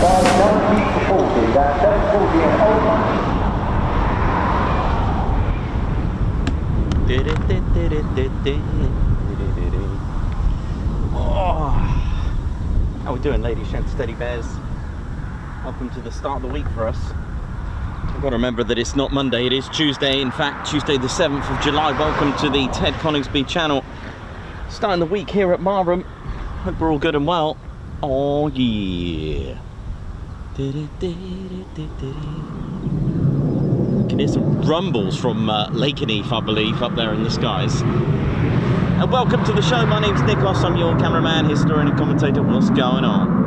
Oh, how we doing, ladies, gents, teddy bears? Welcome to the start of the week for us. I've got to remember that it's not Monday, it is Tuesday. In fact, Tuesday the 7th of July. Welcome to the Ted Coningsby channel. Starting the week here at Marham. Hope we're all good and well. Oh yeah. You can hear some rumbles from Lakenheath, I believe, up there in the skies. And welcome to the show. My name's Nikos. I'm your cameraman, historian and commentator. What's going on?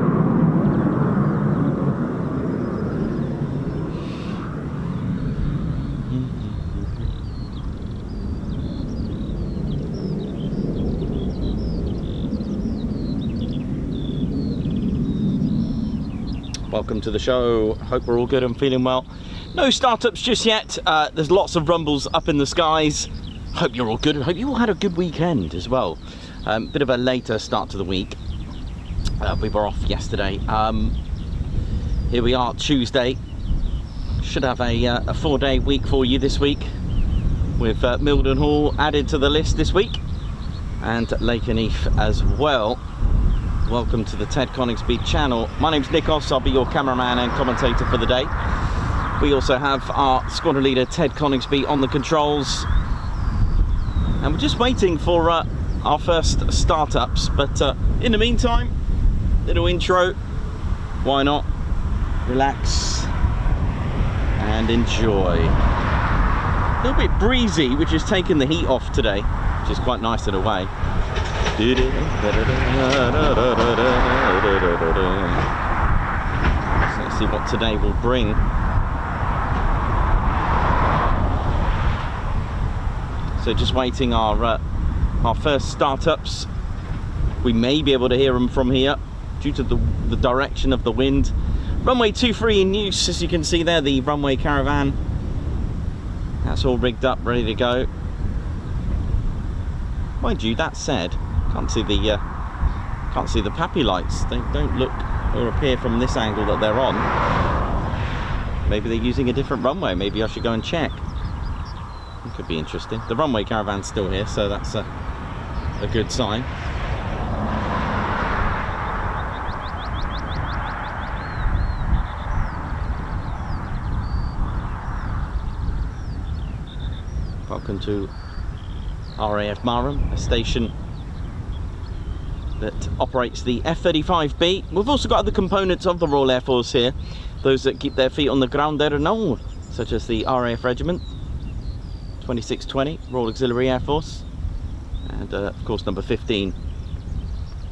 Welcome to the show. Hope we're all good and feeling well. No startups just yet. There's lots of rumbles up in the skies. Hope you're all good. Hope you all had a good weekend as well. Bit of a later start to the week. We were off yesterday. Here we are, Tuesday. Should have a 4-day week for you this week, with Mildenhall added to the list this week, and Lakenheath as well. Welcome to the Ted Coningsby channel. My name's Nikos. I'll be your cameraman and commentator for the day. We also have our squadron leader Ted Coningsby on the controls, and we're just waiting for our first startups. But in the meantime, little intro. Why not? Relax and enjoy. A little bit breezy, which has taken the heat off today, which is quite nice in a way. So let's see what today will bring. So just waiting our first startups. We may be able to hear them from here due to the direction of the wind. Runway 23 in use, as you can see there, the runway caravan. That's all rigged up, ready to go. Mind you, that said, can't see the PAPI lights. They don't look or appear from this angle that they're on. Maybe they're using a different runway. Maybe I should go and check. It could be interesting. The runway caravan's still here, so that's a good sign. Welcome to RAF Marham, a station that operates the F-35B. We've also got other components of the Royal Air Force here, those that keep their feet on the ground there and all, such as the RAF Regiment, 2620, Royal Auxiliary Air Force, and of course number 15,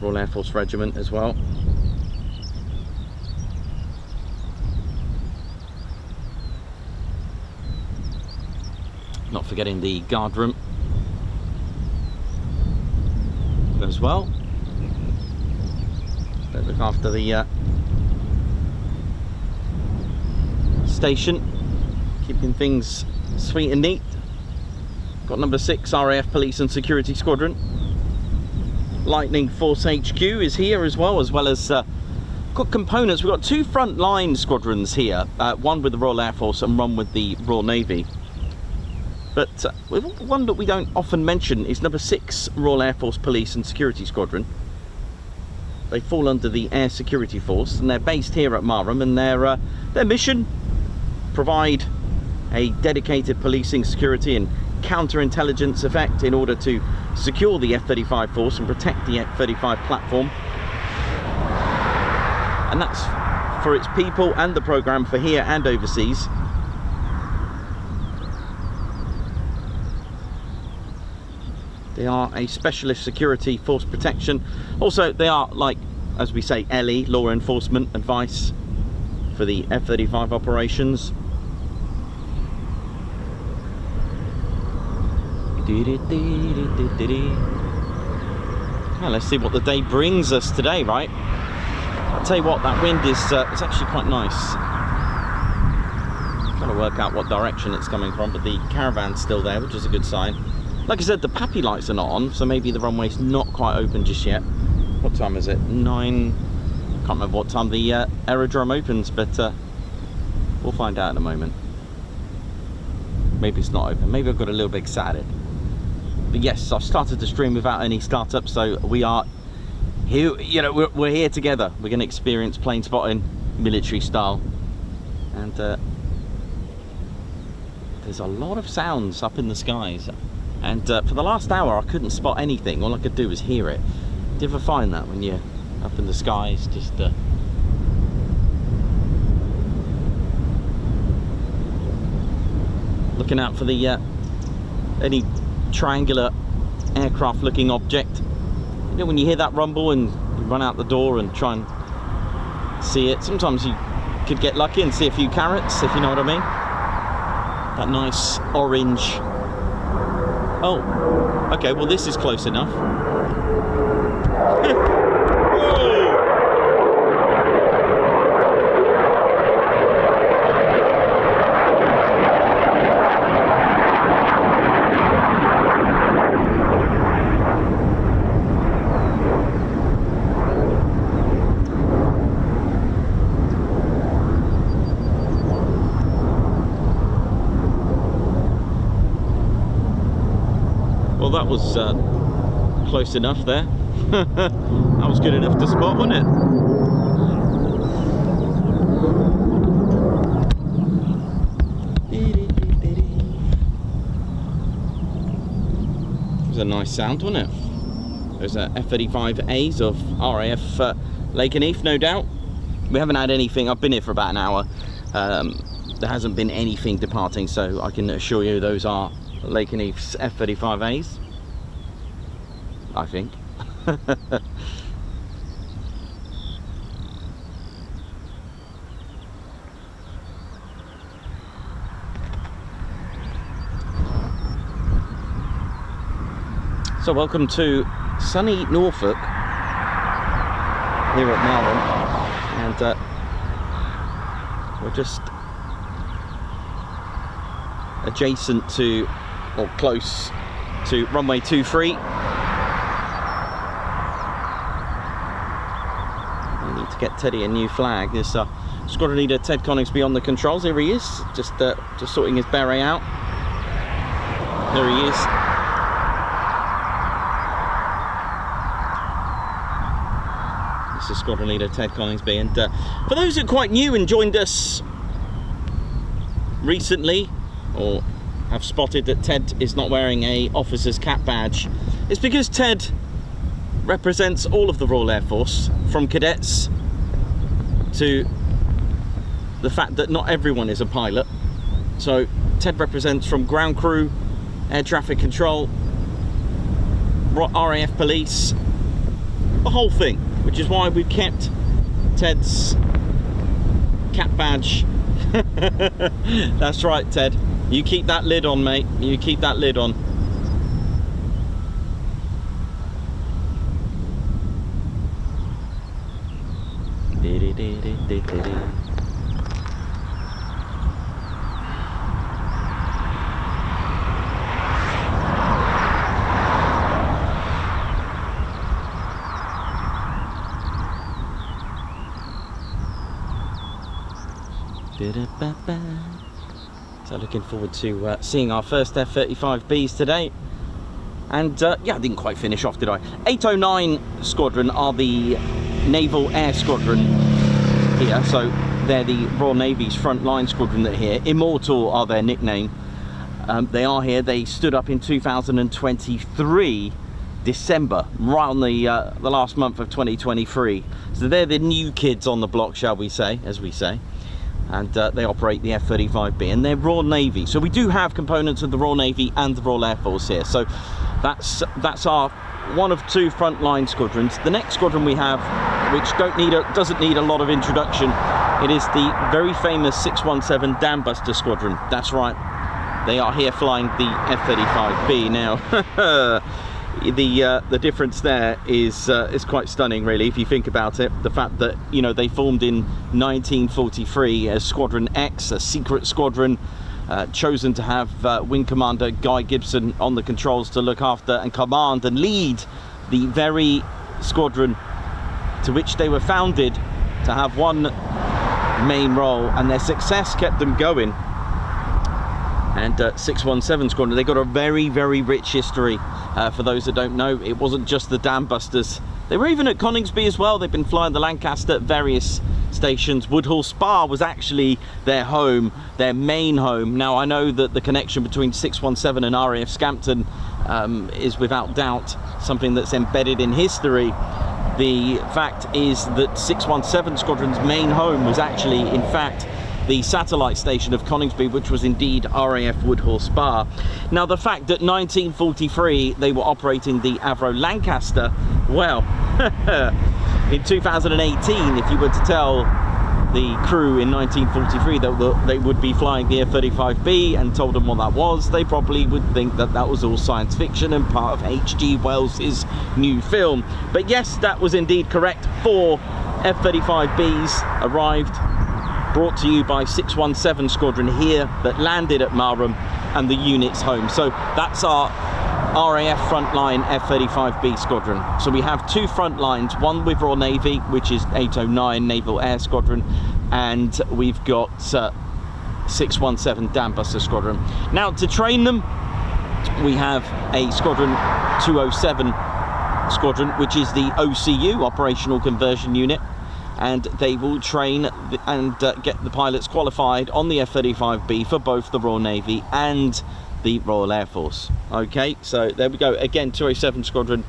Royal Air Force Regiment as well. Not forgetting the guard room as well. They look after the station, keeping things sweet and neat. Got number 6 RAF Police and Security Squadron. Lightning Force HQ is here as well as got components. We've got 2 front line squadrons here, one with the Royal Air Force and one with the Royal Navy. But one that we don't often mention is number 6 Royal Air Force Police and Security Squadron. They fall under the Air Security Force, and they're based here at Marham, and their mission, provide a dedicated policing, security and counterintelligence effect in order to secure the F-35 force and protect the F-35 platform. And that's for its people and the programme for here and overseas. They are a specialist security force protection. Also, they are, like, as we say, LE, law enforcement advice for the F-35 operations. Well, let's see what the day brings us today, right? I'll tell you what, that wind is it's actually quite nice. I'm trying to work out what direction it's coming from, but the caravan's still there, which is a good sign. Like I said, the PAPI lights are not on, so maybe the runway's not quite open just yet. What time is it? 9, can't can't remember what time the aerodrome opens, but we'll find out in a moment. Maybe it's not open, maybe I've got a little bit excited. But yes, I've started the stream without any startup, so we are here, you know, we're here together. We're going to experience plane spotting, military style. And there's a lot of sounds up in the skies. And for the last hour, I couldn't spot anything. All I could do was hear it. Do you ever find that when you're up in the skies, just looking out for the any triangular aircraft looking object? You know, when you hear that rumble and you run out the door and try and see it, sometimes you could get lucky and see a few carrots, if you know what I mean. That nice orange. Oh, okay, well this is close enough. Well, that was close enough there. That was good enough to spot, wasn't it? It was a nice sound, wasn't it? Those F-35As of RAF Lakenheath, no doubt. We haven't had anything. I've been here for about an hour. There hasn't been anything departing, so I can assure you those are Lakenheath's F-35As, I think. So welcome to sunny Norfolk here at Merlin, and we're just adjacent to, or close to, runway 23. I need to get Teddy a new flag. There's squadron leader Ted Coningsby on the controls. Here he is, just sorting his beret out. There he is. This is squadron leader Ted Coningsby, and for those who are quite new and joined us recently, or have spotted that Ted is not wearing a officer's cap badge, it's because Ted represents all of the Royal Air Force, from cadets to the fact that not everyone is a pilot. So Ted represents from ground crew, air traffic control, RAF police, the whole thing, which is why we've kept Ted's cap badge. That's right, Ted. You keep that lid on, mate. You keep that lid on. So looking forward to seeing our first F-35Bs today. And yeah, I didn't quite finish off, did I? 809 Squadron are the Naval Air Squadron here. So they're the Royal Navy's frontline squadron that are here. Immortal are their nickname. They are here. They stood up in 2023, December, right on the last month of 2023. So they're the new kids on the block, shall we say, as we say. And they operate the F-35B, and they're Royal Navy. So we do have components of the Royal Navy and the Royal Air Force here. So that's our one of two frontline squadrons. The next squadron we have, which doesn't need a lot of introduction, it is the very famous 617 Dambusters squadron. That's right, they are here flying the F-35B now. The difference there is quite stunning, really, if you think about it. The fact that, you know, they formed in 1943 as Squadron X, a secret squadron, chosen to have Wing Commander Guy Gibson on the controls to look after and command and lead the very squadron to which they were founded to have one main role, and their success kept them going. And 617 Squadron, they got a very, very rich history. For those that don't know, it wasn't just the Dambusters. They were even at Coningsby as well. They've been flying the Lancaster at various stations. Woodhall Spa was actually their home, their main home. Now, I know that the connection between 617 and RAF Scampton is without doubt something that's embedded in history. The fact is that 617 Squadron's main home was actually, in fact, the satellite station of Coningsby, which was indeed RAF Woodhall Spa. Now, the fact that 1943 they were operating the Avro Lancaster, well, in 2018, if you were to tell the crew in 1943 that they would be flying the F-35B and told them what that was, they probably would think that that was all science fiction and part of H.G. Wells's new film. But yes, that was indeed correct. 4 F-35Bs arrived, brought to you by 617 Squadron here, that landed at Marham and the unit's home. So that's our RAF frontline F-35B Squadron. So we have 2 front lines, one with Royal Navy, which is 809 Naval Air Squadron, and we've got 617 Dambuster Squadron. Now, to train them, we have a Squadron 207 Squadron, which is the OCU, Operational Conversion Unit, and they will train and get the pilots qualified on the F-35B for both the Royal Navy and the Royal Air Force. Okay, so there we go. Again, 207 Squadron.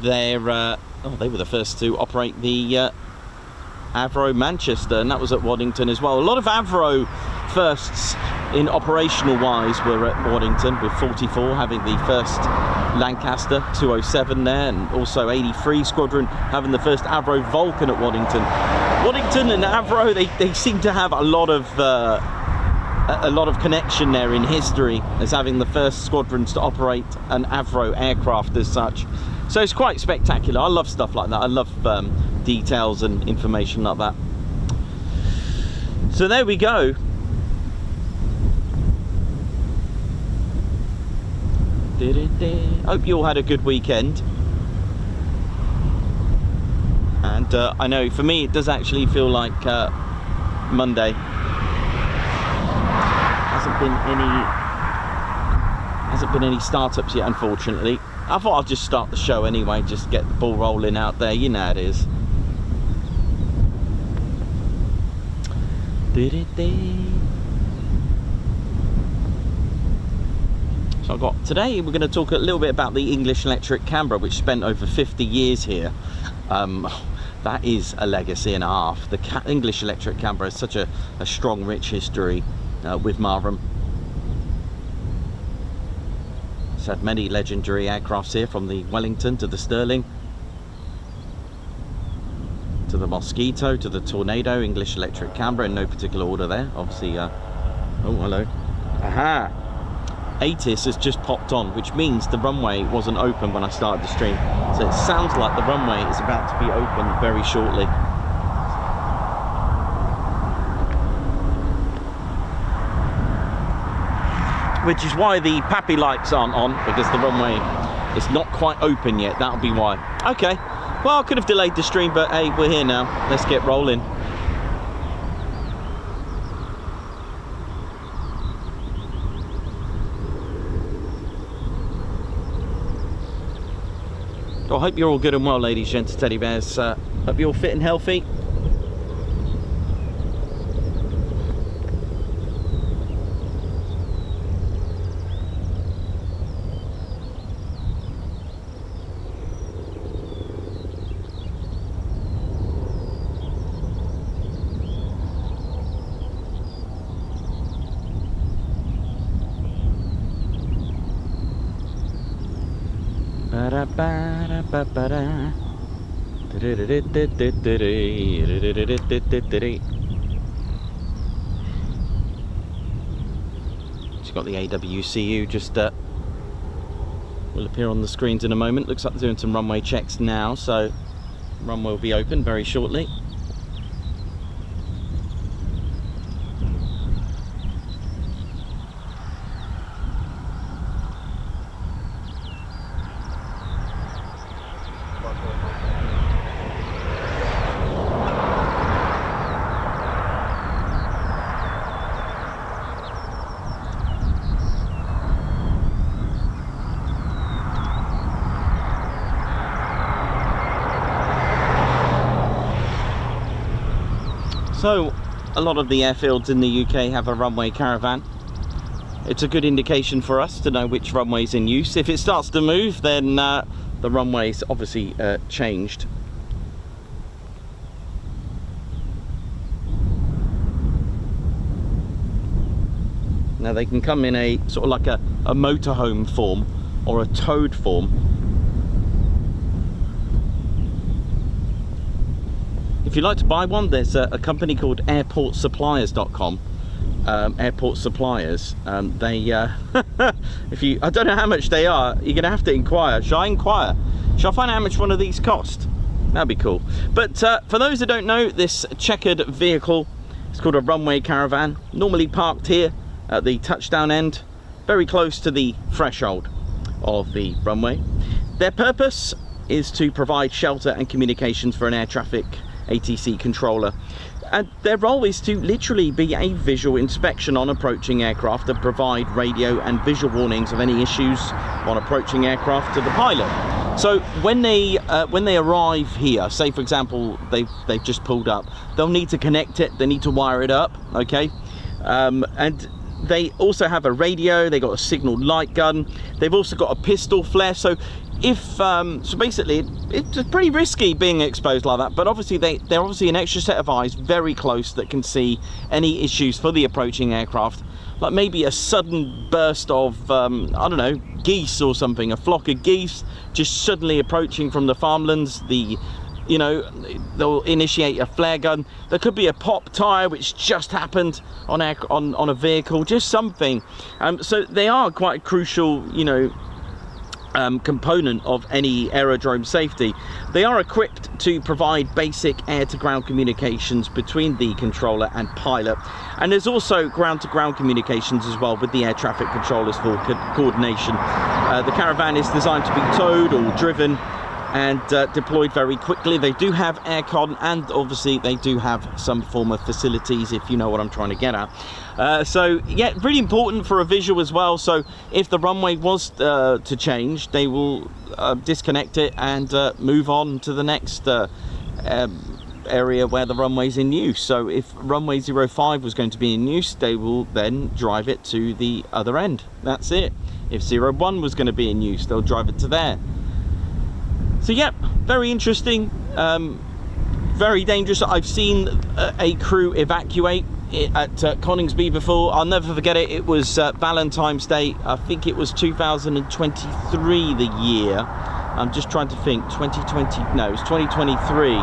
They were the first to operate the Avro Manchester, and that was at Waddington as well. A lot of Avro firsts in operational wise were at Waddington, with 44 having the first Lancaster 207 there, and also 83 Squadron having the first Avro Vulcan at Waddington. Waddington and Avro, they seem to have a lot of connection there in history as having the first squadrons to operate an Avro aircraft as such. So it's quite spectacular. I love stuff like that. I love details and information like that. So there we go. Hope you all had a good weekend. And I know for me it does actually feel like Monday. Hasn't been any startups yet, unfortunately. I thought I'd just start the show anyway, just get the ball rolling out there. You know how it is. So today we're going to talk a little bit about the English Electric Canberra, which spent over 50 years here. That is a legacy and a half. The English Electric Canberra has such a strong, rich history with Marham. It's had many legendary aircrafts here, from the Wellington to the Stirling to the Mosquito to the Tornado. English Electric Canberra in no particular order there. Obviously, oh, hello. Aha! ATIS has just popped on, which means the runway wasn't open when I started the stream. So it sounds like the runway is about to be open very shortly. Which is why the PAPI lights aren't on, because the runway is not quite open yet. That'll be why. Okay, well, I could have delayed the stream, but hey, we're here now. Let's get rolling. I hope you're all good and well, ladies, gents, teddy bears. Hope you're all fit and healthy. She's got the AWCU just will appear on the screens in a moment. Looks like they're doing some runway checks now, so runway will be open very shortly. So a lot of the airfields in the UK have a runway caravan. It's a good indication for us to know which runway's in use. If it starts to move, then the runway's obviously changed. Now they can come in a sort of like a motorhome form or a towed form. If you'd like to buy one, there's a company called airportsuppliers.com. Airport suppliers. They if you, I don't know how much they are, you're gonna have to inquire. Shall I inquire? Shall I find out how much one of these cost? That'd be cool. But for those that don't know, this checkered vehicle, it's called a runway caravan, normally parked here at the touchdown end, very close to the threshold of the runway. Their purpose is to provide shelter and communications for an air traffic ATC controller, and their role is to literally be a visual inspection on approaching aircraft and provide radio and visual warnings of any issues on approaching aircraft to the pilot. So when they arrive here, say for example they've just pulled up, they'll need to connect it, they need to wire it up, okay, and they also have a radio, they got a signal light gun, they've also got a pistol flare. So if so basically it's pretty risky being exposed like that, but obviously they're obviously an extra set of eyes very close that can see any issues for the approaching aircraft, like maybe a sudden burst of I don't know, geese or something, a flock of geese just suddenly approaching from the farmlands. You know, they'll initiate a flare gun. There could be a pop tire which just happened on a vehicle, just something. So they are quite a crucial, you know, component of any aerodrome safety. They are equipped to provide basic air-to-ground communications between the controller and pilot, and there's also ground-to-ground communications as well with the air traffic controllers for coordination. The caravan is designed to be towed or driven and deployed very quickly. They do have aircon, and obviously they do have some form of facilities, if you know what I'm trying to get at. So yeah, really important for a visual as well. So if the runway was to change, they will disconnect it and move on to the next area where the runway's in use. So if runway 05 was going to be in use, they will then drive it to the other end. That's it. If 01 was going to be in use, they'll drive it to there. So yeah, very interesting, very dangerous. I've seen a crew evacuate at Coningsby before. I'll never forget it. It was Valentine's Day. I think it was 2023 the year. I'm just trying to think. 2020? No, it was 2023.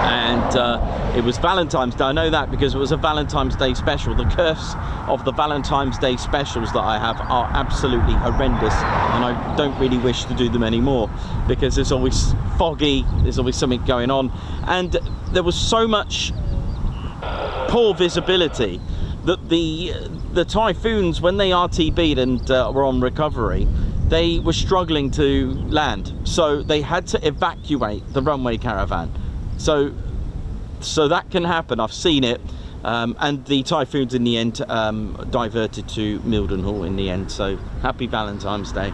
And it was Valentine's Day. I know that because it was a Valentine's Day special. The curse of the Valentine's Day specials that I have are absolutely horrendous, and I don't really wish to do them anymore because there's always foggy, there's always something going on, and there was so much poor visibility that the Typhoons, when they RTB'd and were on recovery, they were struggling to land, so they had to evacuate the runway caravan. So that can happen. I've seen it, and the Typhoons in the end diverted to Mildenhall in the end. So happy Valentine's Day.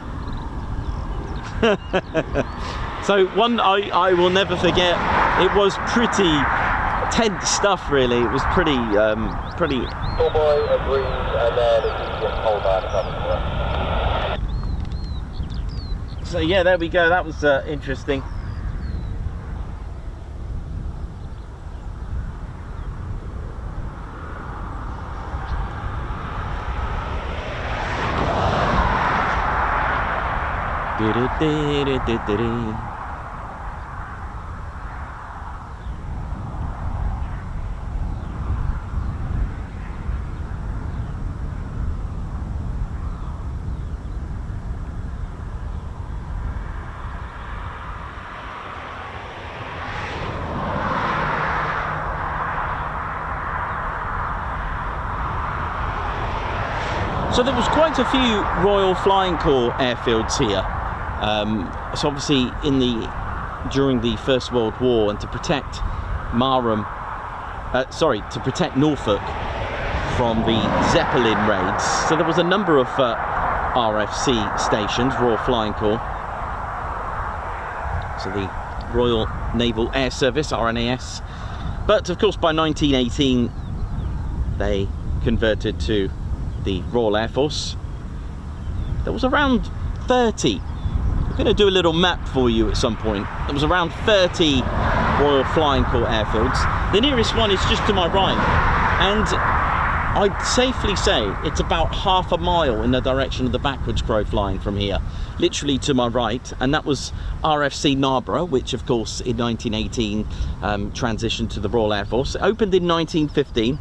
So one I will never forget. It was pretty tense stuff, really. It was pretty. Full boy agrees, and then if you can hold that. So yeah, there we go. That was interesting. So there was quite a few Royal Flying Corps airfields here. So obviously during the First World War, and to protect Marham, to protect Norfolk from the Zeppelin raids. So there was a number of RFC stations, Royal Flying Corps. So the Royal Naval Air Service, RNAS, But of course by 1918 they converted to the Royal Air Force. There was around 30, I'm going to do a little map for you at some point, there was around 30 Royal Flying Corps airfields. The nearest one is just to my right, and I'd safely say it's about half a mile in the direction of the backwards crow flying from here, literally to my right, and that was RFC Narborough, which of course in 1918 transitioned to the Royal Air Force. It opened in 1915,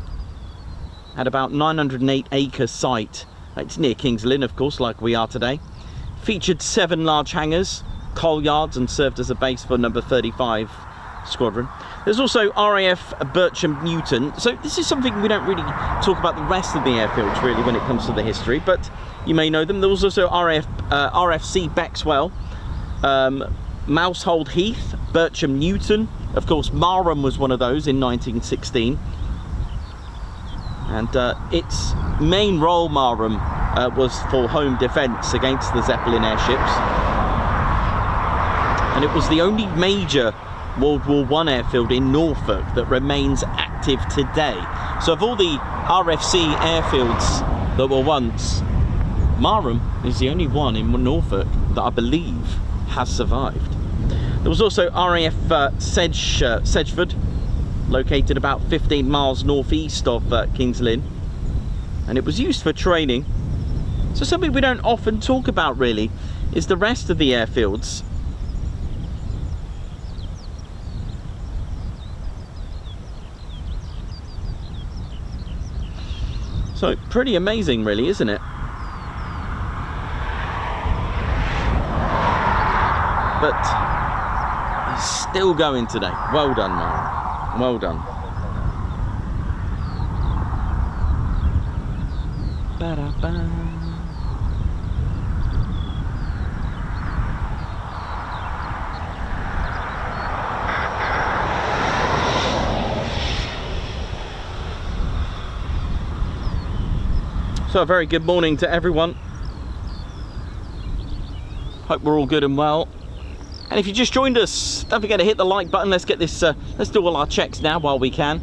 had about 908 acre site. It's near King's Lynn, of course, like we are today. Featured 7 large hangars, coal yards, and served as a base for number 35 Squadron. There's also RAF Bircham Newton. So this is something we don't really talk about the rest of the airfields really when it comes to the history, but you may know them. There was also RFC Bexwell, Mousehold Heath, Bircham Newton. Of course, Marham was one of those in 1916. And its main role, Marham, was for home defence against the Zeppelin airships. And it was the only major World War I airfield in Norfolk that remains active today. So of all the RFC airfields that were once, Marham is the only one in Norfolk that I believe has survived. There was also RAF Sedgeford, located about 15 miles northeast of King's Lynn, and it was used for training. So something we don't often talk about really is the rest of the airfields. So pretty amazing really, isn't it? But it's still going today. Well done, man. Well done. Ba-da-ba. So a very good morning to everyone. Hope we're all good and well. And if you just joined us, don't forget to hit the like button. Let's get this, let's do all our checks now while we can.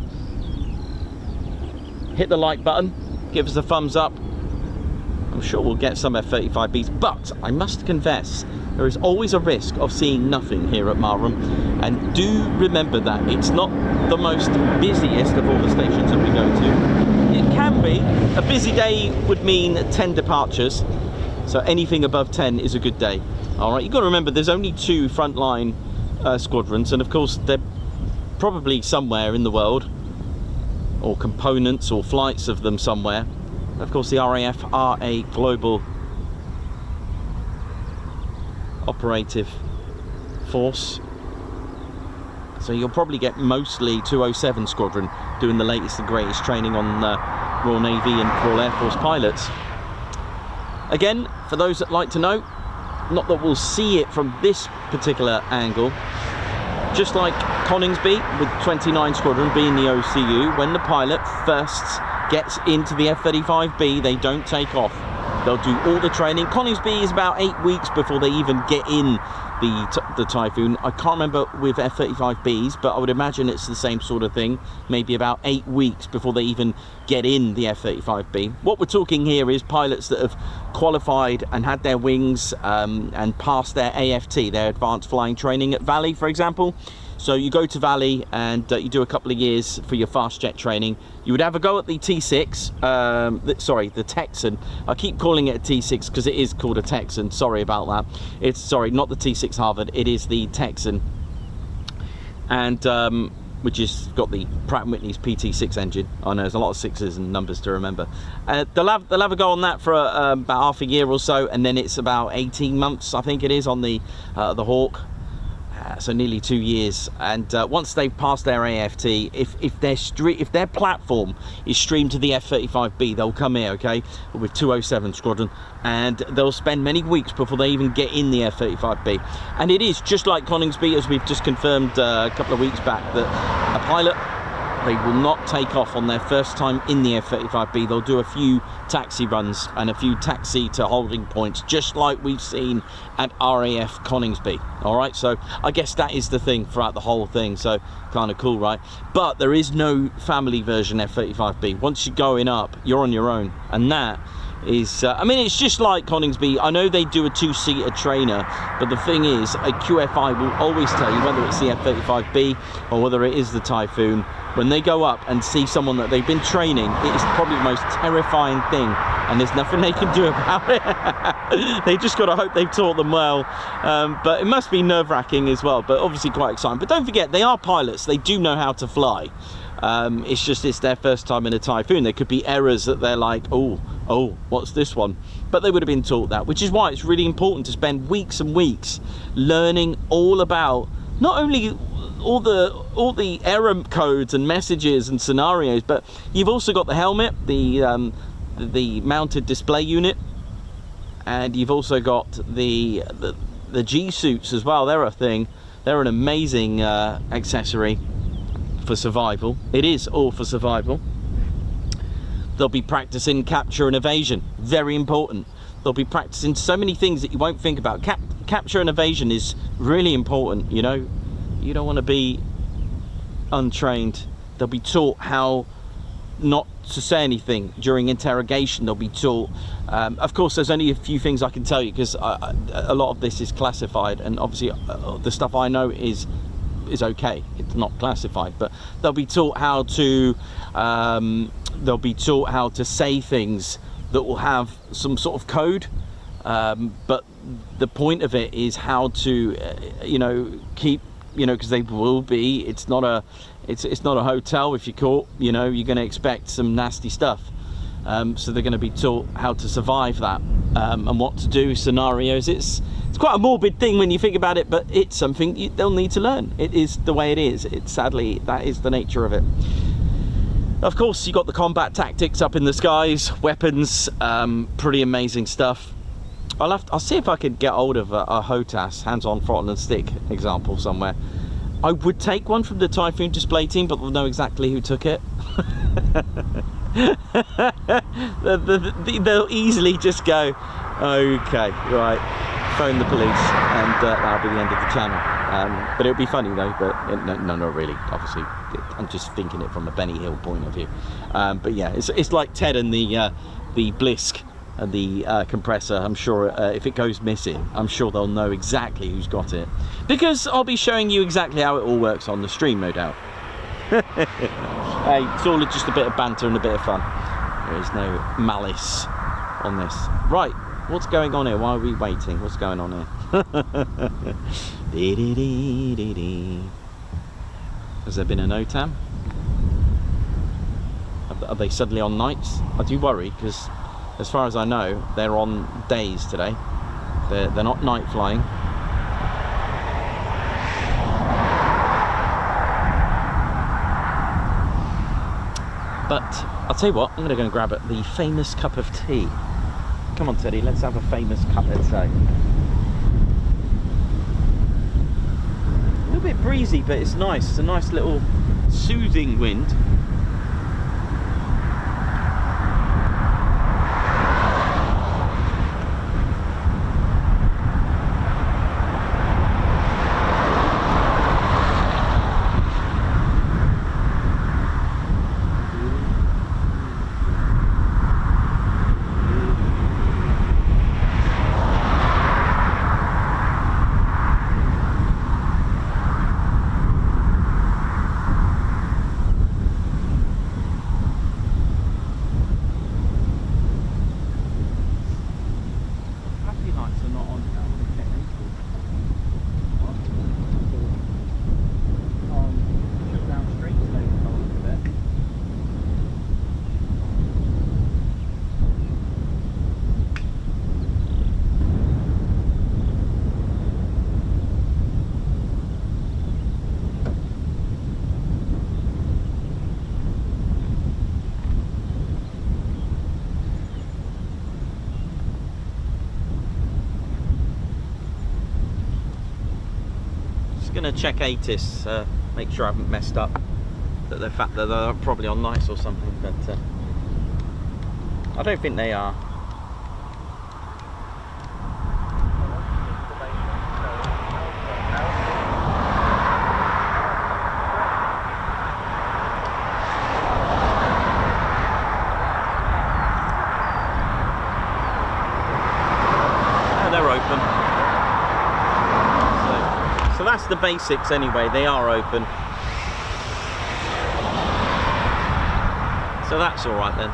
Hit the like button, give us a thumbs up. I'm sure we'll get some F-35Bs, but I must confess, there is always a risk of seeing nothing here at Marham. And do remember that it's not the most busiest of all the stations that we go to. It can be. A busy day would mean 10 departures, so anything above 10 is a good day. Alright, you've got to remember there's only 2 frontline squadrons, and of course they're probably somewhere in the world, or components or flights of them somewhere. Of course the RAF are a global operative force, so you'll probably get mostly 207 Squadron doing the latest and greatest training on Royal Navy and Royal Air Force pilots. Again, for those that like to know, not that we'll see it from this particular angle, just like Coningsby with 29 Squadron being the OCU, when the pilot first gets into the F-35B, they don't take off. They'll do all the training. Coningsby is about 8 weeks before they even get in the Typhoon. I can't remember with F-35Bs, but I would imagine it's the same sort of thing. Maybe about 8 weeks before they even get in the F-35B. What we're talking here is pilots that have qualified and had their wings and passed their AFT, their advanced flying training at Valley, for example. So you go to Valley and you do a couple of years for your fast jet training. You would have a go at the T6, sorry, the Texan. I keep calling it a T6 because it is called a Texan. Sorry about that. It's, sorry, not the T6 Harvard. It is the Texan, and which has got the Pratt & Whitney's PT6 engine. I know there's a lot of sixes and numbers to remember. They'll have a go on that for about half a year or so, and then it's about 18 months, I think it is, on the Hawk. So nearly 2 years, and once they've passed their AFT, if their platform is streamed to the F-35B, they'll come here, okay, with 207 Squadron, and they'll spend many weeks before they even get in the F-35B. And it is just like Coningsby, as we've just confirmed a couple of weeks back, that a pilot They will not take off on their first time in the F-35B. They'll do a few taxi runs and a few taxi to holding points, just like we've seen at RAF Coningsby. All right, so I guess that is the thing throughout the whole thing, so kind of cool, right? But there is no family version F-35B. Once you're going up, you're on your own, and that is, I mean, it's just like Coningsby. I know they do a two-seater trainer, but the thing is, a QFI will always tell you, whether it's the F-35B or whether it is the Typhoon, when they go up and see someone that they've been training, it is probably the most terrifying thing, and there's nothing they can do about it. They just got to hope they've taught them well, but it must be nerve-wracking as well, but obviously quite exciting. But don't forget, they are pilots. They do know how to fly. It's just it's their first time in a Typhoon. There could be errors that they're like, oh, what's this one? But they would have been taught that, which is why it's really important to spend weeks and weeks learning all about not only all the error codes and messages and scenarios, but you've also got the helmet, the mounted display unit, and you've also got the G suits as well. They're a thing. They're an amazing accessory for survival. It is all for survival. They'll be practicing capture and evasion, very important. They'll be practicing so many things that you won't think about. Capture and evasion is really important, you know. You don't want to be untrained. They'll be taught how not to say anything during interrogation. They'll be taught, of course there's only a few things I can tell you, because a lot of this is classified, and obviously the stuff I know is okay, it's not classified, but they'll be taught how to say things that will have some sort of code, but the point of it is how to you know, keep, you know, because they will be, it's not a hotel. If you're caught, you know, you're going to expect some nasty stuff, so they're going to be taught how to survive that, and what to do scenarios. It's quite a morbid thing when you think about it, but it's something they'll need to learn. It is the way it is. It's sadly, that is the nature of it. Of course, you got the combat tactics up in the skies, weapons, pretty amazing stuff. I'll see if I could get hold of a HOTAS, hands-on throttle and stick example somewhere. I would take one from the Typhoon display team, but we'll know exactly who took it. They'll easily just go, okay, right, phone the police, and that'll be the end of the channel. But it'll be funny though, but no, not really, obviously. I'm just thinking it from a Benny Hill point of view. But yeah, it's like Ted and the Blisk and the compressor. I'm sure if it goes missing, I'm sure they'll know exactly who's got it, because I'll be showing you exactly how it all works on the stream, no doubt. Hey, it's all just a bit of banter and a bit of fun. There is no malice on this. Right, what's going on here? Why are we waiting? What's going on here? Has there been an OTAM? Are they suddenly on nights? I do worry, because as far as I know, they're on days today. They're not night flying. But I'll tell you what, I'm going to go and grab the famous cup of tea. Come on, Teddy, let's have a famous cup of tea. A little bit breezy, but it's nice. It's a nice little soothing wind. Gonna check ATIS, make sure I haven't messed up. that they're probably on nights or something, but I don't think they are. So that's the basics anyway, they are open. So that's alright then.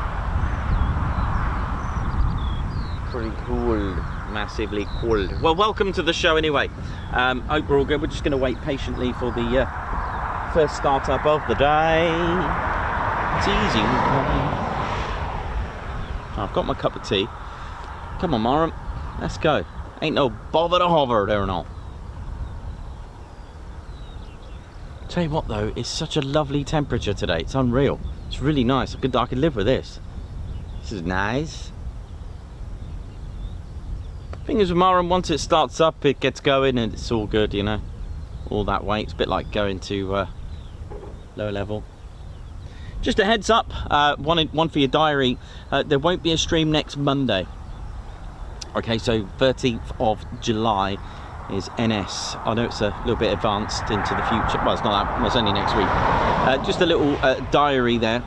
Pretty cool, massively cool. Well, welcome to the show anyway. Hope we're all good. We're just going to wait patiently for the first startup of the day. It's easy. I've got my cup of tea. Come on, Marham, let's go. Ain't no bother to hover there now. Tell you what though, it's such a lovely temperature today. It's unreal. It's really nice. I could live with this. This is nice. Thing is with Marham, once it starts up, it gets going and it's all good, you know. All that way. It's a bit like going to lower level. Just a heads up, one for your diary. There won't be a stream next Monday. Okay, so 13th of July is NS. I know it's a little bit advanced into the future. Well, it's not that, well, it's only next week. Just a little diary there.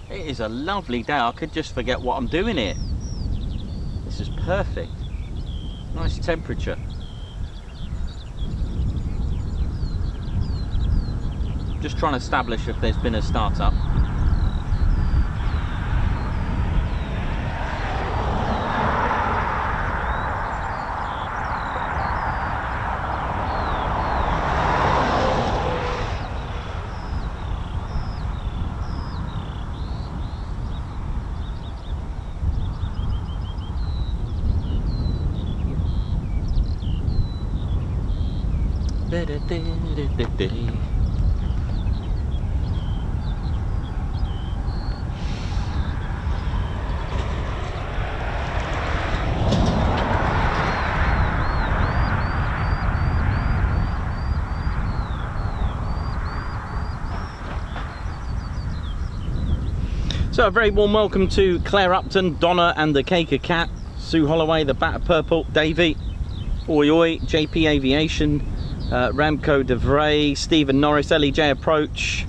It is a lovely day. I could just forget what I'm doing here. This is perfect. Nice temperature. Just trying to establish if there's been a start-up. So a very warm welcome to Claire Upton, Donna and the Caker Cat, Sue Holloway, the Bat of Purple, Davey, Oi Oi, JP Aviation, Ramco DeVray, Stephen Norris, LEJ Approach.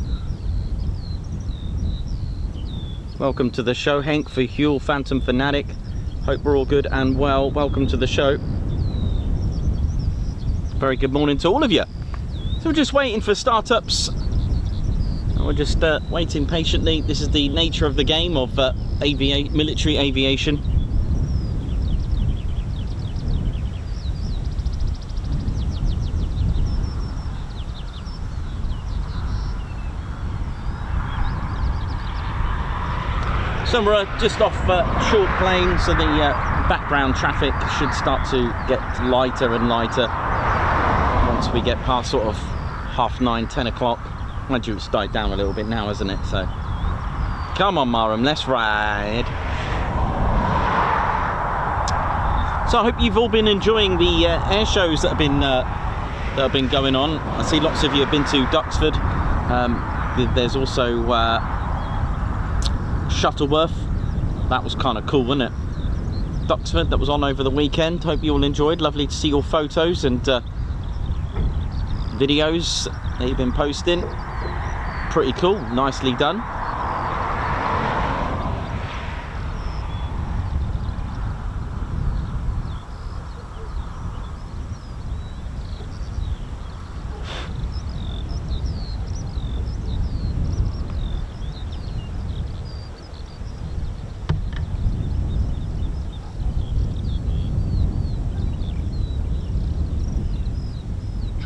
Welcome to the show, Hank for Huel, Phantom Fanatic. Hope we're all good and well. Welcome to the show. Very good morning to all of you. So we're just waiting for startups. We're just waiting patiently. This is the nature of the game of military aviation. So we're just off short plane, so the background traffic should start to get lighter and lighter once we get past sort of 9:30, 10 o'clock. Mind you, it's died down a little bit now, hasn't it? So come on, Marham, let's ride. So I hope you've all been enjoying the air shows that have been going on. I see lots of you have been to Duxford. There's also Shuttleworth. That was kind of cool, wasn't it? Duxford, that was on over the weekend. Hope you all enjoyed. Lovely to see your photos and videos that you've been posting. Pretty cool, nicely done.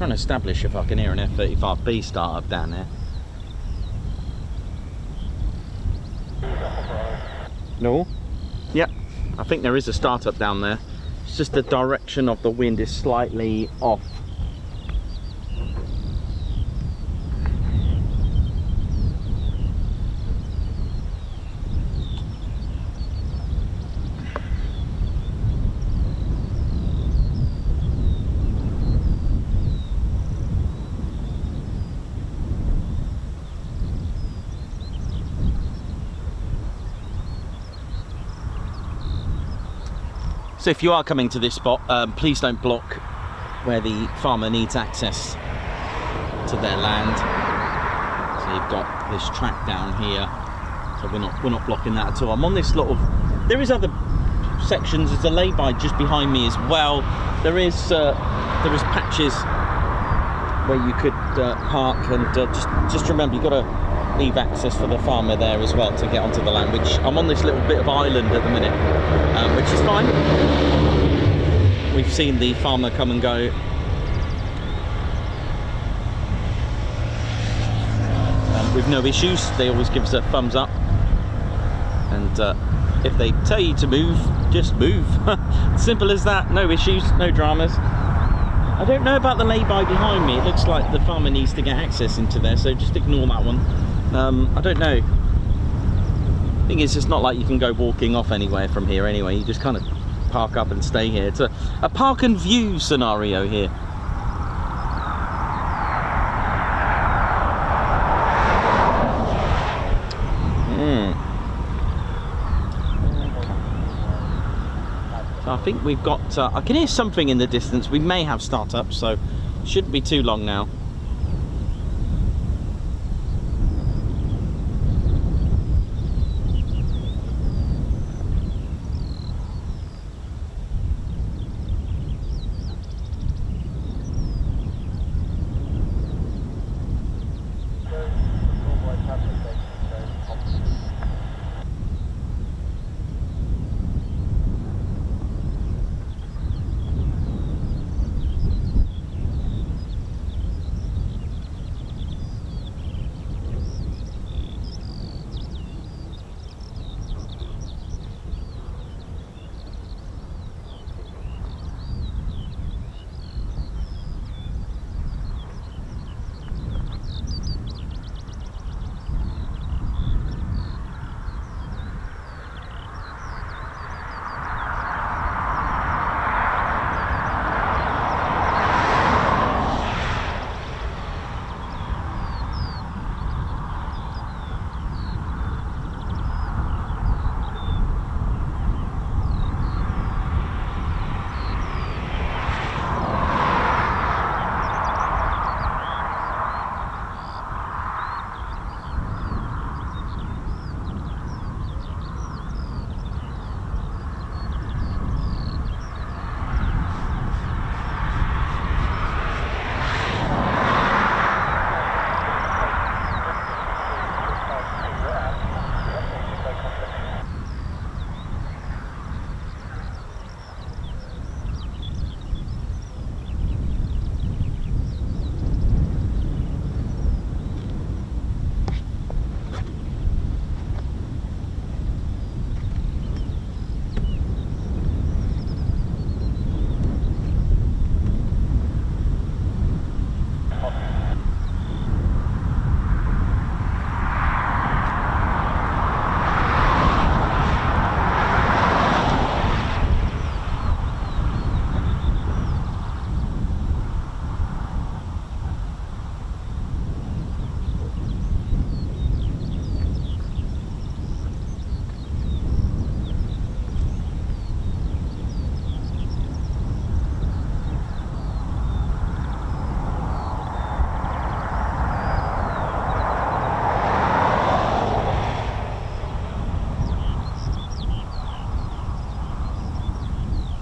trying to establish if I can hear an F-35B start up down there. No? Yep, I think there is a startup down there. It's just the direction of the wind is slightly off. So if you are coming to this spot, please don't block where the farmer needs access to their land. So you've got this track down here, so we're not blocking that at all. I'm on this lot of, there is other sections. There's a lay-by just behind me as well. There is patches where you could park, and just remember you've got to leave access for the farmer there as well to get onto the land, which I'm on this little bit of island at the minute, which is fine. We've seen the farmer come and go. With no issues. They always give us a thumbs up, and if they tell you to move, just move. Simple as that. No issues, no dramas. I don't know about the lay-by behind me. It looks like the farmer needs to get access into there, so just ignore that one. I don't know. Thing is, it's not like you can go walking off anywhere from here anyway. You just kind of park up and stay here. It's a park and view scenario here. So I think we've got, I can hear something in the distance. We may have startups, so shouldn't be too long now.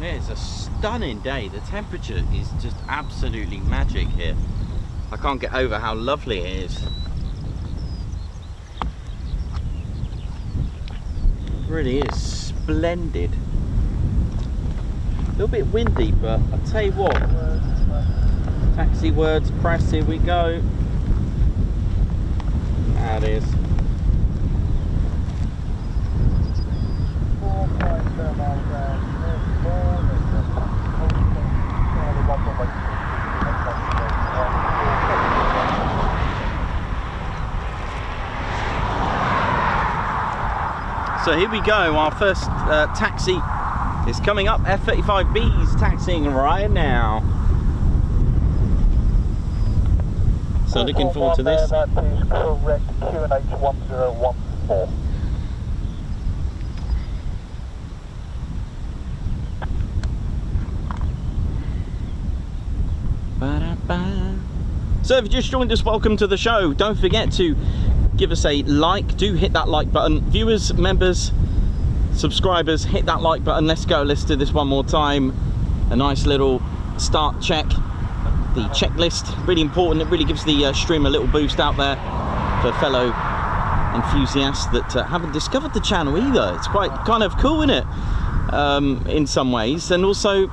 It's a stunning day. The temperature is just absolutely magic here. I can't get over how lovely it is. It really is splendid. A little bit windy, but I'll tell you what, Taxi words press, here we go. That is. So here we go, our first taxi is coming up. F-35B's taxiing right now. So looking forward to this. That is correct, QNH 1014. So if you just joined us, welcome to the show. Don't forget to give us a like. Do hit that like button. Viewers, members, subscribers, hit that like button. Let's go. Let's do this one more time. A nice little start check. The checklist, really important. It really gives the stream a little boost out there for fellow enthusiasts that haven't discovered the channel either. It's quite kind of cool, isn't it? In some ways, and also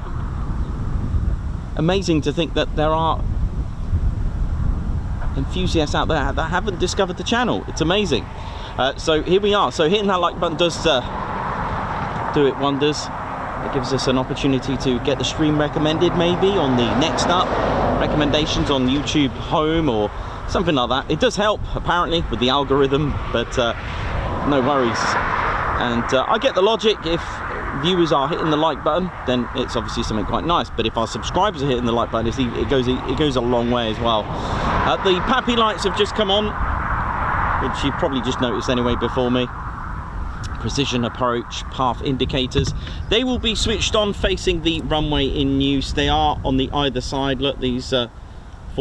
amazing to think that there are enthusiasts out there that haven't discovered the channel. It's amazing. So here we are. So hitting that like button does do it wonders. It gives us an opportunity to get the stream recommended maybe on the next up recommendations on YouTube Home or something like that. It does help apparently with the algorithm, but no worries. And I get the logic. If viewers are hitting the like button, then it's obviously something quite nice, but if our subscribers are hitting the like button, it goes a long way as well. The PAPI lights have just come on, which you've probably just noticed anyway before me. Precision approach path indicators, they will be switched on facing the runway in use. They are on the either side. Look, these 4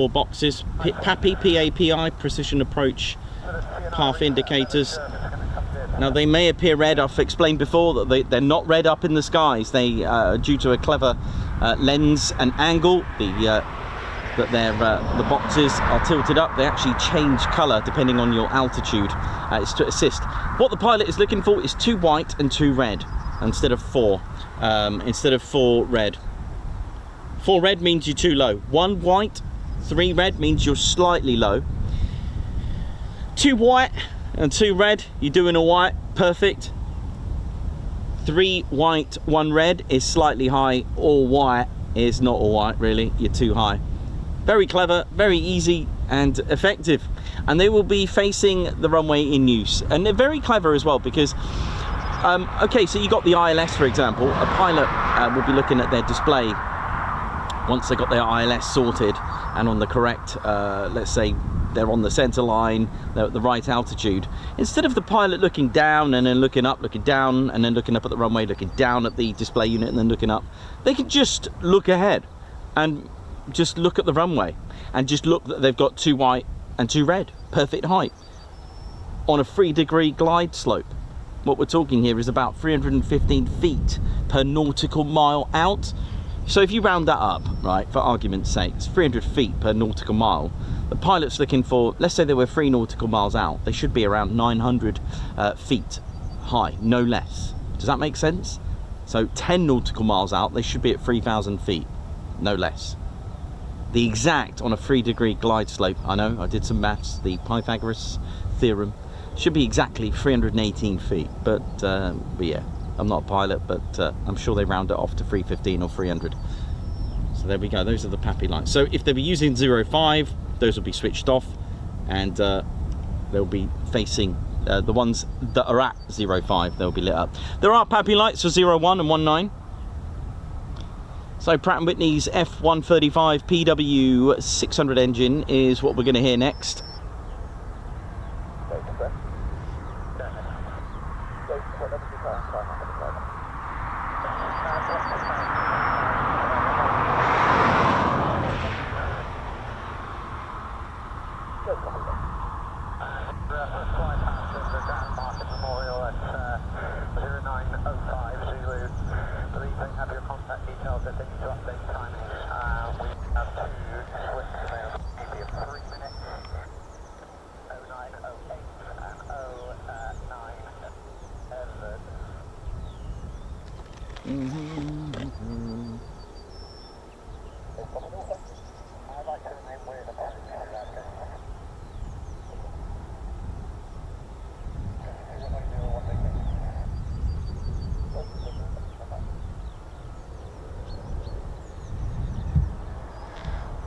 boxes. PAPI, PAPI, precision approach path indicators. Now they may appear red. I've explained before that they're not red up in the skies. They due to a clever lens and angle, the boxes are tilted up. They actually change colour depending on your altitude. It's to assist. What the pilot is looking for is 2 white and 2 red instead of 4. Instead of 4 red. 4 red means you're too low. 1 white, 3 red means you're slightly low. 2 white and 2 red, you're doing all right, perfect. 3 white, 1 red is slightly high. All white is not all white really, you're too high. Very clever, very easy and effective. And they will be facing the runway in use. And they're very clever as well because, okay, so you got the ILS for example. A pilot will be looking at their display once they got their ILS sorted and on the correct, let's say they're on the center line, they're at the right altitude. Instead of the pilot looking down and then looking up, looking down and then looking up at the runway, looking down at the display unit and then looking up, they can just look ahead and just look at the runway and just look that they've got 2 white and 2 red, perfect height on a 3-degree glide slope. What we're talking here is about 315 feet per nautical mile out. So if you round that up, right, for argument's sake, it's 300 feet per nautical mile. The pilot's looking for, let's say they were 3 nautical miles out, they should be around 900 feet high, no less. Does that make sense? So 10 nautical miles out, they should be at 3,000 feet, no less. The exact on a 3-degree glide slope, I know, I did some maths, the Pythagoras theorem, should be exactly 318 feet. But yeah, I'm not a pilot, but I'm sure they round it off to 315 or 300. So there we go, those are the PAPI lights. So if they were using 05, those will be switched off and they'll be facing the ones that are at 05, they'll be lit up. There are PAPI lights for 01 and 19. So Pratt & Whitney's F-135 PW600 engine is what we're going to hear next.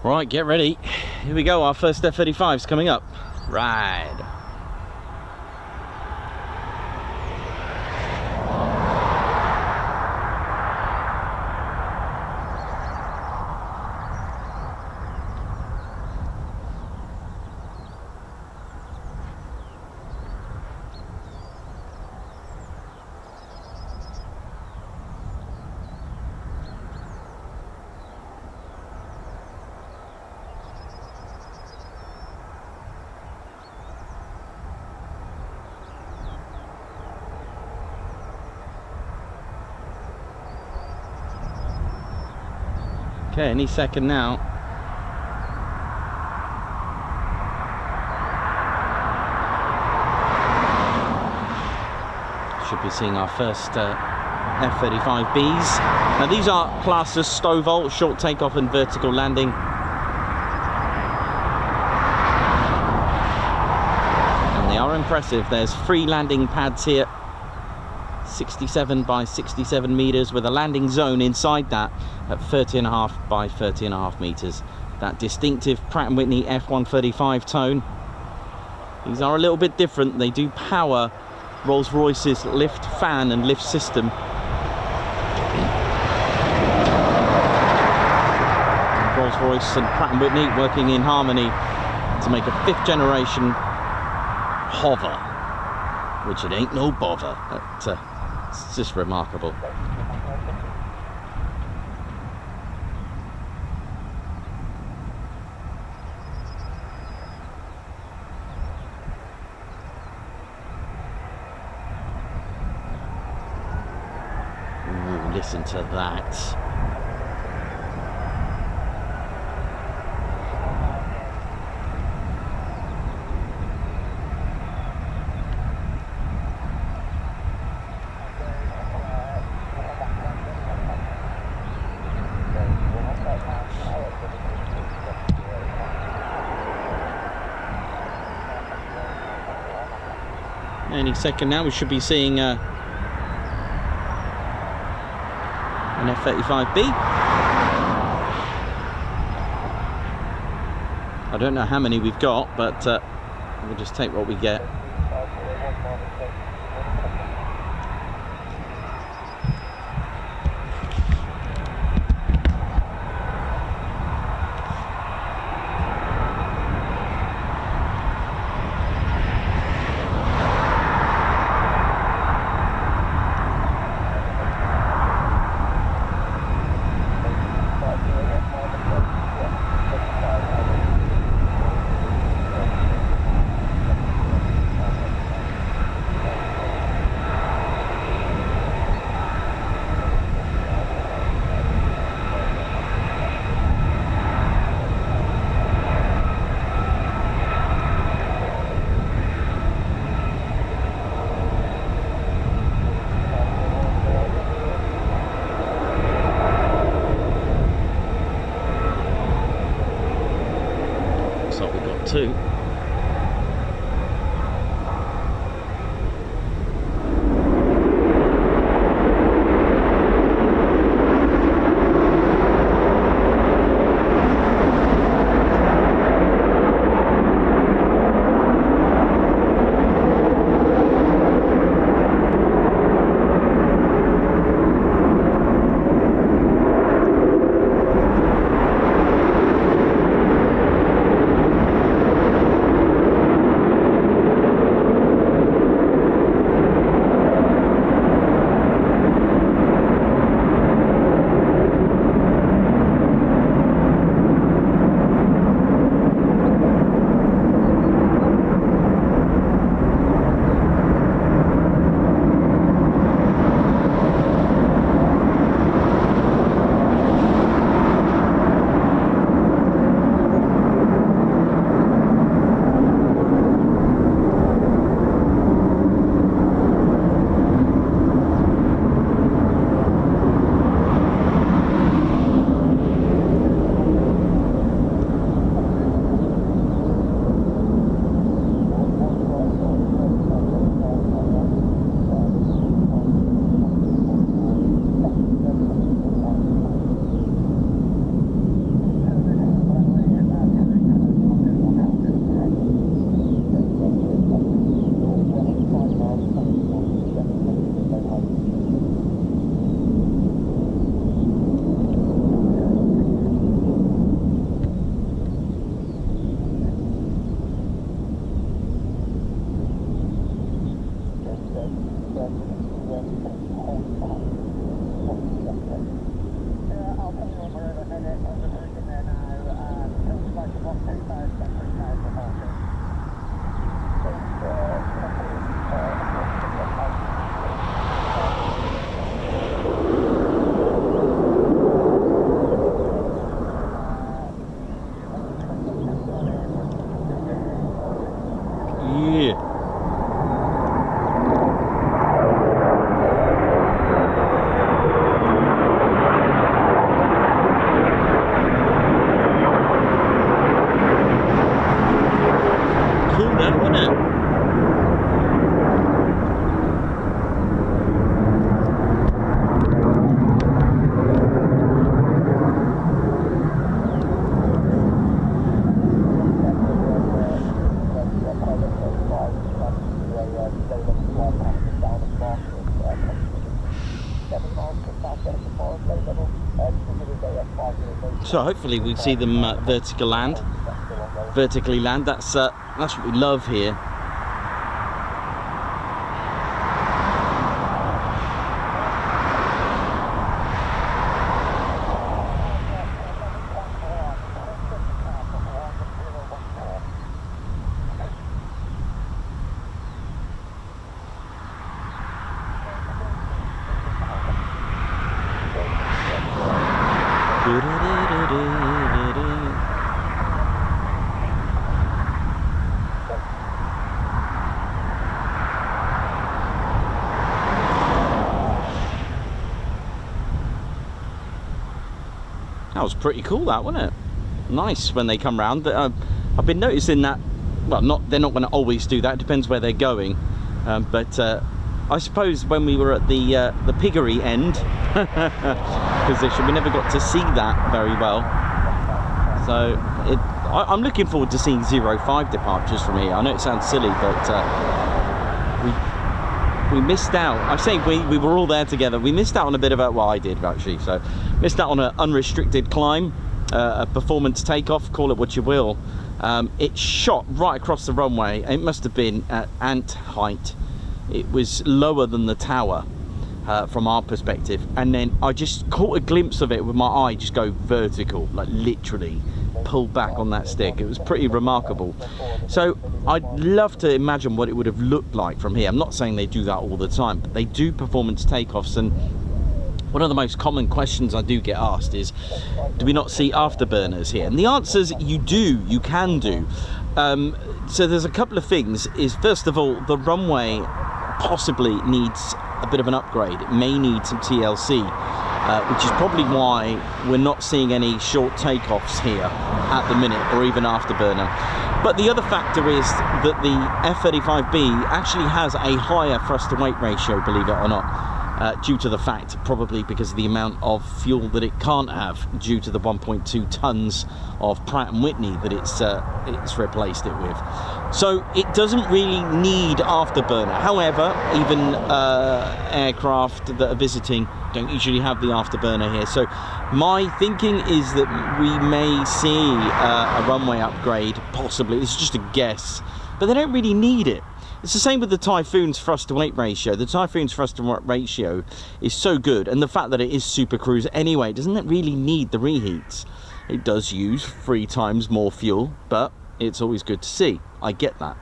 Right, get ready. Here we go, our first F-35's coming up. Ride. Okay, any second now. Should be seeing our first F-35Bs. Now these are classed as STOVL, short takeoff and vertical landing. And they are impressive. There's 3 landing pads here. 67 by 67 meters with a landing zone inside that at 30.5 by 30.5 meters. That distinctive Pratt & Whitney F-135 tone. These are a little bit different. They do power Rolls-Royce's lift fan and lift system. Rolls-Royce and Pratt & Whitney working in harmony to make a 5th generation hover, which it ain't no bother. But, it's just remarkable. Ooh, listen to that. Any second now we should be seeing an F-35B. I don't know how many we've got, but we'll just take what we get. Two. So hopefully we see them vertically land. That's what we love here. That was pretty cool, that, wasn't it? Nice when they come round. I've been noticing that, well, they're not going to always do that. It depends where they're going. But I suppose when we were at the piggery end position, we never got to see that very well. So I'm looking forward to seeing 05 departures from here. I know it sounds silly, but we missed out. I say we were all there together. We missed out on a bit of a, well, I did actually, so missed out on an unrestricted climb, a performance takeoff, call it what you will. It shot right across the runway. It must have been at ant height. It was lower than the tower from our perspective, and then I just caught a glimpse of it with my eye just go vertical, like literally pull back on that stick. It was pretty remarkable. So I'd love to imagine what it would have looked like from here. I'm not saying they do that all the time, but they do performance takeoffs, and one of the most common questions I do get asked is, do we not see afterburners here? And the answer is you do, you can do. So there's a couple of things. Is first of all, the runway possibly needs a bit of an upgrade. It may need some TLC, which is probably why we're not seeing any short takeoffs here at the minute, or even afterburner. But the other factor is that the F-35B actually has a higher thrust to weight ratio, believe it or not, due to the fact, probably because of the amount of fuel that it can't have, due to the 1.2 tons of Pratt & Whitney that it's replaced it with. So it doesn't really need afterburner. However, even aircraft that are visiting don't usually have the afterburner here. So my thinking is that we may see a runway upgrade, possibly. It's just a guess, but they don't really need it. It's the same with the Typhoon's thrust to weight ratio. The Typhoon's thrust to weight ratio is so good, and the fact that it is super cruise anyway, doesn't it really need the reheats? It does use 3 times more fuel, but it's always good to see. I get that.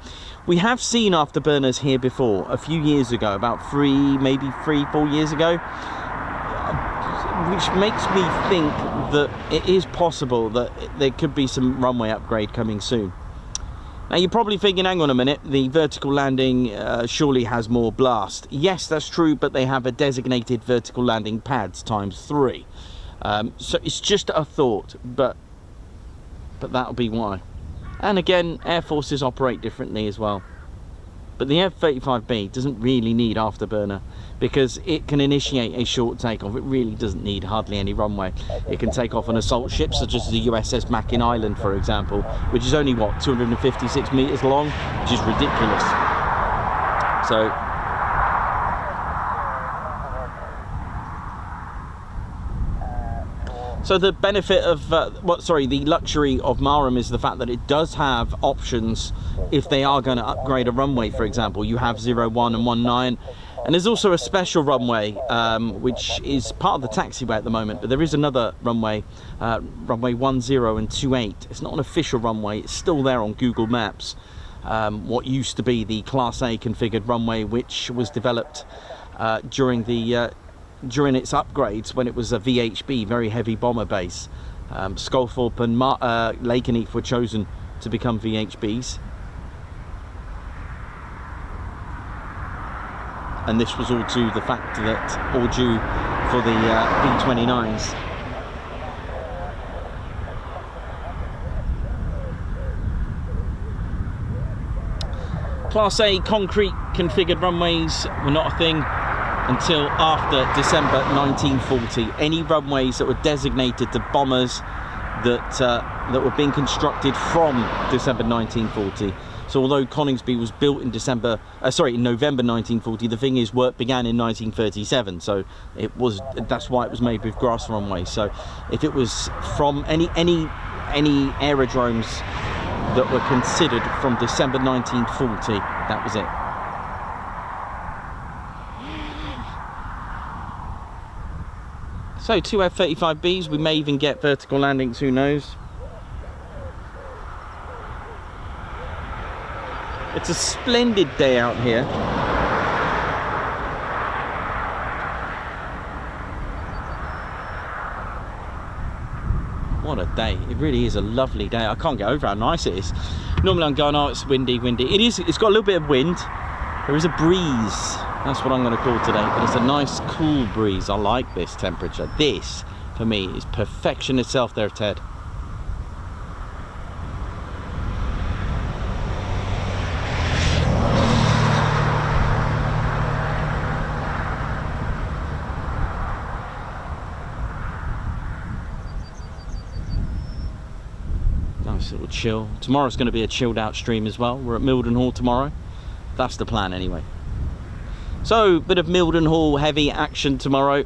We have seen afterburners here before, a few years ago, about 4 years ago, which makes me think that it is possible that there could be some runway upgrade coming soon. Now you're probably thinking, hang on a minute, the vertical landing surely has more blast. Yes, that's true, but they have a designated vertical landing pads ×3. So it's just a thought, but that'll be why. And again, air forces operate differently as well. But the F-35B doesn't really need afterburner because it can initiate a short takeoff. It really doesn't need hardly any runway. It can take off an assault ship such as the USS Mackinac Island, for example, which is only, what, 256 meters long, which is ridiculous. So the benefit of, the luxury of Marham is the fact that it does have options if they are going to upgrade a runway, for example. You have 01 and 19, and there's also a special runway, which is part of the taxiway at the moment, but there is another runway, runway 10 and 28. It's not an official runway, it's still there on Google Maps. What used to be the Class A configured runway, which was developed during its upgrades when it was a VHB, very heavy bomber base. Sculthorpe and Lakenheath were chosen to become VHBs. And this was all due the fact that, all due for the B-29s. Class A concrete configured runways were not a thing until after December 1940. Any runways that were designated to bombers that were being constructed from December 1940 So although Coningsby was built in in November 1940, the thing is, work began in 1937. So that's why it was made with grass runway. So if it was from any aerodromes that were considered from December 1940, that was it. So 2 F-35Bs, we may even get vertical landings, who knows. It's a splendid day out here. What a day. It really is a lovely day. I can't get over how nice it is. Normally I'm going, oh, it's windy. It is, it's got a little bit of wind. There is a breeze. That's what I'm going to call today. But it's a nice, cool breeze. I like this temperature. This, for me, is perfection itself there, Ted. Nice little chill. Tomorrow's going to be a chilled out stream as well. We're at Mildenhall tomorrow. That's the plan anyway. So, bit of Mildenhall heavy action tomorrow.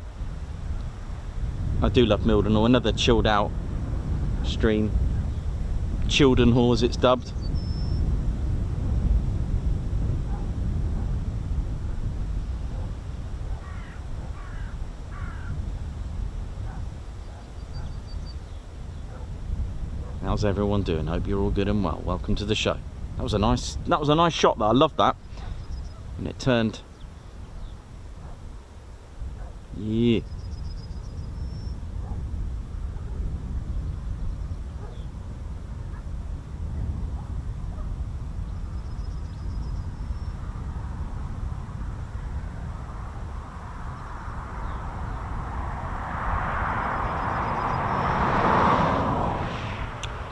I do love Mildenhall. Another chilled out stream. Childenhall as it's dubbed. How's everyone doing? Hope you're all good and well. Welcome to the show. That was a nice shot though. I love that. And it turned. Yeah.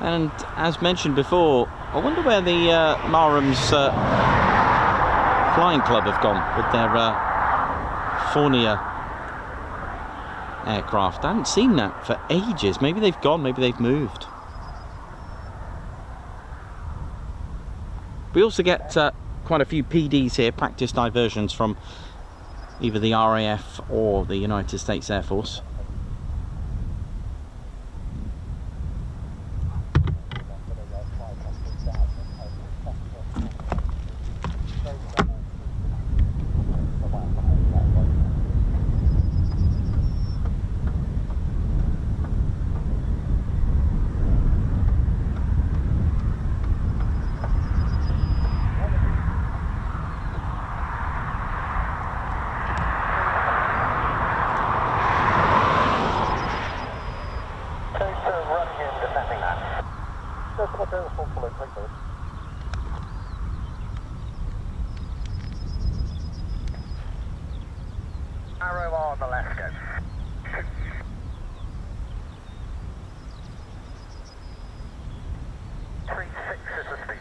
And as mentioned before, I wonder where the Marham's flying club have gone with their Fournier aircraft. I haven't seen that for ages. Maybe they've gone, maybe they've moved. We also get quite a few PDs here, practice diversions from either the RAF or the United States Air Force. Arrow on the left, go. 36 is the speed.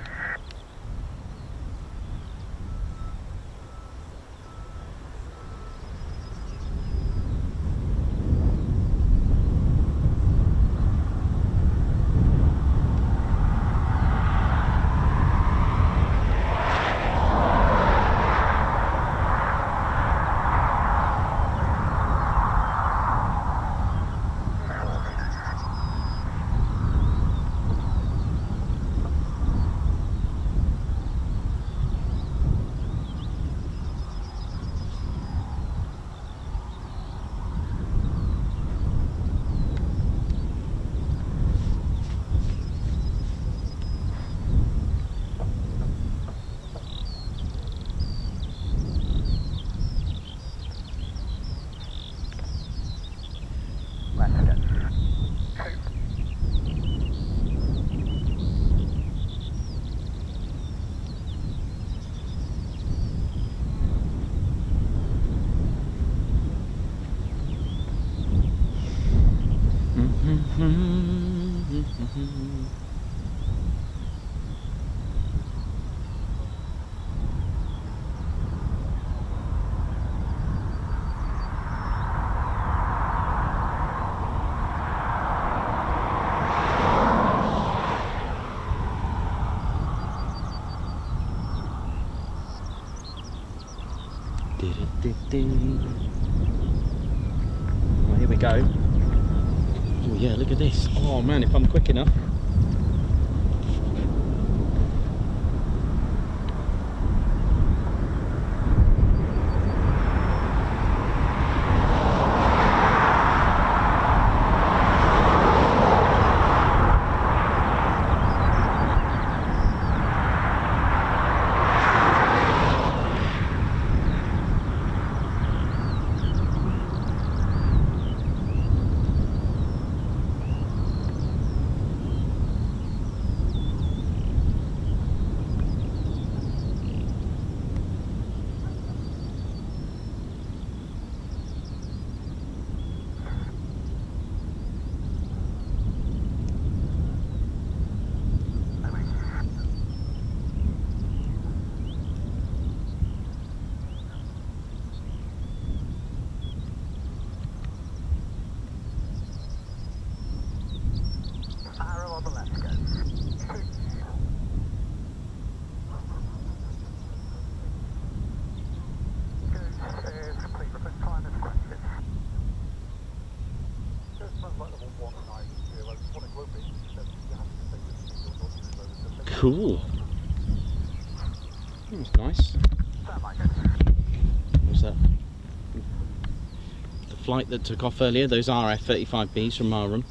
Well, here we go. Oh yeah, look at this. Oh man, if I'm quick enough. Cool. That's nice. What's that? The flight that took off earlier, those are F-35Bs from Marham.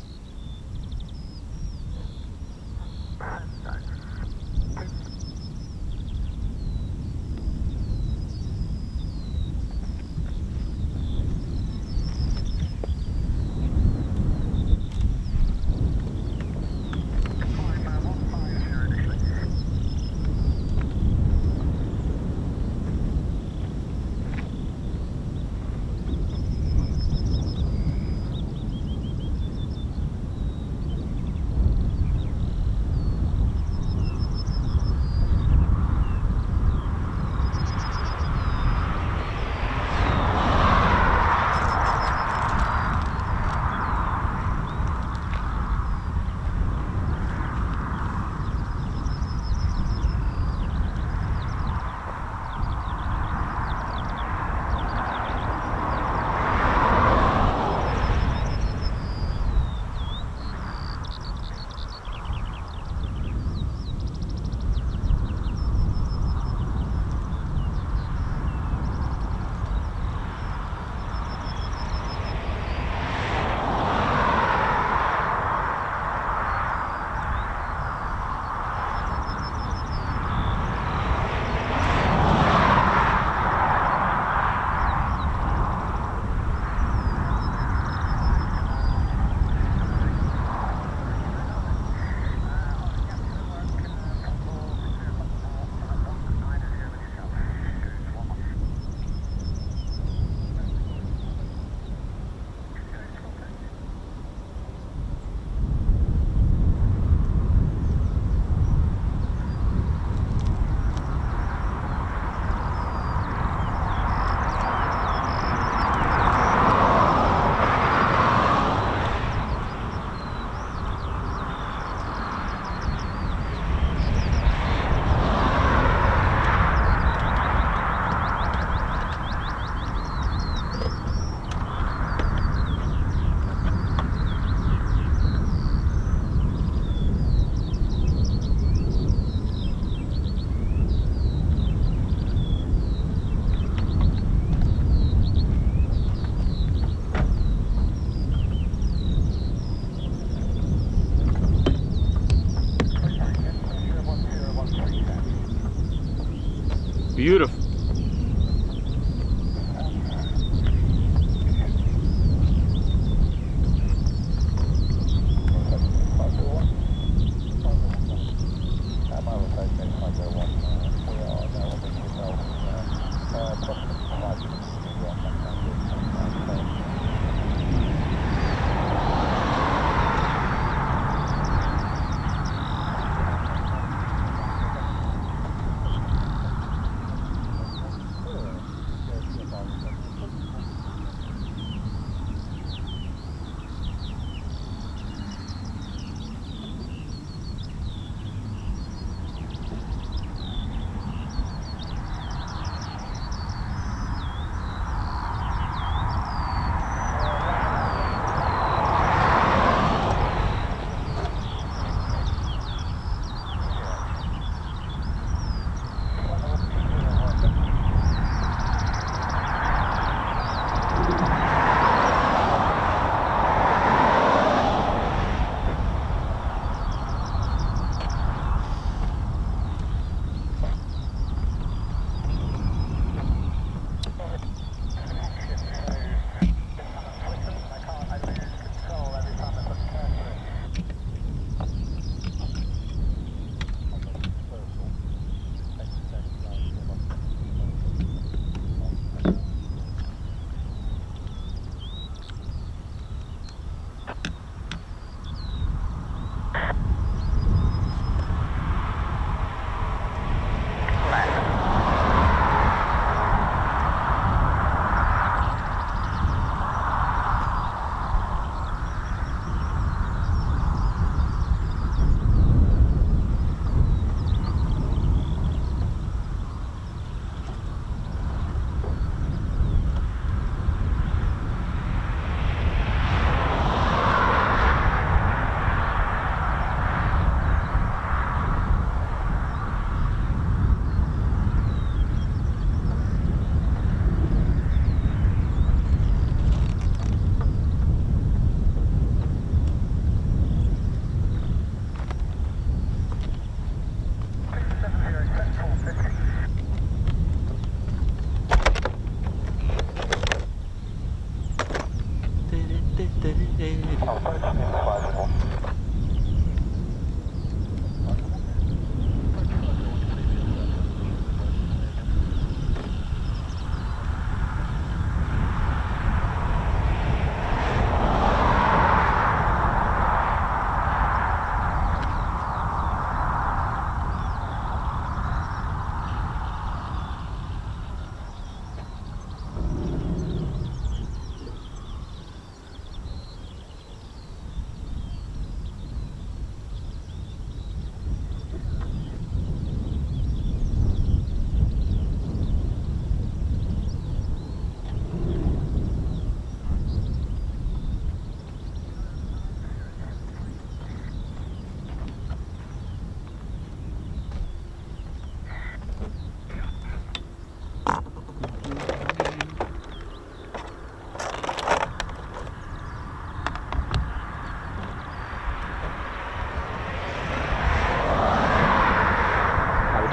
Beautiful.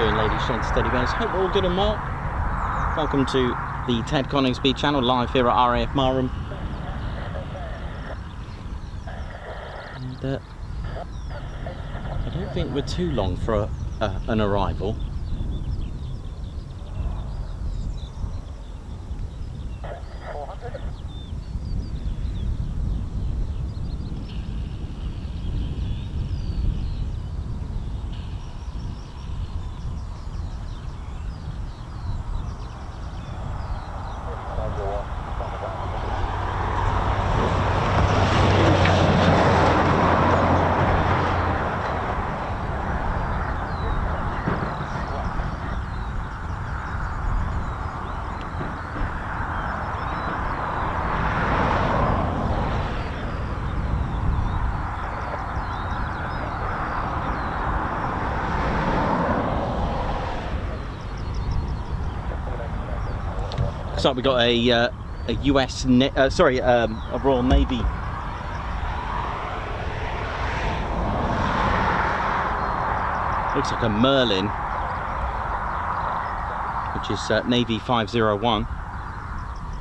doing, ladies, gents, teddy bears? Hope we're all good and well. Welcome to the Ted Coningsby channel, live here at RAF Marham. And I don't think we're too long for an arrival. Looks like we got a US, a Royal Navy. Looks like a Merlin, which is Navy 501.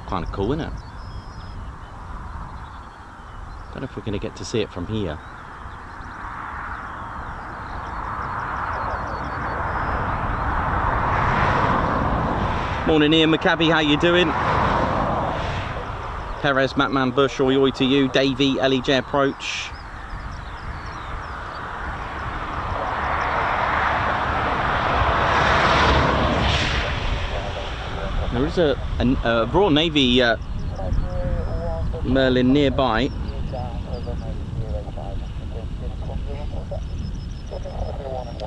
Kind of cool, isn't it? Don't know if we're going to get to see it from here. Morning, Ian McCabe, how you doing? Perez, Matman Bush, oi oi to you. Davey, LEJ approach. There is a Royal Navy Merlin nearby.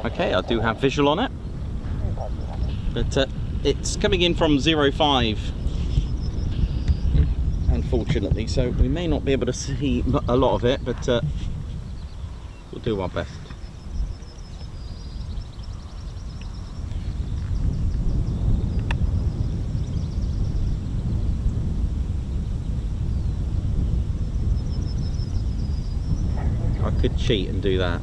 Okay, I do have visual on it, but it's coming in from 05, unfortunately, so we may not be able to see a lot of it, but we'll do our best. I could cheat and do that.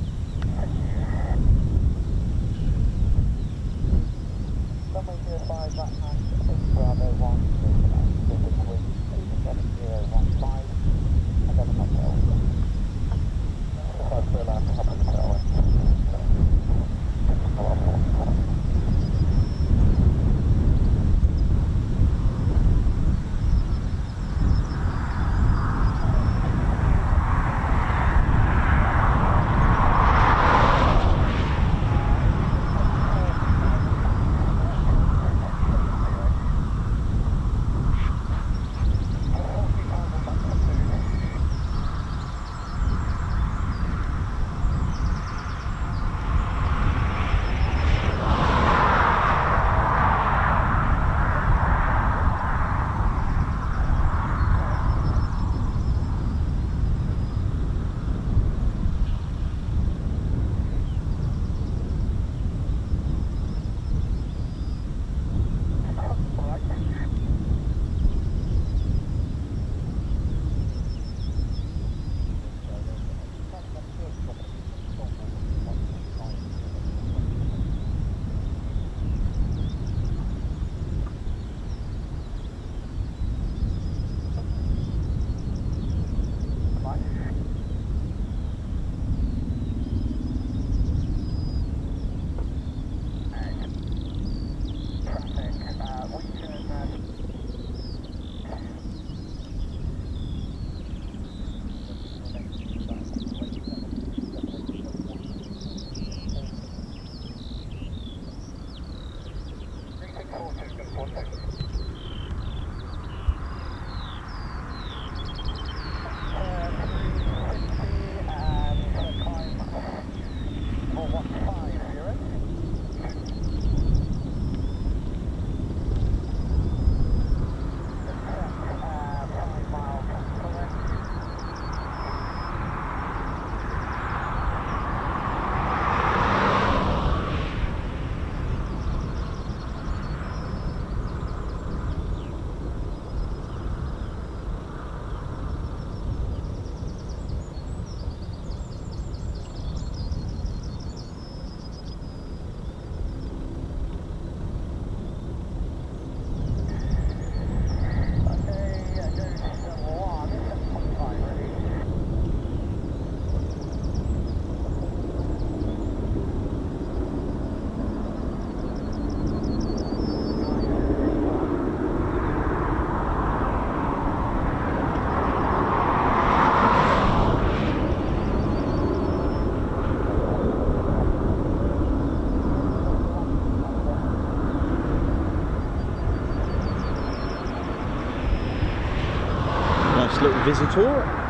visitor.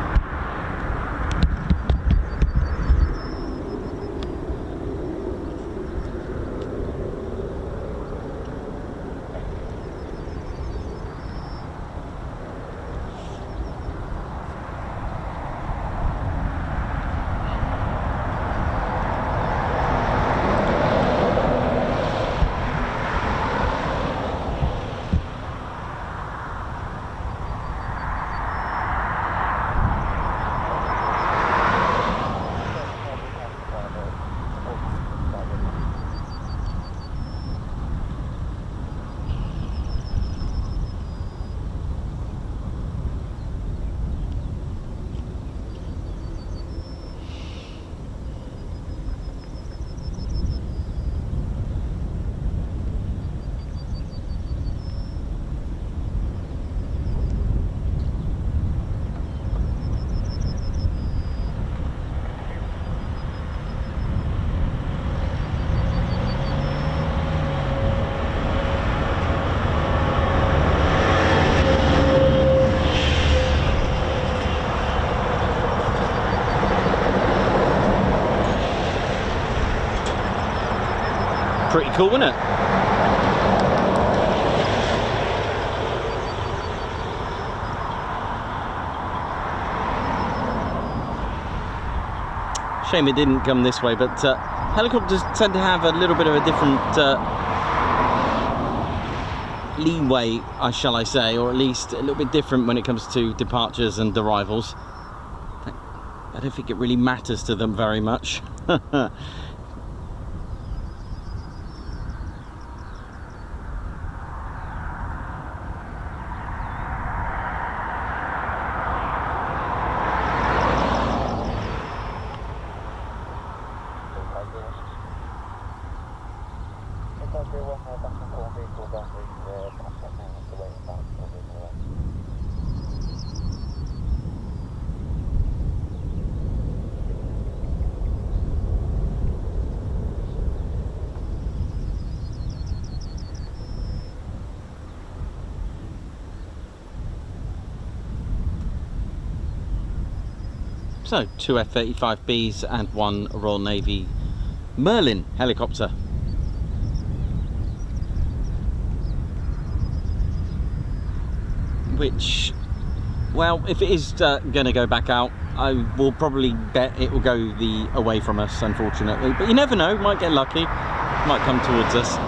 Pretty cool, isn't it? Shame it didn't come this way, but helicopters tend to have a little bit of a different leeway, shall I say, or at least a little bit different when it comes to departures and arrivals. I don't think it really matters to them very much. So, 2 F-35Bs and 1 Royal Navy Merlin helicopter. Which, well, if it is going to go back out, I will probably bet it will go away from us, unfortunately. But you never know, might get lucky, might come towards us.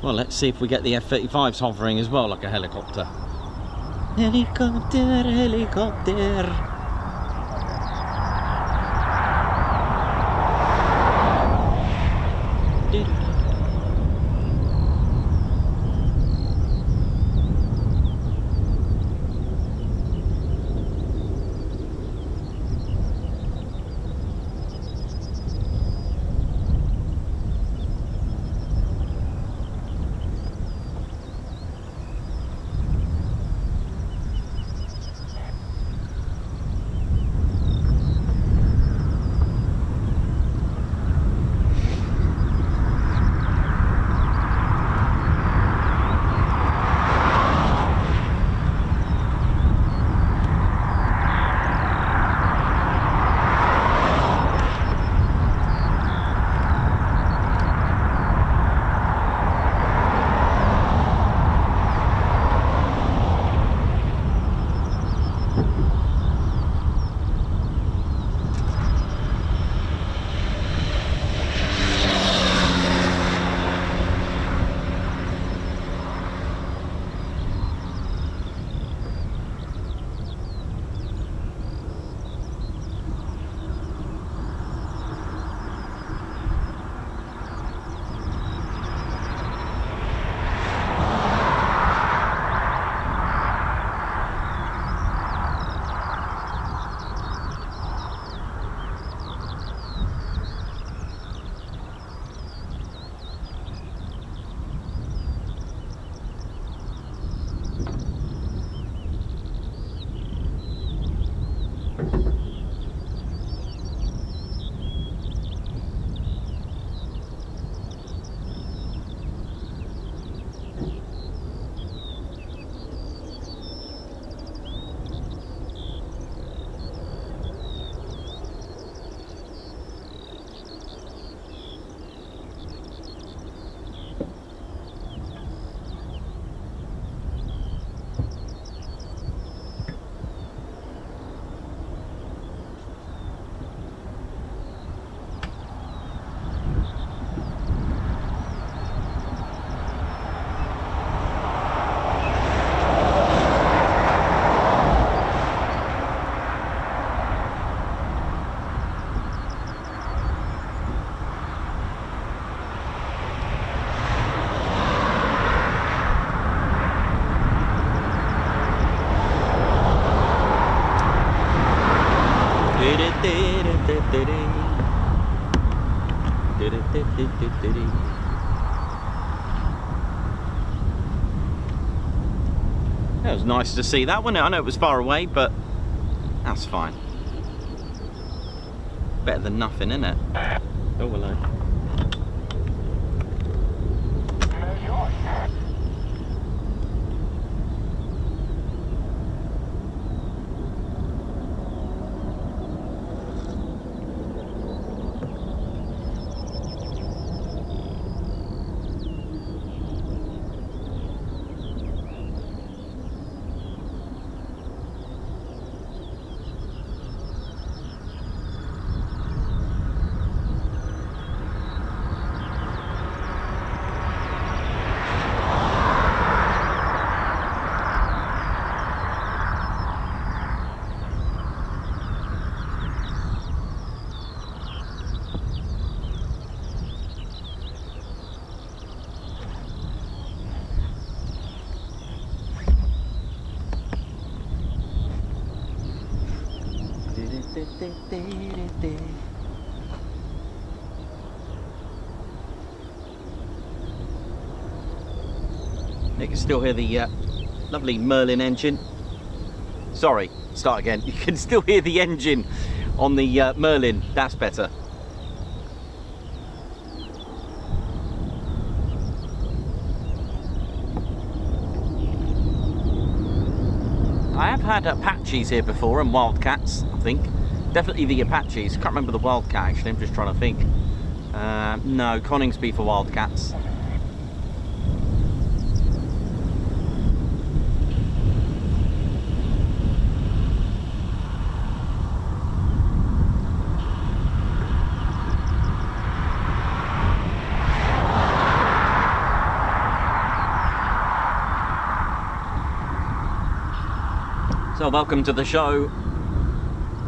Well, let's see if we get the F-35s hovering as well, like a helicopter. Helicopter, helicopter. It was nice to see that, wasn't it? I know it was far away, but that's fine. Better than nothing, isn't it? Oh, hello. You can still hear the lovely Merlin engine. Sorry, start again. You can still hear the engine on the Merlin. That's better. I have had Apaches here before and Wildcats, I think. Definitely the Apaches. Can't remember the Wildcat actually, I'm just trying to think. No, Coningsby for Wildcats. So welcome to the show.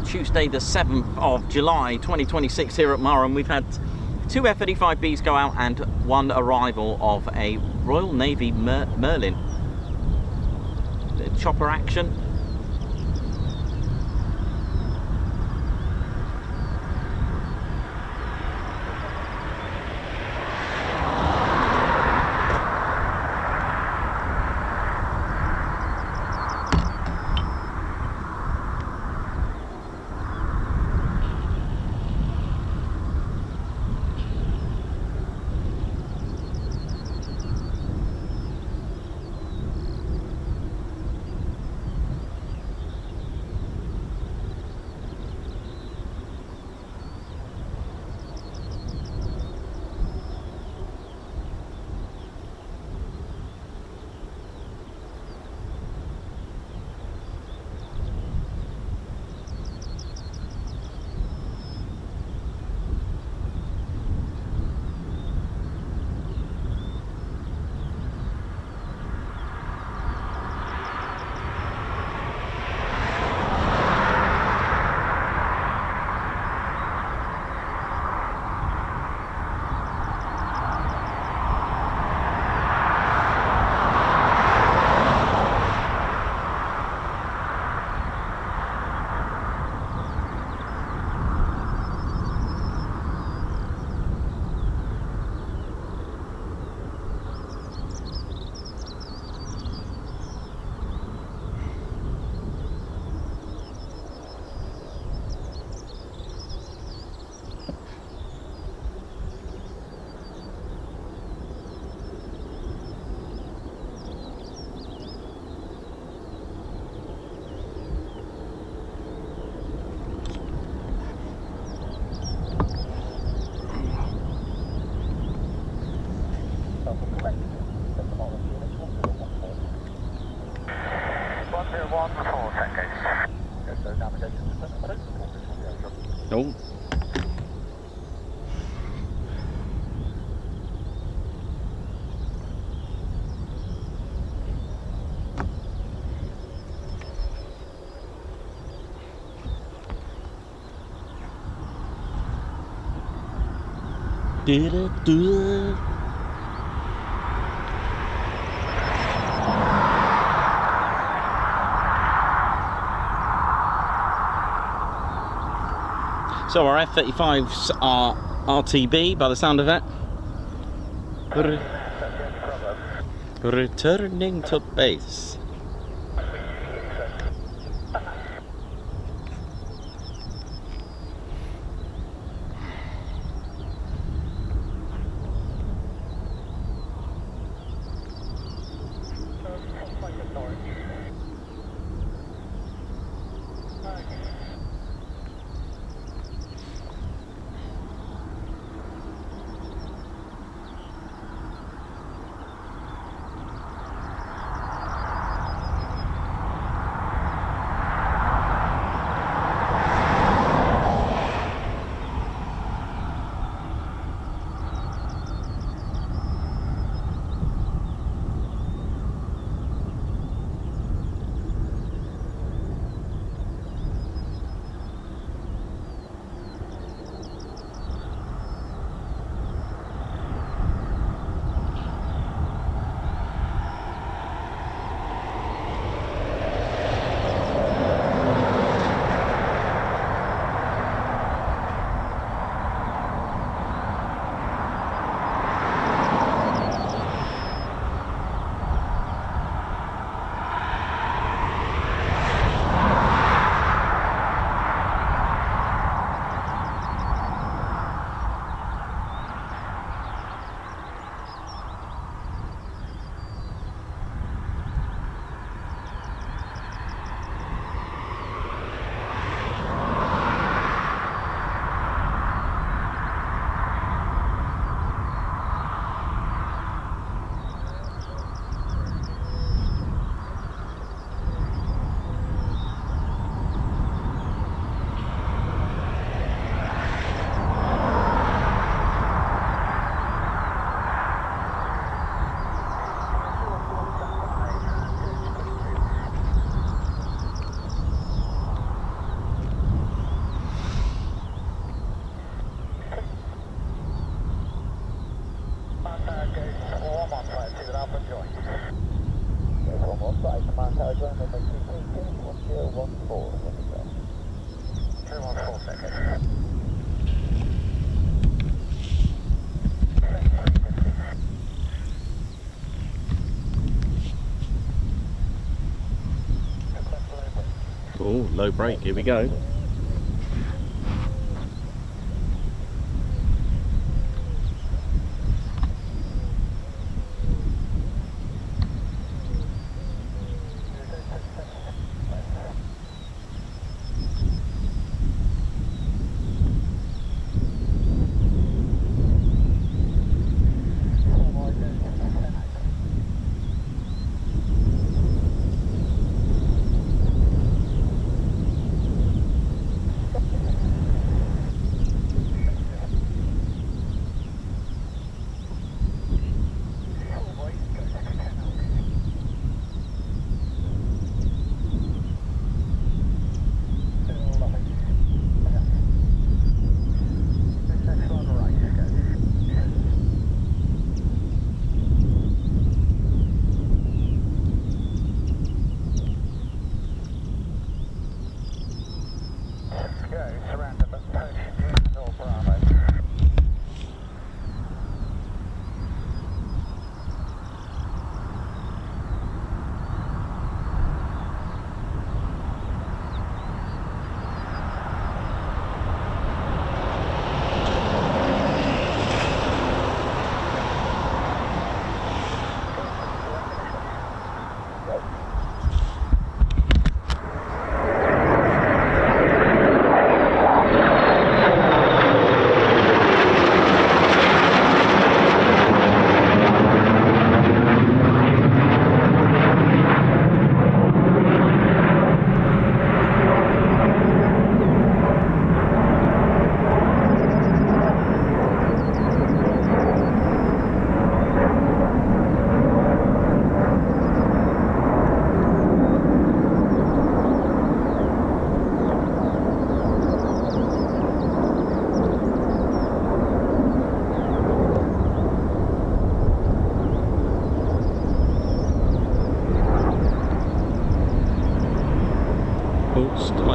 Tuesday the 7th of July 2026 here at Marham. We've had 2 F-35Bs go out and 1 arrival of a Royal Navy Merlin. Bit of chopper action. Oh. So our F-35s are RTB by the sound of it. Returning to base. Oh, low brake, here we go.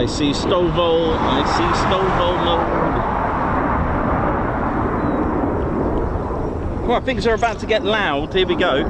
I see Stovall mode. Well, things are about to get loud. Here we go.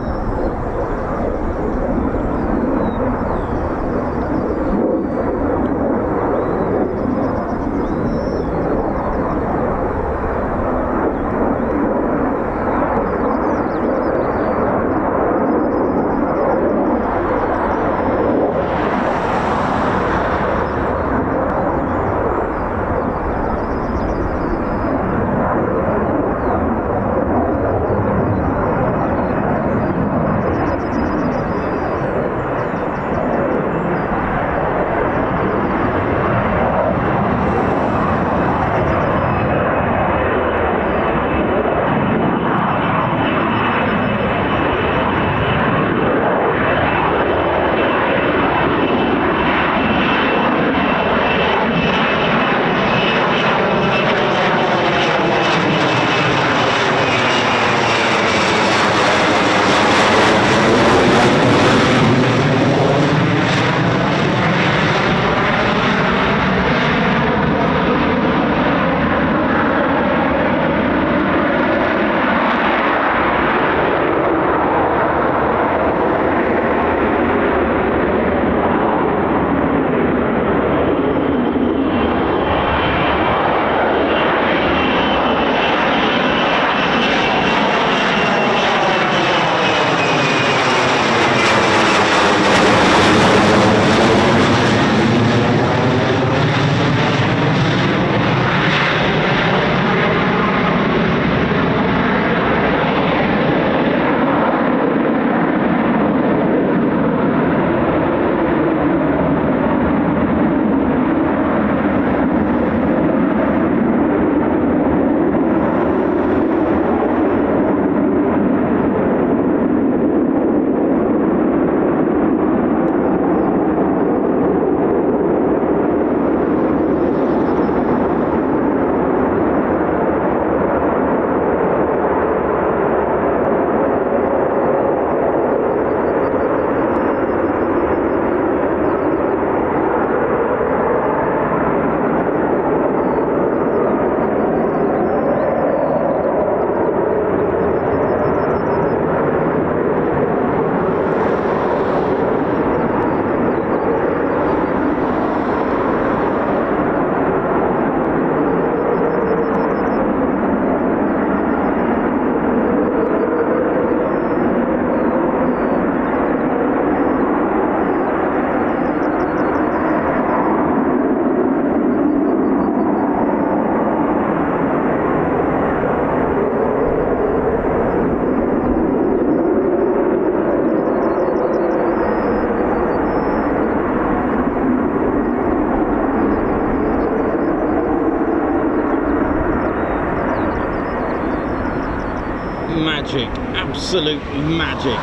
Magic, absolute magic.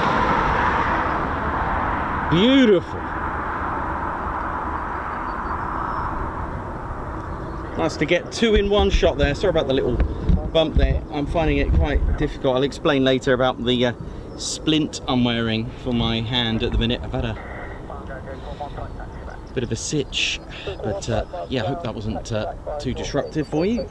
Beautiful. Nice to get two in one shot there. Sorry about the little bump there. I'm finding it quite difficult. I'll explain later about the splint I'm wearing for my hand at the minute. I've had a bit of a sitch, but yeah, I hope that wasn't too disruptive for you.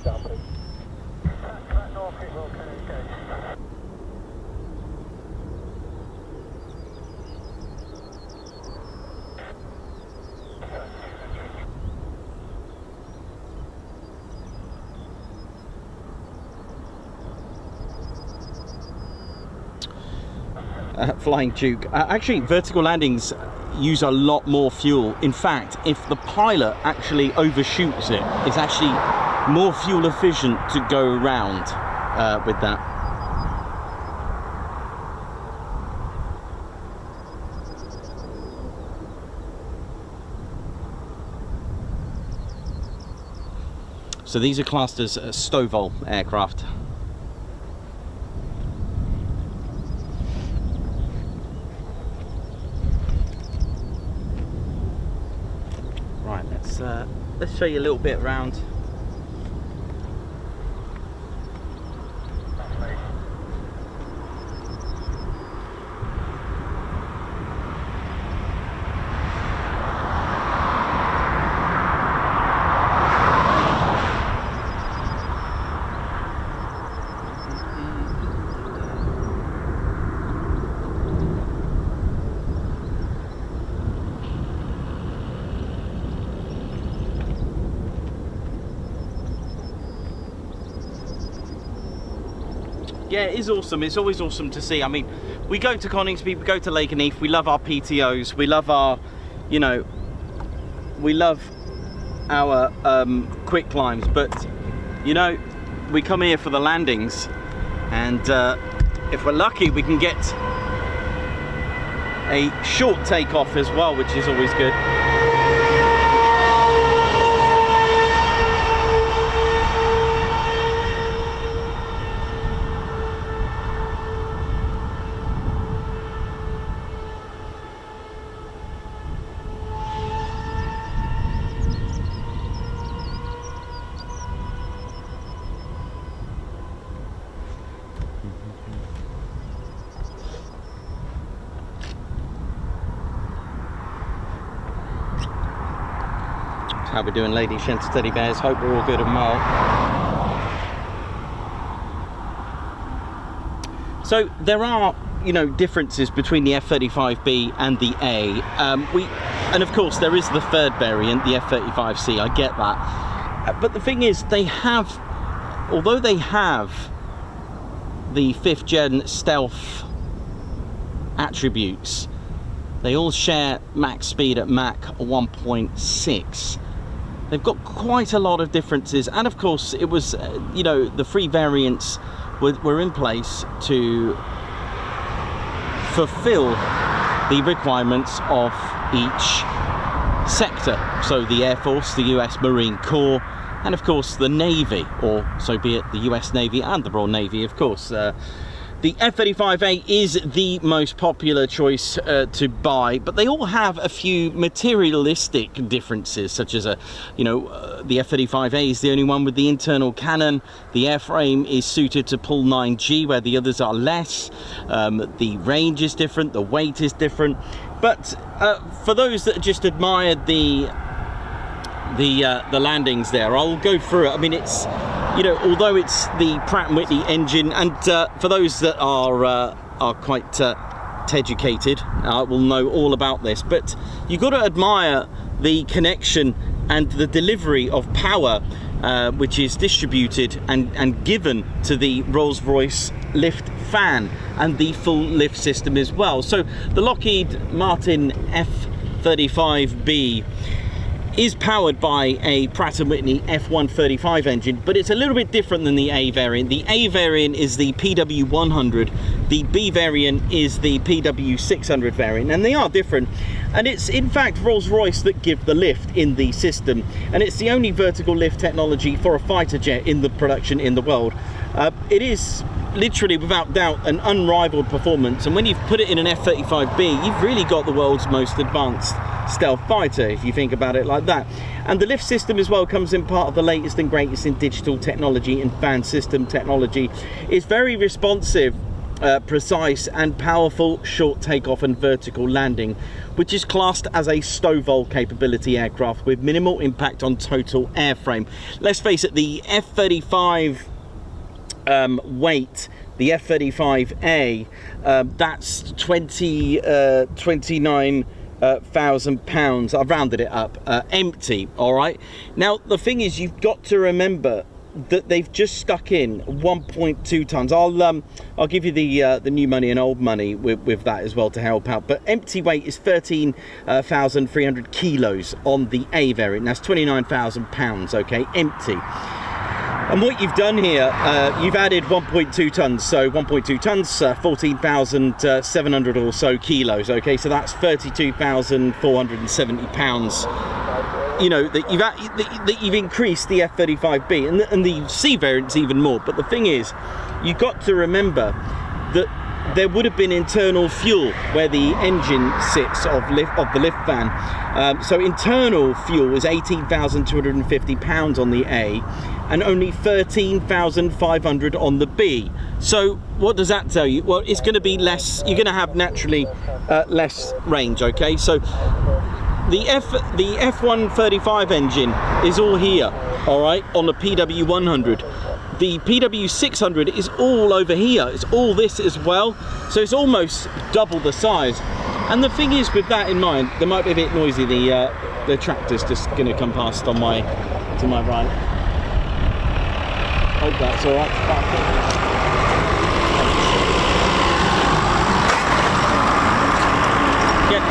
Flying Duke. Actually, vertical landings use a lot more fuel. In fact, if the pilot actually overshoots it, it's actually more fuel efficient to go around with that. So these are classed as STOVL aircraft. Let's show you a little bit around. Yeah, it is awesome. It's always awesome to see. I mean, we go to Coningsby, we go to Lake and Heath, we love our PTOs, we love our, you know, we love our quick climbs, but, you know, we come here for the landings, and if we're lucky, we can get a short takeoff as well, which is always good. How we're doing, ladies, gents, teddy bears. Hope we're all good and well. So there are, you know, differences between the F-35B and the A. And of course there is the third variant, the F-35C. I get that, but the thing is, they have, although they have the 5th gen stealth attributes, they all share max speed at Mach 1.6. They've got quite a lot of differences, and of course it was, you know, the 3 variants were in place to fulfill the requirements of each sector. So the Air Force, the US Marine Corps, and of course the Navy, or so be it, the US Navy and the Royal Navy, of course. The F-35A is the most popular choice to buy, but they all have a few materialistic differences, such as the F-35A is the only one with the internal cannon. The airframe is suited to pull 9G, where the others are less. The range is different, the weight is different. But for those that just admired the landings there, I'll go through it. I mean, it's, you know, although it's the Pratt & Whitney engine, and for those that are quite Teducated, will know all about this, but you've got to admire the connection and the delivery of power, which is distributed and given to the Rolls-Royce lift fan and the full lift system as well. So the Lockheed Martin F-35B is powered by a Pratt & Whitney F135 engine, but it's a little bit different than the A variant. The A variant is the PW100, the B variant is the PW600 variant, and they are different. And it's in fact Rolls-Royce that give the lift in the system, and it's the only vertical lift technology for a fighter jet in the production in the world. It is literally, without doubt, an unrivaled performance, and when you've put it in an F-35B, you've really got the world's most advanced stealth fighter, if you think about it like that. And the lift system as well comes in part of the latest and greatest in digital technology and fan system technology. It's very responsive, precise and powerful short takeoff and vertical landing, which is classed as a STOVL capability aircraft with minimal impact on total airframe. Let's face it, the F-35 weight, the F-35A, that's 29,000 pounds. I've rounded it up, empty. All right, now the thing is, you've got to remember that they've just stuck in 1.2 tons. I'll give you the new money and old money with that as well to help out, but empty weight is 13,300 kilos on the A variant. That's 29,000 pounds, okay, empty. And what you've done here, you've added 1.2 tons, so 1.2 tons, 14,700 or so kilos, okay, so that's 32,470 pounds, you know, that you've increased the F-35B, and the C variant's even more. But the thing is, you've got to remember that there would have been internal fuel where the engine sits of the lift fan. So internal fuel is 18,250 pounds on the A, and only 13,500 on the B. So what does that tell you? Well, it's going to be less. You're going to have naturally less range. Okay, so the F135 engine is all here. All right, on the PW100. The PW600 is all over here. It's all this as well. So it's almost double the size. And the thing is, with that in mind, there might be a bit noisy. The tractor's just going to come past on to my right. Hope that's all right.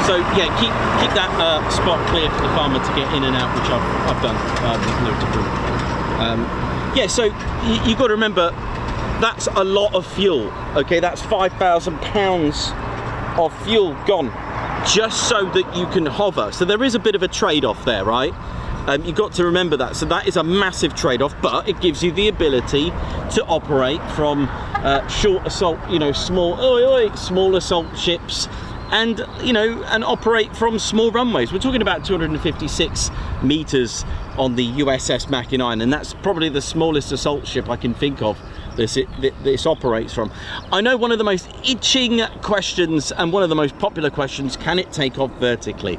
So yeah, keep that spot clear for the farmer to get in and out, which I've done with no different. Yeah, so you've got to remember, that's a lot of fuel. Okay, that's 5,000 pounds of fuel gone just so that you can hover. So there is a bit of a trade-off there, right? You've got to remember that. So that is a massive trade-off, but it gives you the ability to operate from short assault, you know, small assault ships, and you know, and operate from small runways. We're talking about 256 meters on the USS Mackinac, and that's probably the smallest assault ship I can think of this operates from. I know one of the most itching questions and one of the most popular questions: can it take off vertically?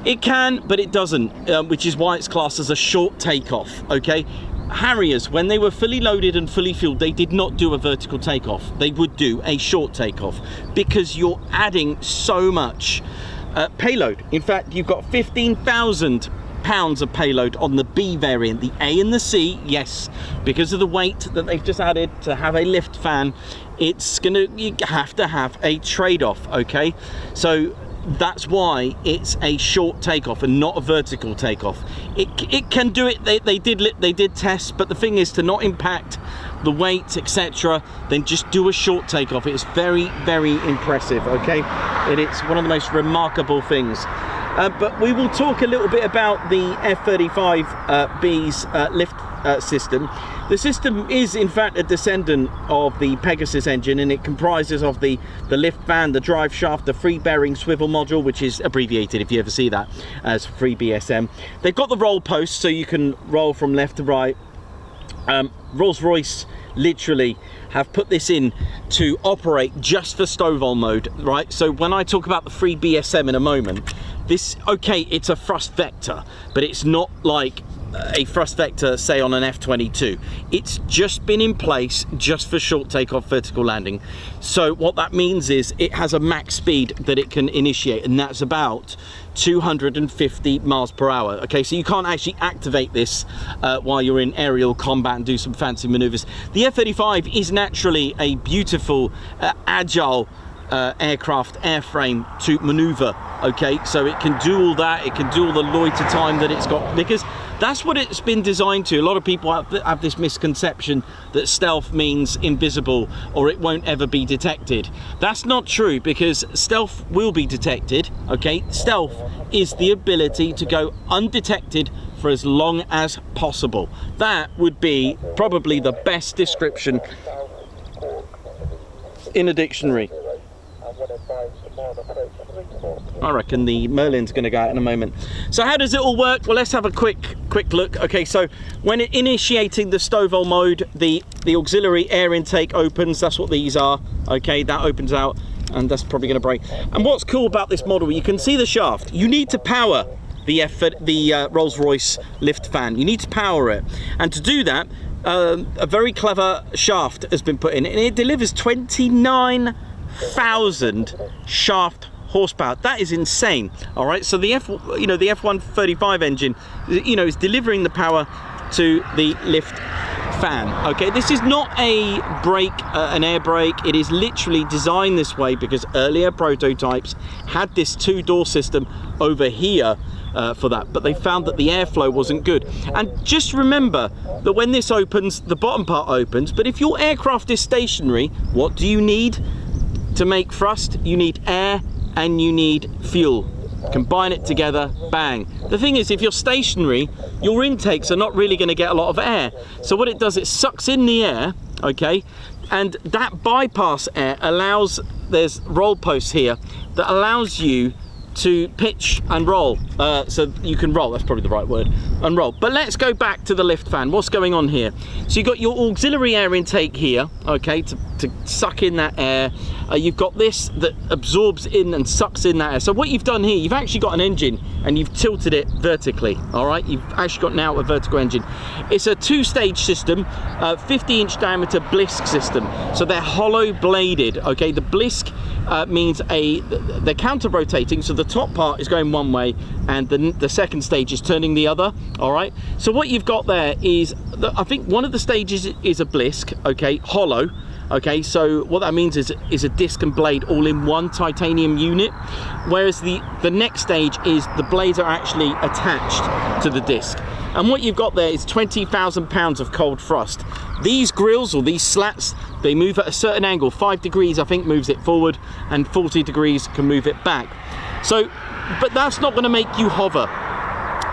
It can, but it doesn't, which is why it's classed as a short takeoff. Okay, Harriers, when they were fully loaded and fully fueled, they did not do a vertical takeoff. They would do a short takeoff because you're adding so much payload. In fact, you've got 15,000 pounds of payload on the B variant. The A and the C, yes, because of the weight that they've just added to have a lift fan, you have to have a trade-off. Okay, so that's why it's a short takeoff and not a vertical takeoff. It can do it. They did tests, but the thing is to not impact the weight, etc. Then just do a short takeoff. It's very, very impressive. Okay, it's one of the most remarkable things. But we will talk a little bit about the F-35B's lift system. The system is in fact a descendant of the Pegasus engine, and it comprises of the lift fan, the drive shaft, the free bearing swivel module, which is abbreviated, if you ever see that, as free BSM. They've got the roll post, so you can roll from left to right. Rolls-Royce literally have put this in to operate just for Stovall mode, right? So when I talk about the free BSM in a moment, okay, it's a thrust vector, but it's not like a thrust vector, say on an F-22. It's just been in place just for short takeoff, vertical landing. So what that means is it has a max speed that it can initiate, and that's about 250 miles per hour. Okay, so you can't actually activate this while you're in aerial combat and do some fancy maneuvers. The F-35 is naturally a beautiful, agile aircraft airframe to maneuver. Okay, so it can do all that. It can do all the loiter time that it's got, because that's what it's been designed to. A lot of people have this misconception that stealth means invisible or it won't ever be detected. That's not true, because stealth will be detected. Okay, stealth is the ability to go undetected for as long as possible. That would be probably the best description in a dictionary. I reckon the Merlin's going to go out in a moment. So how does it all work? Well, let's have a quick look. Okay, so when initiating the Stovall mode, the auxiliary air intake opens. That's what these are. Okay, that opens out, and that's probably going to break. And what's cool about this model, you can see the shaft. You need to power the Rolls-Royce lift fan. You need to power it, and to do that, a very clever shaft has been put in, and it delivers 29,000 shaft horsepower. That is insane. All right, so the F-135 engine, is delivering the power to the lift fan. Okay, this is not a brake, an air brake. It is literally designed this way because earlier prototypes had this two-door system over here for that, but they found that the airflow wasn't good. And just remember that when this opens, the bottom part opens, but if your aircraft is stationary, what do you need to make thrust? You need air and you need fuel. Combine it together, bang. The thing is, if you're stationary, your intakes are not really going to get a lot of air. So what it does, it sucks in the air, okay, and that bypass air allows, there's roll posts here that allows you to pitch and roll, so you can roll, that's probably the right word, and roll. But let's go back to the lift fan. What's going on here? So you've got your auxiliary air intake here, okay, to suck in that air. You've got this that absorbs in and sucks in that air. So what you've done here, you've actually got an engine and you've tilted it vertically, all right? You've actually got now a vertical engine. It's a two-stage system, 50-inch diameter blisk system. So they're hollow bladed, okay? The blisk means they're counter-rotating, so the top part is going one way and the second stage is turning the other, all right? So what you've got there is, I think one of the stages is a blisk, okay, hollow, Okay, so what that means is a disc and blade all in one titanium unit, whereas the next stage is the blades are actually attached to the disc. And what you've got there is 20,000 pounds of cold thrust. These grills, or these slats, they move at a certain angle. 5 degrees, I think, moves it forward, and 40 degrees can move it back. So, but that's not going to make you hover.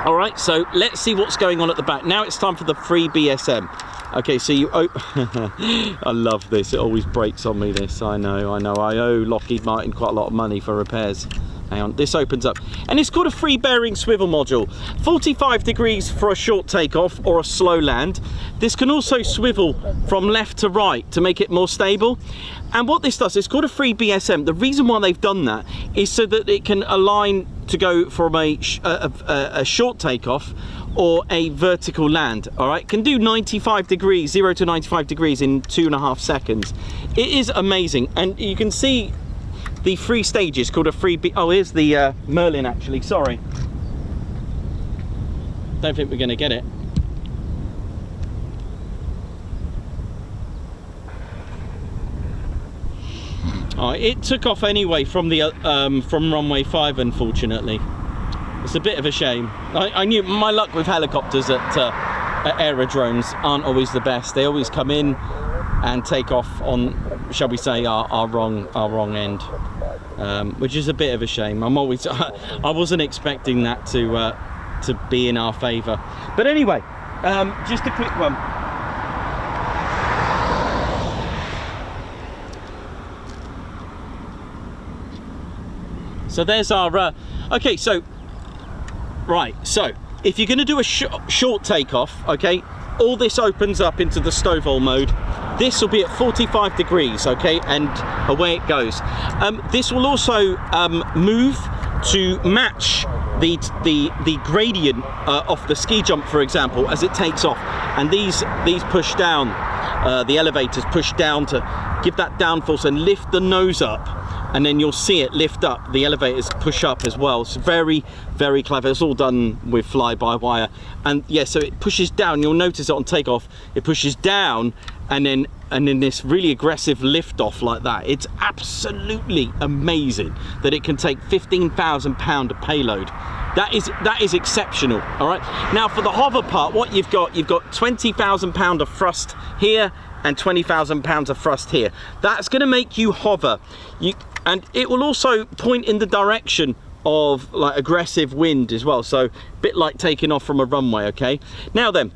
All right, so let's see what's going on at the back. Now it's time for the free BSM. Okay, so you I love this. It always breaks on me, this. I know. I owe Lockheed Martin quite a lot of money for repairs. Hang on, this opens up. And it's called a free bearing swivel module. 45 degrees for a short takeoff or a slow land. This can also swivel from left to right to make it more stable. And what this does, it's called a free BSM. The reason why they've done that is so that it can align to go from a short takeoff or a vertical land. All right, can do 95 degrees, 0 to 95 degrees in 2.5 seconds. It is amazing. And you can see the 3 stages called a free oh, here's the Merlin, actually, sorry. Don't think we're gonna get it. Oh, it took off anyway from the from runway 5, unfortunately. It's a bit of a shame. I knew my luck with helicopters at aerodromes aren't always the best. They always come in and take off on, shall we say, our wrong end, which is a bit of a shame. I wasn't expecting that to be in our favour. But anyway, just a quick one. So there's our, okay, so, right, so if you're going to do a short takeoff, okay, all this opens up into the Stovall mode. This will be at 45 degrees, okay, and away it goes. This will also move to match the gradient off the ski jump, for example, as it takes off. And these push down, the elevators push down to give that downforce and lift the nose up. And then you'll see it lift up, the elevators push up as well. It's very, very clever. It's all done with fly-by-wire. And yeah, so it pushes down. You'll notice it on takeoff. It pushes down and then this really aggressive lift off like that. It's absolutely amazing that it can take 15,000 pound of payload. That is exceptional. All right. Now for the hover part, what you've got 20,000 pound of thrust here and 20,000 pounds of thrust here. That's going to make you hover. And it will also point in the direction of like aggressive wind as well. So a bit like taking off from a runway. Okay. Now then,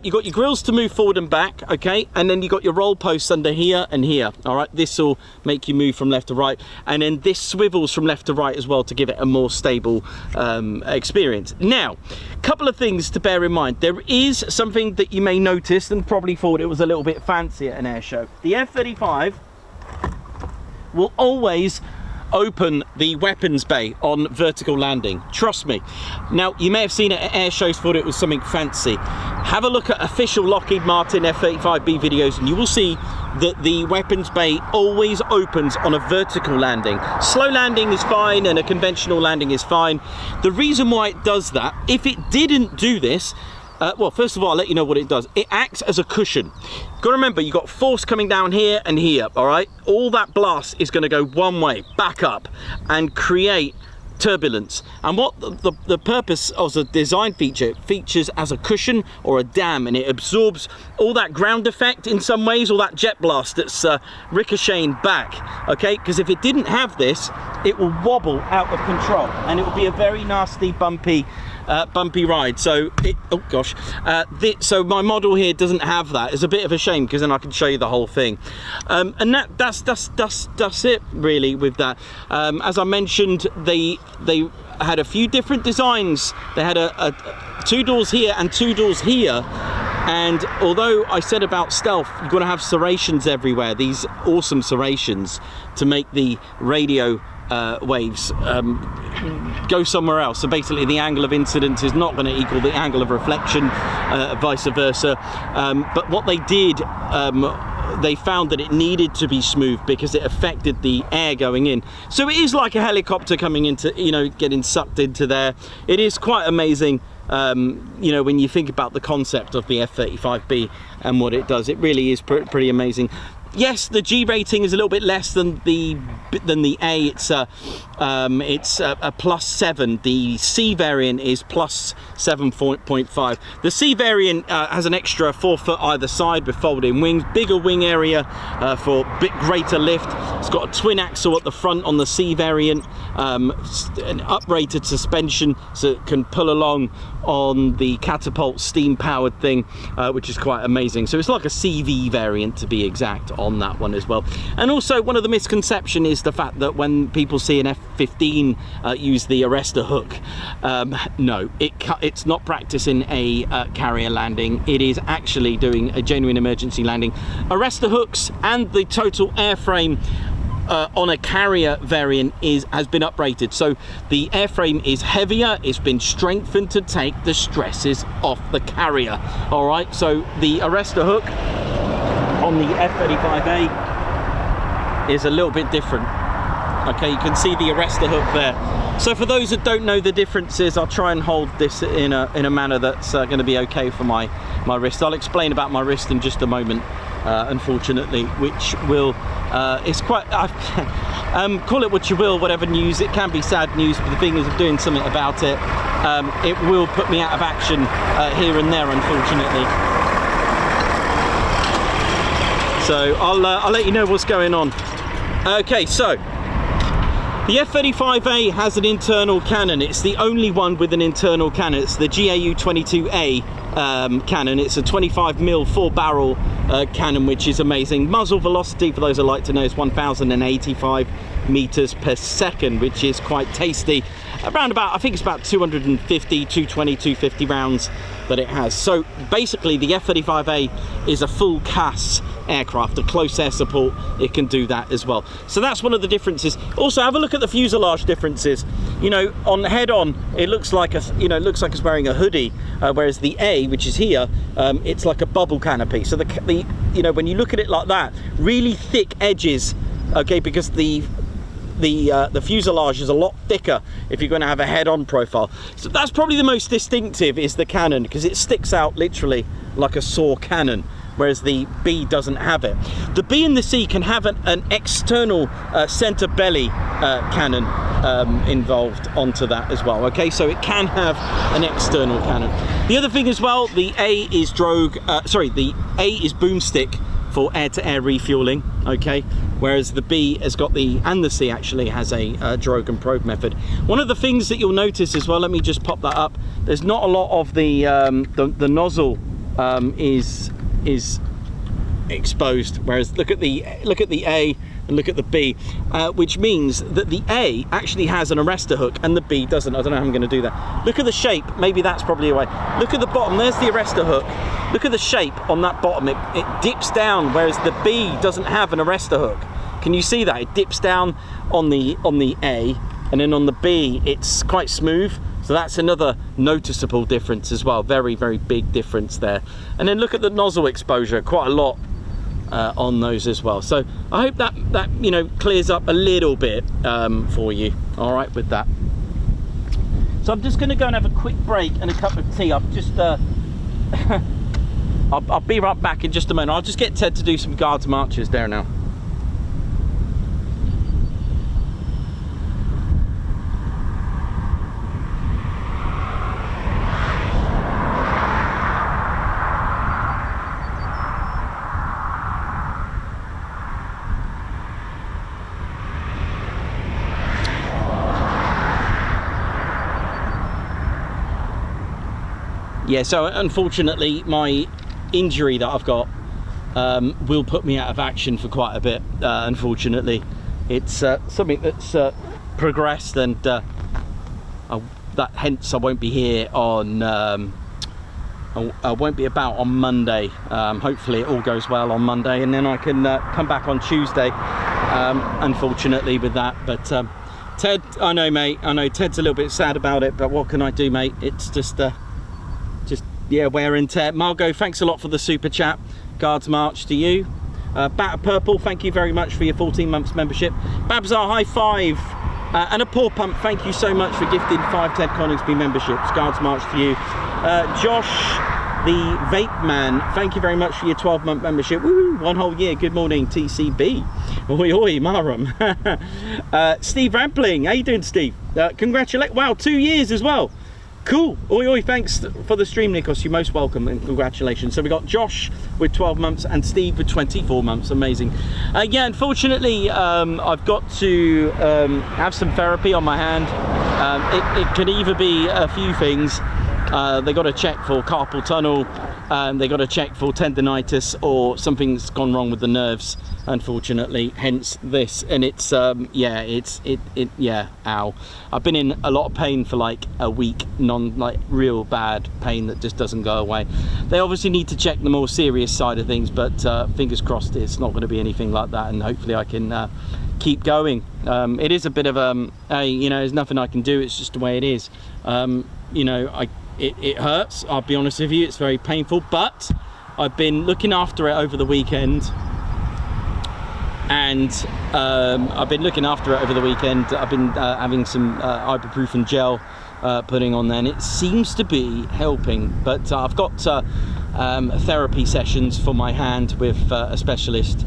you've got your grills to move forward and back, okay, and then you've got your roll posts under here and here. All right, this will make you move from left to right, and then this swivels from left to right as well to give it a more stable experience. Now, a couple of things to bear in mind. There is something that you may notice and probably thought it was a little bit fancy at an air show. The F-35 will always open the weapons bay on vertical landing. Trust me. Now, you may have seen it at air shows, thought it was something fancy. Have a look at official Lockheed Martin F-35B videos and you will see that the weapons bay always opens on a vertical landing. Slow landing is fine and a conventional landing is fine. The reason why it does that, if it didn't do this, well, first of all, I'll let you know what it does. It acts as a cushion. Got to remember, you've got force coming down here and here, all right? All that blast is going to go one way, back up, and create turbulence. And what the purpose of the design feature, it features as a cushion or a dam, and it absorbs all that ground effect in some ways, all that jet blast that's ricocheting back, okay? Because if it didn't have this, it will wobble out of control, and it will be a very nasty, bumpy ride. So oh gosh, so my model here doesn't have that. It's a bit of a shame because then I can show you the whole thing. And that's it really with that. As I mentioned, they had a few different designs. They had a 2 doors here and 2 doors here. And although I said about stealth, you've got to have serrations everywhere, these awesome serrations to make the radio waves go somewhere else. So basically the angle of incidence is not going to equal the angle of reflection, vice versa. But what they did, they found that it needed to be smooth because it affected the air going in. So it is like a helicopter coming into, you know, getting sucked into there. It is quite amazing. You know, when you think about the concept of the F-35B and what it does, it really is pretty amazing. Yes, the G rating is a little bit less than the A. It's a +7. The C variant is +7.5. The C variant has an extra 4 foot either side with folding wings, bigger wing area for a bit greater lift. It's got a twin axle at the front on the C variant, an uprated suspension so it can pull along on the catapult steam powered thing, which is quite amazing. So it's like a CV variant to be exact on that one as well. And also one of the misconception is the fact that when people see an F-15 use the arrestor hook, no, it's not practicing a carrier landing. It is actually doing a genuine emergency landing. Arrestor hooks and the total airframe on a carrier variant has been uprated, so the airframe is heavier. It's been strengthened to take the stresses off the carrier. All right, so the arrestor hook on the F-35A is a little bit different. Okay, you can see the arrestor hook there. So for those that don't know the differences, I'll try and hold this in a manner that's going to be okay for my wrist. I'll explain about my wrist in just a moment. Unfortunately, which will it's quite call it what you will, whatever news. It can be sad news, but the thing is, of doing something about it, it will put me out of action here and there, unfortunately. So I'll let you know what's going on. Okay, so the F-35A has an internal cannon. It's the only one with an internal cannon. It's the GAU-22A cannon. It's a 25mm 4-barrel cannon, which is amazing. Muzzle velocity, for those who like to know, is 1,085 meters per second, which is quite tasty. Around about, I think it's about 250, 220, 250 rounds that it has. So basically the F-35A is a full CAS aircraft, a close air support. It can do that as well. So that's one of the differences. Also, have a look at the fuselage differences. You know, on head on, it looks like it looks like it's wearing a hoodie, whereas the A, which is here, it's like a bubble canopy. So the when you look at it like that, really thick edges, okay, because the fuselage is a lot thicker if you're going to have a head-on profile. So that's probably the most distinctive, is the cannon, because it sticks out literally like a saw cannon, whereas the B doesn't have it. The B and the C can have an external center belly cannon involved onto that as well. Okay, so it can have an external cannon. The other thing as well, the A is the A is boomstick for air-to-air refueling, okay, whereas the B has got and the C actually has a drogue and probe method. One of the things that you'll notice as well, let me just pop that up, there's not a lot of the nozzle is exposed, whereas look at the A and look at the B, which means that the A actually has an arrestor hook and the B doesn't. I don't know how I'm going to do that. Look at the shape, maybe that's probably a way. Look at the bottom, there's the arrestor hook. Look at the shape on that bottom, it dips down, whereas the B doesn't have an arrestor hook. Can you see that? It dips down on the A, and then on the B it's quite smooth. So that's another noticeable difference as well. Very, very big difference there. And then look at the nozzle exposure, quite a lot on those as well. So I hope that clears up a little bit for you. All right, with that. So I'm just going to go and have a quick break and a cup of tea. I've just I'll be right back in just a moment. I'll just get Ted to do some guards marches there now. Yeah, so unfortunately my injury that I've got will put me out of action for quite a bit. Unfortunately, it's something that's progressed, and hence I won't be here on I won't be about on Monday. Hopefully it all goes well on Monday, and then I can come back on Tuesday, unfortunately, with that. But Ted, I know, mate, I know Ted's a little bit sad about it, but what can I do, mate? It's just yeah, wear and tear. Margot, thanks a lot for the super chat. Guards march to you. Batter Purple, thank you very much for your 14 months membership. Babsar, high five. And a Paw Pump, thank you so much for gifting 5 Ted Coningsby memberships. Guards march to you. Josh The Vape Man, thank you very much for your 12-month membership. Woo, 1 whole year. Good morning, TCB. Oi, oi, Marham. Steve Rampling, how you doing, Steve? Congratulations. Wow, 2 years as well. Cool. Oi, oi, thanks for the stream, Nikos. You're most welcome and congratulations. So we got Josh with 12 months and Steve with 24 months. Amazing. Yeah, unfortunately, I've got to have some therapy on my hand. It could either be a few things. They got to check for carpal tunnel, they got to check for tendonitis, or something's gone wrong with the nerves, unfortunately, hence this. And it's yeah, ow. I've been in a lot of pain for like a week, real bad pain that just doesn't go away. They obviously need to check the more serious side of things, but fingers crossed it's not going to be anything like that, and hopefully I can keep going. It is a bit of you know, there's nothing I can do, it's just the way it is. You know, it hurts, I'll be honest with you, it's very painful, but I've been looking after it over the weekend, and I've been having some ibuprofen gel putting on there, and it seems to be helping. But I've got therapy sessions for my hand with a specialist,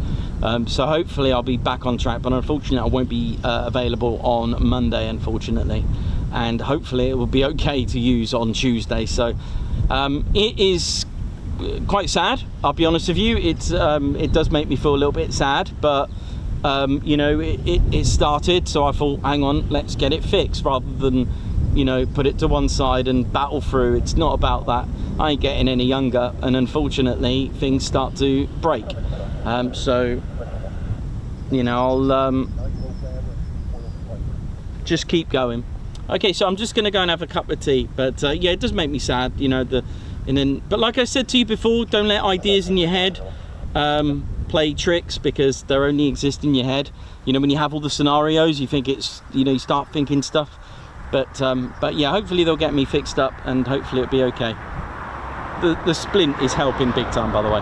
so hopefully I'll be back on track, but unfortunately I won't be available on Monday, unfortunately, and hopefully it will be okay to use on Tuesday. So it is quite sad, I'll be honest with you. It does make me feel a little bit sad, but you know, it started, so I thought, hang on, let's get it fixed, rather than, you know, put it to one side and battle through. It's not about that. I ain't getting any younger, and unfortunately things start to break. So, you know, I'll just keep going. Okay, so I'm just going to go and have a cup of tea, but yeah, it does make me sad, you know, but like I said to you before, don't let ideas in your head play tricks, because they only exist in your head. You know, when you have all the scenarios, you think it's, you know, you start thinking stuff, but yeah, hopefully they'll get me fixed up, and hopefully it'll be okay. The splint is helping big time, by the way.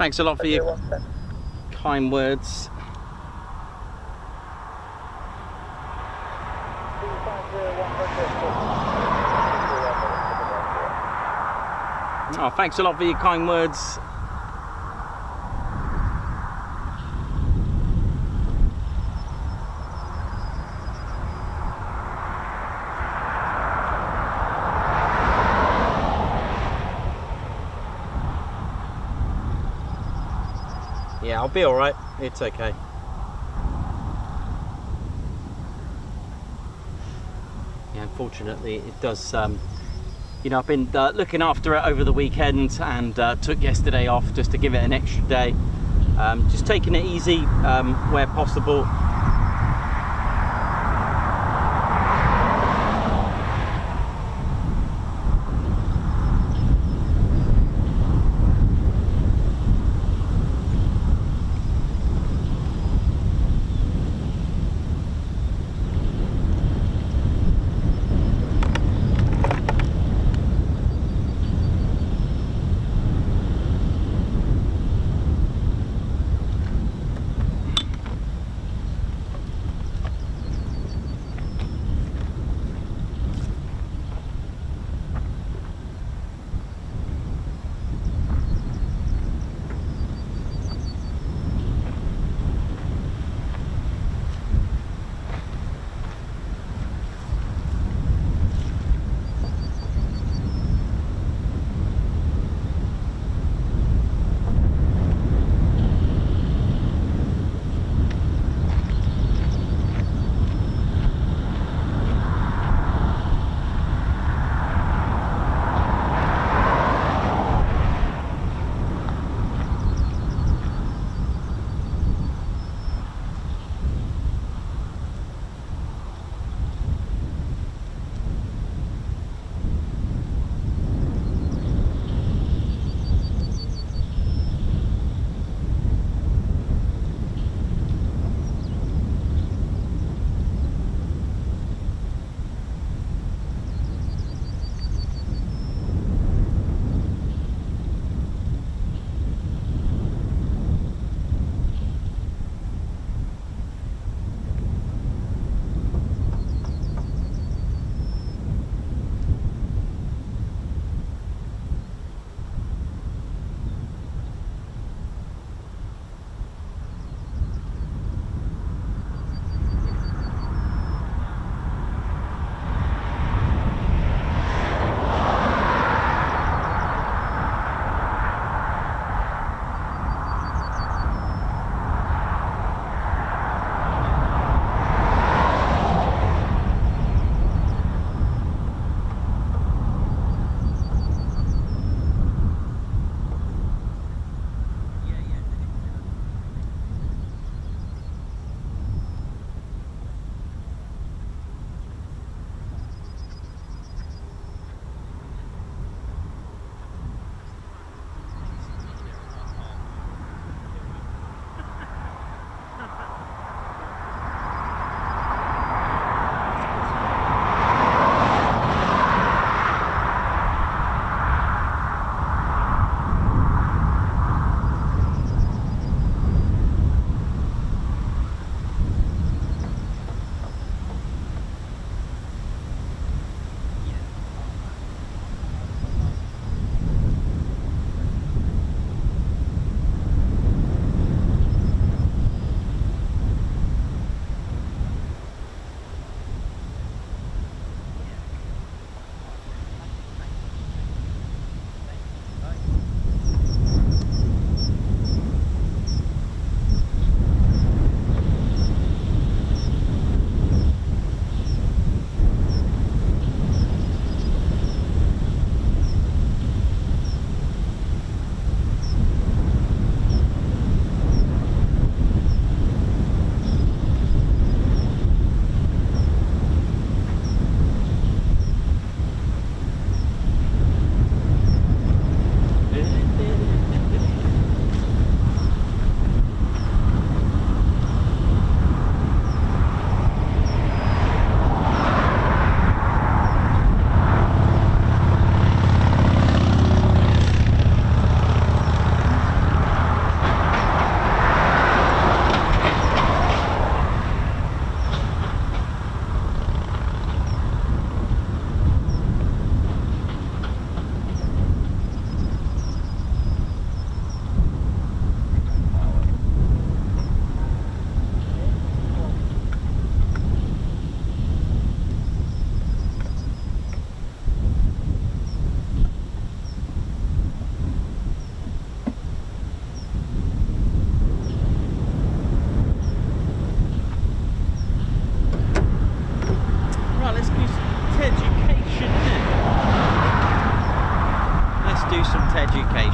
Thanks a lot for your kind words. Oh, thanks a lot for your kind words. Yeah, I'll be all right. It's okay. Yeah, unfortunately, it does. You know, I've been looking after it over the weekend and took yesterday off just to give it an extra day. Just taking it easy where possible.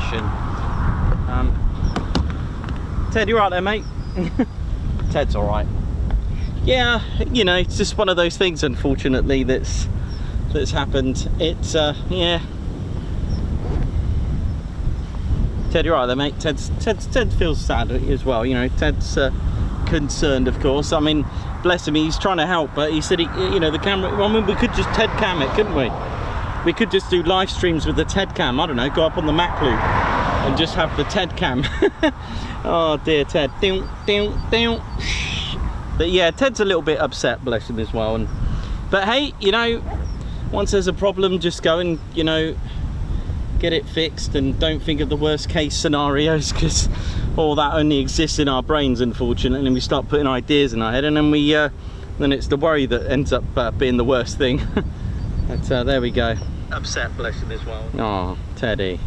Teducation. Ted, you right there, mate? Ted's all right. Yeah, you know, it's just one of those things, unfortunately, that's happened. It's yeah. Ted, you right there, mate? Ted feels sad as well. You know, Ted's concerned, of course. I mean, bless him, he's trying to help, but he said, you know, the camera. I mean, we could just Ted cam it, couldn't we? We could just do live streams with the Ted cam. I don't know, go up on the Mac loop and just have the Ted cam. Oh dear, Ted. But yeah, Ted's a little bit upset, bless him as well. But hey, you know, once there's a problem, just go and, you know, get it fixed, and don't think of the worst case scenarios, because all that only exists in our brains, unfortunately, and we start putting ideas in our head, and then then it's the worry that ends up being the worst thing. But there we go. Upset, bless him as well. Oh, Teddy.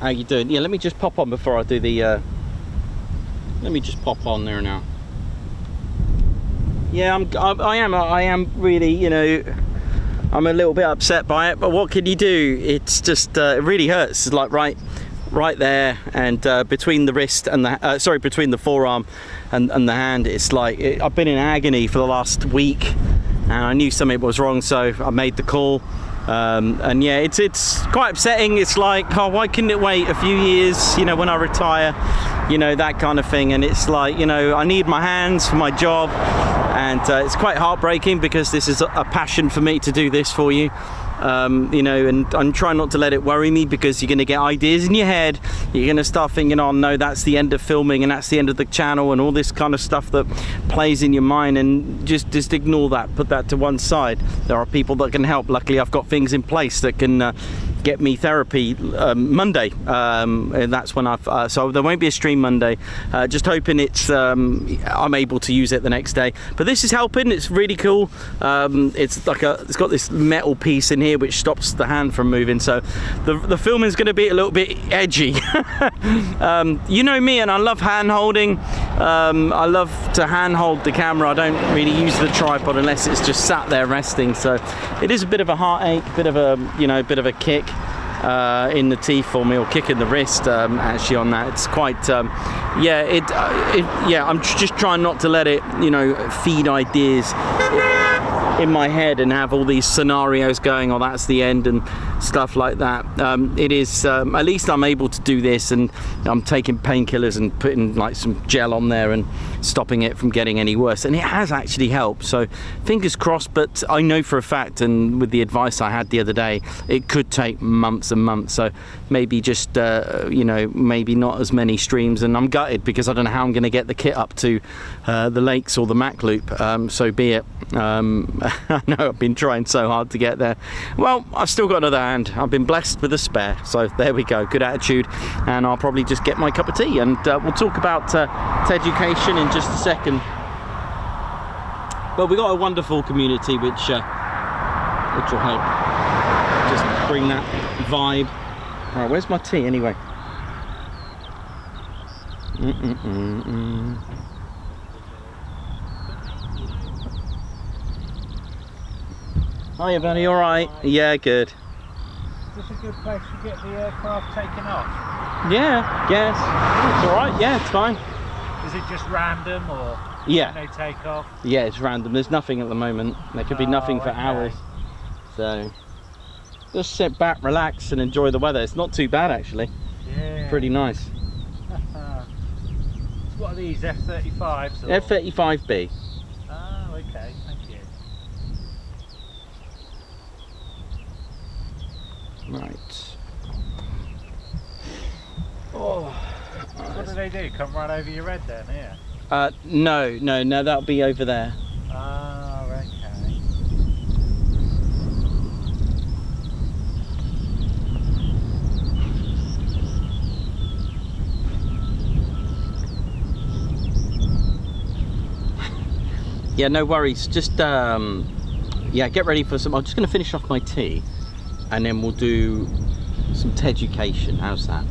How you doing? Yeah, let me just pop on before I do the let me just pop on there now. Yeah, I am really, you know, I'm a little bit upset by it, but what can you do? It's just it really hurts. It's like right there, and between the wrist and the between the forearm and the hand, it's like I've been in agony for the last week, and I knew something was wrong, so I made the call. And yeah, it's quite upsetting. It's like, oh, why couldn't it wait a few years, you know, when I retire, you know, that kind of thing. And it's like, you know, I need my hands for my job, and it's quite heartbreaking, because this is a passion for me to do this for you. You know, and I'm trying not to let it worry me, because you're going to get ideas in your head. You're going to start thinking, oh no, that's the end of filming, and that's the end of the channel, and all this kind of stuff that plays in your mind, and just ignore that, put that to one side. There are people that can help. Luckily, I've got things in place that can get me therapy Monday, and that's when I've so there won't be a stream Monday. Just hoping it's I'm able to use it the next day. But this is helping. It's really cool. It's like it's got this metal piece in here which stops the hand from moving, so the filming is going to be a little bit edgy. You know me, and I love hand holding. I love to hand hold the camera. I don't really use the tripod unless it's just sat there resting, so it is a bit of a heartache, bit of a, you know, bit of a kick in the teeth for me, or kick in the wrist, actually, on that. It's quite yeah, I'm just trying not to let it, you know, feed ideas in my head and have all these scenarios going, oh, that's the end and stuff like that. It is at least I'm able to do this, and I'm taking painkillers and putting like some gel on there and stopping it from getting any worse, and it has actually helped, so fingers crossed. But I know for a fact, and with the advice I had the other day, it could take months and months, so maybe just you know, maybe not as many streams. And I'm gutted, because I don't know how I'm going to get the kit up to the lakes or the Mac loop, so be it. I know I've been trying so hard to get there. Well, I've still got another hand. I've been blessed with a spare, so there we go. Good attitude, and I'll probably just get my cup of tea, and we'll talk about Teducation in just a second. But we've got a wonderful community which will help just bring that vibe. Right, where's my tea anyway? Hiya, buddy, all right? Yeah, good. Is this a good place to get the aircraft taken off? Yeah, yes. It's all right, yeah, it's fine. Is it just random, or yeah, when they take off? Yeah, it's random. There's nothing at the moment. There could be nothing for hours. So just sit back, relax, and enjoy the weather. It's not too bad, actually. Yeah. Pretty nice. So what are these, F-35s? F-35B. Oh, okay, thank you. Right. Oh. What do they do? Come right over your head then, here? No, that'll be over there. Oh, okay. Yeah, no worries. Just yeah, get ready for some. I'm just going to finish off my tea, and then we'll do some Teducation. How's that?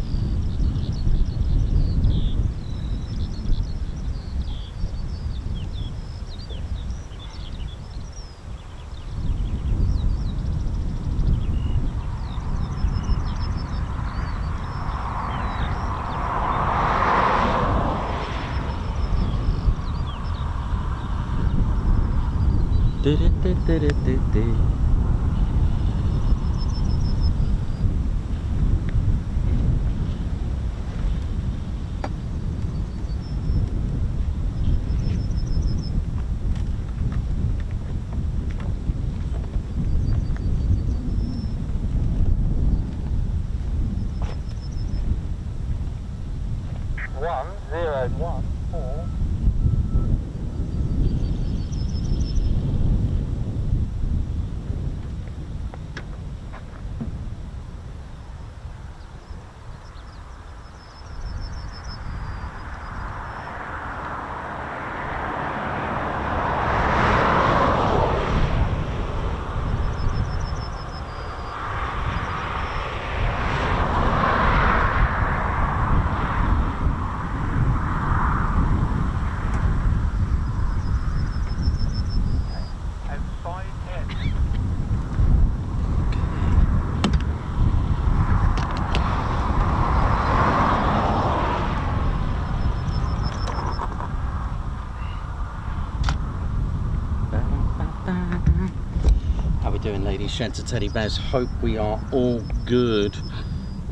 How we doing, ladies, gents and teddy bears? Hope we are all good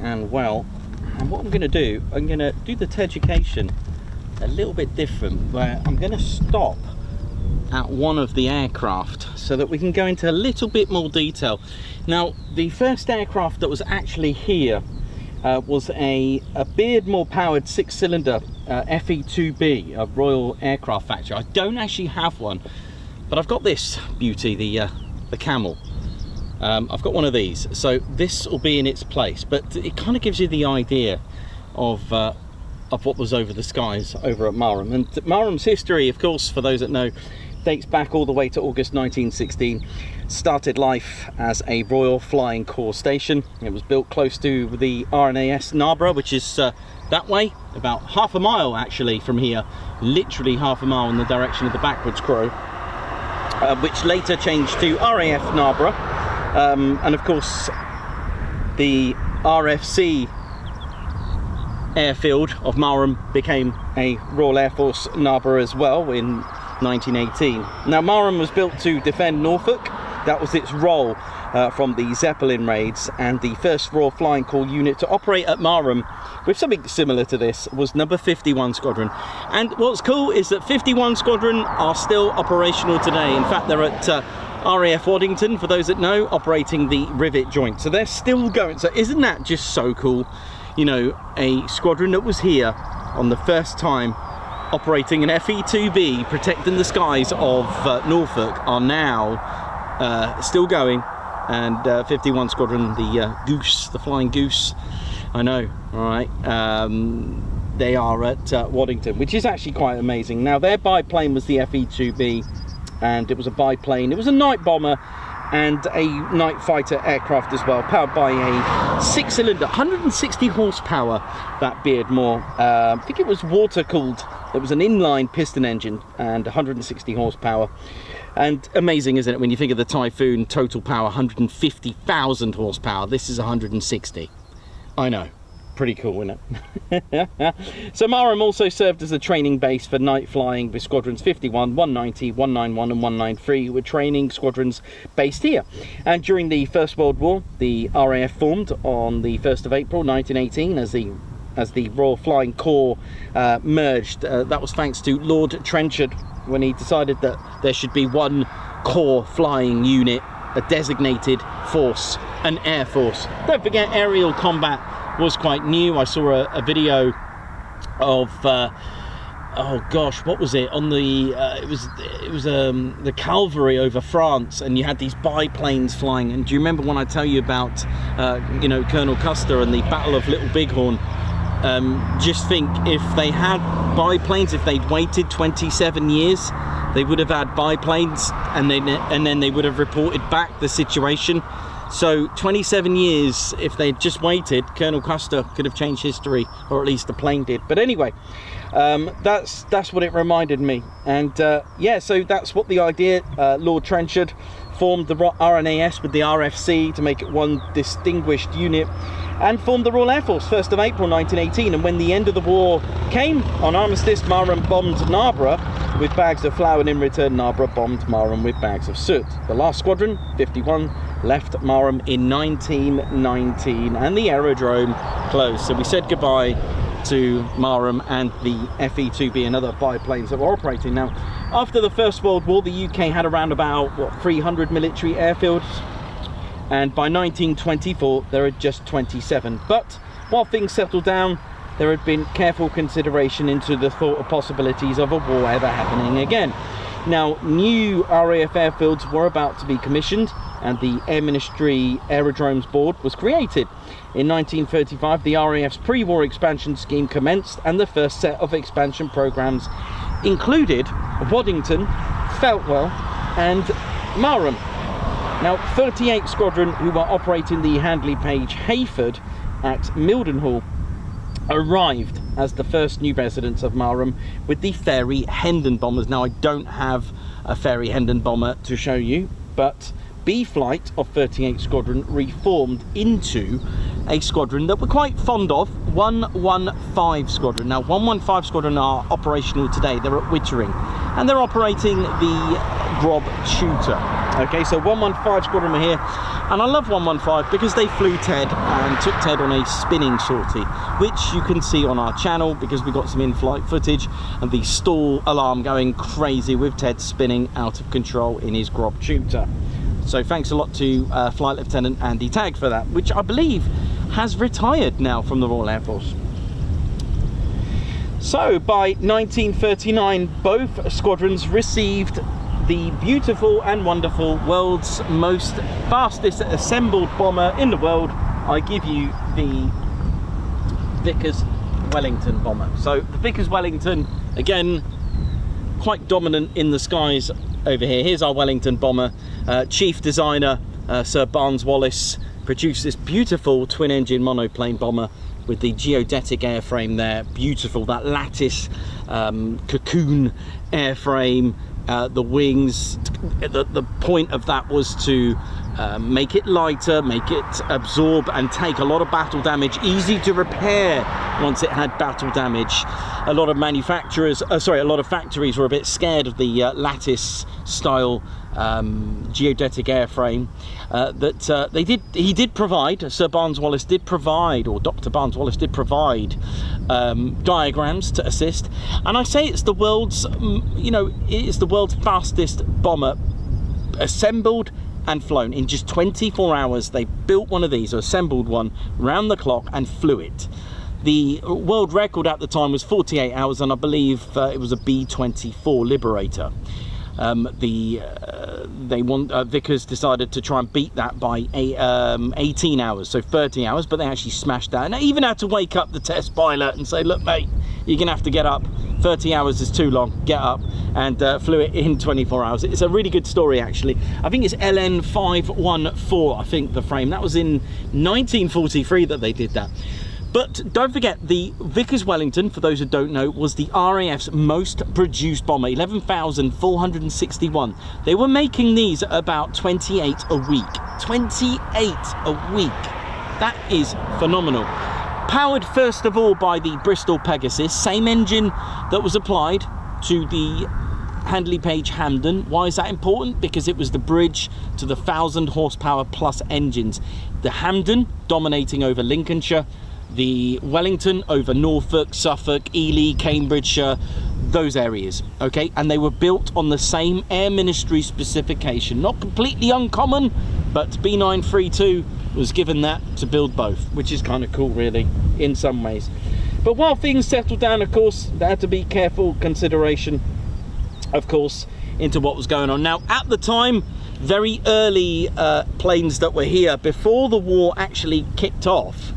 and well. And what I'm going to do, I'm going to do the Teducation a little bit different, where I'm going to stop at one of the aircraft so that we can go into a little bit more detail. Now, the first aircraft that was actually here was a Beardmore powered 6-cylinder FE2B, a Royal Aircraft Factory. I don't actually have one, but I've got this beauty, the Camel. I've got one of these, so this will be in its place, but it kind of gives you the idea of what was over the skies over at Marham. And Marham's history, of course, for those that know, dates back all the way to August 1916. Started life as a Royal Flying Corps station. It was built close to the RNAS Narborough, which is that way, about half a mile actually from here, literally half a mile in the direction of the backwards crow, which later changed to RAF Narborough. And of course, the RFC airfield of Marham became a Royal Air Force Narborough as well in 1918. Now, Marham was built to defend Norfolk. That was its role from the Zeppelin raids, and the first Royal Flying Corps unit to operate at Marham with something similar to this was number 51 Squadron. And what's cool is that 51 Squadron are still operational today. In fact, they're at RAF Waddington, for those that know, operating the rivet joint. So they're still going. So isn't that just so cool? You know, a squadron that was here on the first time operating an FE2B, protecting the skies of Norfolk, are now still going. And 51 Squadron, the Goose, the Flying Goose, I know, all right, they are at Waddington, which is actually quite amazing. Now, their biplane was the FE2B, and it was a biplane. It was a night bomber and a night fighter aircraft as well, powered by a 6-cylinder, 160 horsepower, that Beardmore. I think it was water cooled. It was an inline piston engine and 160 horsepower. And amazing, isn't it, when you think of the Typhoon, total power 150,000 horsepower. This is 160. I know, pretty cool, isn't it? So Marham also served as a training base for night flying with squadrons 51, 190, 191 and 193, who were training squadrons based here. And during the First World War, the RAF formed on the 1st of April 1918 as the Royal Flying Corps merged. That was thanks to Lord Trenchard, when he decided that there should be one corps flying unit, a designated force, an air force. Don't forget, aerial combat was quite new. I saw a video of oh gosh, what was it, on the it was the cavalry over France, and you had these biplanes flying. And do you remember when I tell you about you know, Colonel Custer and the Battle of Little Bighorn? Just think, if they had biplanes, if they'd waited 27 years they would have had biplanes, and then they would have reported back the situation. So 27 years, if they'd just waited, Colonel Custer could have changed history, or at least the plane did. But anyway, that's what it reminded me. And yeah, so that's what the idea. Lord Trenchard formed the RNAS with the RFC to make it one distinguished unit, and formed the Royal Air Force 1st of April 1918. And when the end of the war came, on armistice, Marham bombed Narborough with bags of flour, and in return Narborough bombed Marham with bags of soot. The last squadron, 51, left Marham in 1919, and the aerodrome closed. So we said goodbye to Marham and the FE-2B and other biplanes that were operating. Now, after the First World War, the UK had around about 300 military airfields, and by 1924 there are just 27. But while things settled down, there had been careful consideration into the thought of possibilities of a war ever happening again. Now, new RAF airfields were about to be commissioned, and the Air Ministry Aerodromes Board was created. In 1935, the RAF's pre-war expansion scheme commenced, and the first set of expansion programs included Waddington, Feltwell and Marham. Now, 38 Squadron, who were operating the Handley Page Hayford at Mildenhall, arrived as the first new residents of Marham with the Fairey Hendon bombers. Now, I don't have a Fairey Hendon bomber to show you, but B Flight of 38 Squadron reformed into a squadron that we're quite fond of, 115 Squadron. Now, 115 Squadron are operational today. They're at Wittering, and they're operating the Grob Shooter. Okay, so 115 Squadron are here, and I love 115 because they flew Ted and took Ted on a spinning sortie, which you can see on our channel because we got some in-flight footage and the stall alarm going crazy with Ted spinning out of control in his Grob Shooter. So thanks a lot to Flight Lieutenant Andy Tagg for that, which I believe has retired now from the Royal Air Force. So by 1939, both squadrons received the beautiful and wonderful world's most fastest assembled bomber in the world. I give you the Vickers Wellington bomber. So the Vickers Wellington, again, quite dominant in the skies over here. Here's our Wellington bomber. Chief designer Sir Barnes Wallis produced this beautiful twin engine monoplane bomber with the geodetic airframe there. Beautiful, that lattice cocoon airframe, the wings. The point of that was to make it lighter, make it absorb and take a lot of battle damage, easy to repair once it had battle damage. A lot of manufacturers, a lot of factories were a bit scared of the lattice style geodetic airframe that he did provide. Sir Barnes Wallis did provide, or Dr. Barnes Wallis did provide diagrams to assist. And I say it's the world's, it's the world's fastest bomber assembled and flown. In just 24 hours they built one of these, or assembled one round the clock and flew it. The world record at the time was 48 hours, and I believe it was a B-24 Liberator. Vickers decided to try and beat that by 18 hours, so 30 hours, but they actually smashed that. And I even had to wake up the test pilot and say, look mate, you're gonna have to get up, 30 hours is too long, get up, and flew it in 24 hours. It's a really good story actually. I think it's LN514, I think, the frame. That was in 1943 that they did that. But don't forget, the Vickers Wellington, for those who don't know, was the RAF's most produced bomber, 11,461. They were making these at about 28 a week. 28 a week. That is phenomenal. Powered first of all by the Bristol Pegasus, same engine that was applied to the Handley Page Hampden. Why is that important? Because it was the bridge to the 1,000 horsepower plus engines. The Hampden dominating over Lincolnshire, the Wellington over Norfolk, Suffolk, Ely, Cambridgeshire, those areas, okay? And they were built on the same Air Ministry specification. Not completely uncommon, but B932 was given that to build both, which is kind of cool really, in some ways. But while things settled down, of course, there had to be careful consideration, of course, into what was going on. Now, at the time, very early planes that were here, before the war actually kicked off,